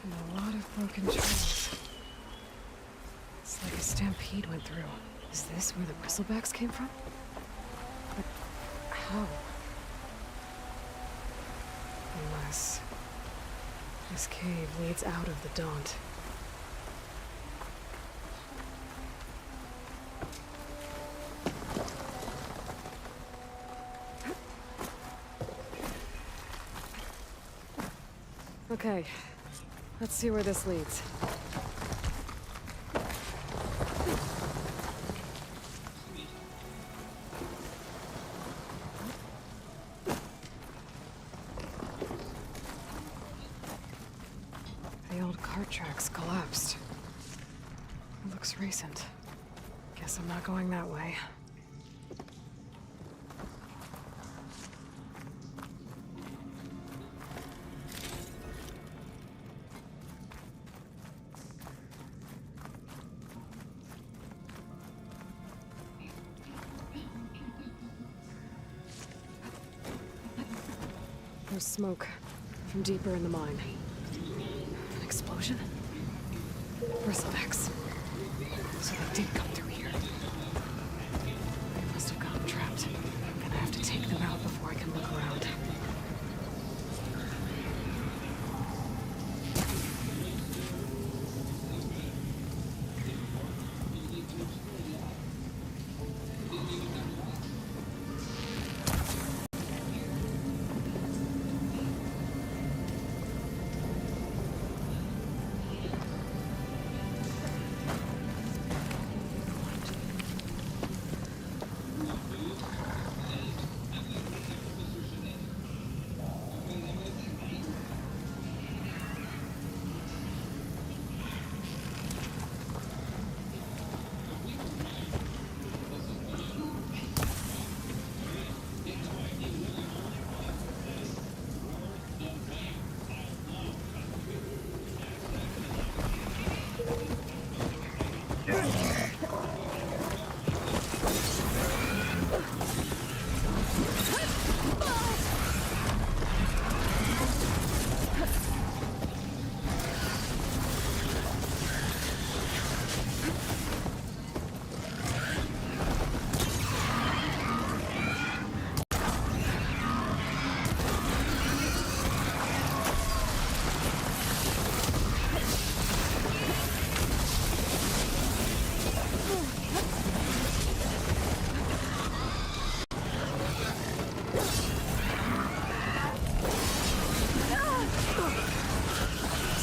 And a lot of broken trails. It's like a stampede went through. Is this where the bristlebacks came from? But how? Unless this cave leads out of the Daunt. Okay, let's see where this leads. The old cart tracks collapsed. It looks recent. Guess I'm not going that way. There's smoke from deeper in the mine. An explosion? Bristlebacks. So they did come through here. They must have gotten trapped. I'm gonna have to take them out before I can look around.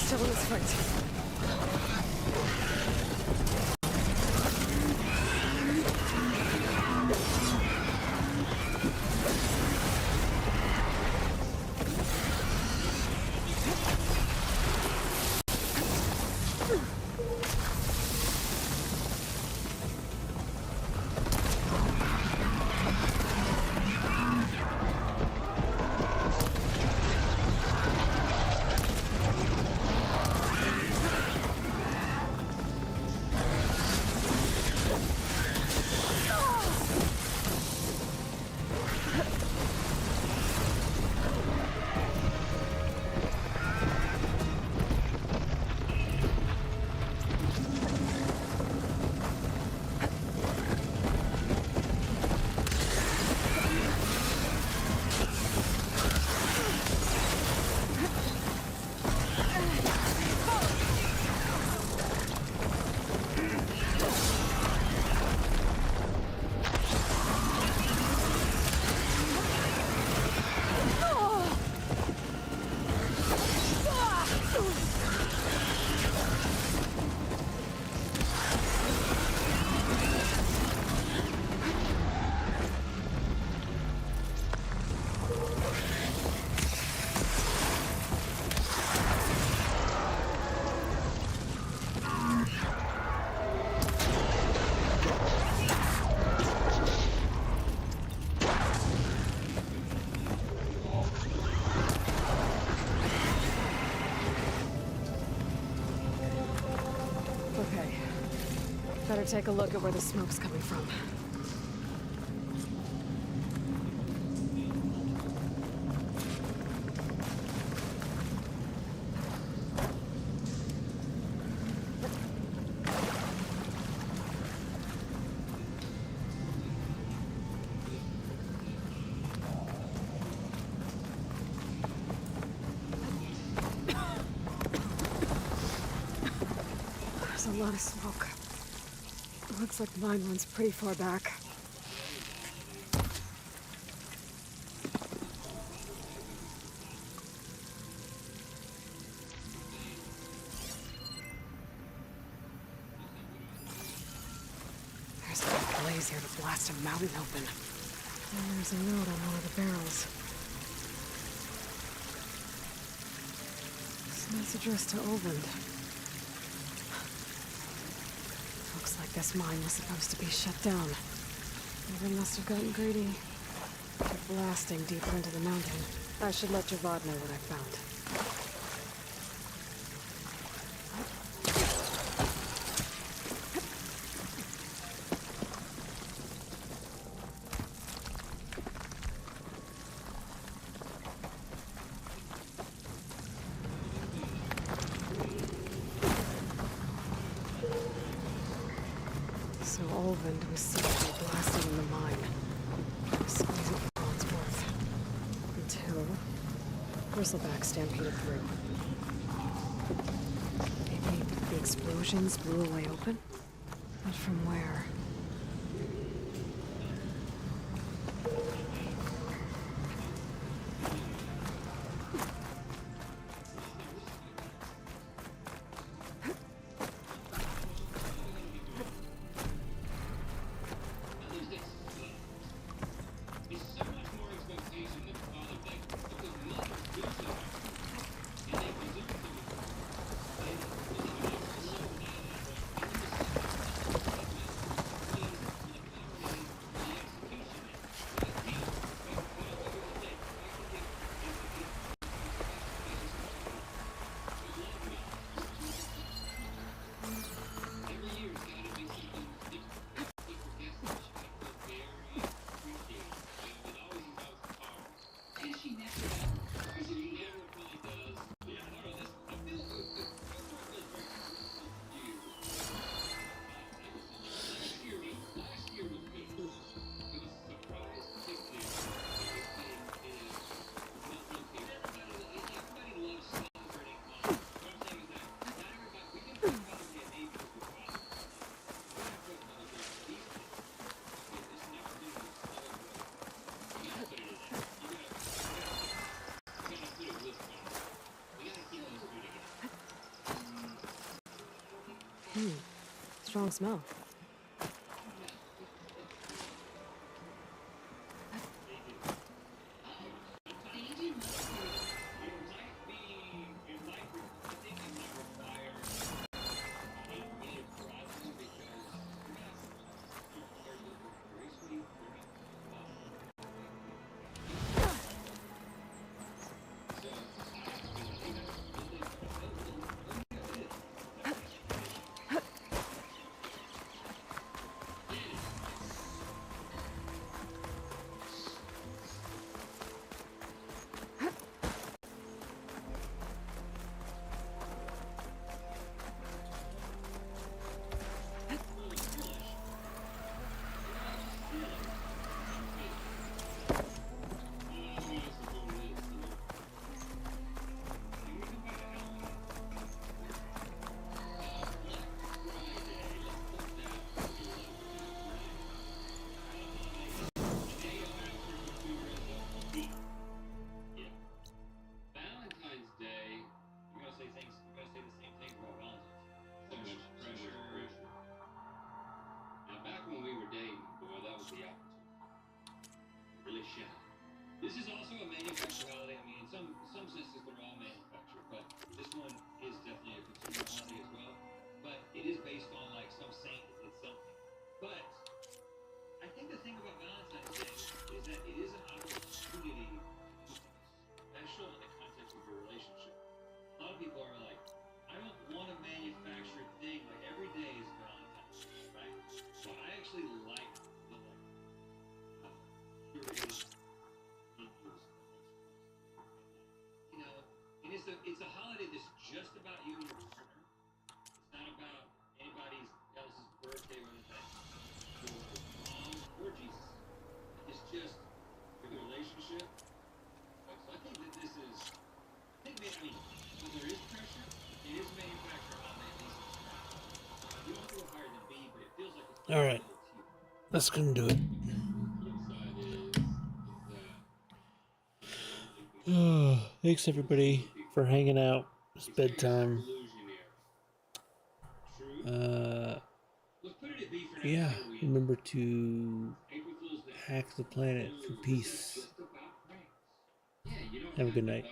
Still in this fight. Better take a look at where the smoke's coming from. There's a lot of smoke. Looks like mine runs pretty far back. There's a big blaze here to blast a mountain open. And there's a note on one of the barrels. This note's addressed to Oland. Looks like this mine was supposed to be shut down. They must have gotten greedy. Kept blasting deeper into the mountain. I should let Javad know what I found. So Olvend was secretly blasting in the mine, squeezing for all it's worth, until Bristleback stampeded through. Maybe the explosions blew a way open? But from where? Strong smell. This is also a manufactured holiday. I mean, in some senses, they're all manufactured, but this one is definitely a consumer holiday as well. But it is based on like some saint that did something. But I think the thing about Valentine's Day is that it is an opportunity to do something special in the context of your relationship. A lot of people are like, I don't want a manufactured thing. Like every day is Valentine's Day, right? actually like the curious you know, and it's a holiday that's just about you and your partner. It's not about anybody else's birthday, whether that's your mom or Jesus. It's just your relationship. So I think that this is, I mean, well, there is pressure. It is manufactured holiday at least. You don't go higher than B, but it feels like it's All right, let's go and do it. Thanks everybody for hanging out. It's bedtime. Yeah, remember to hack the planet for peace. Have a good night.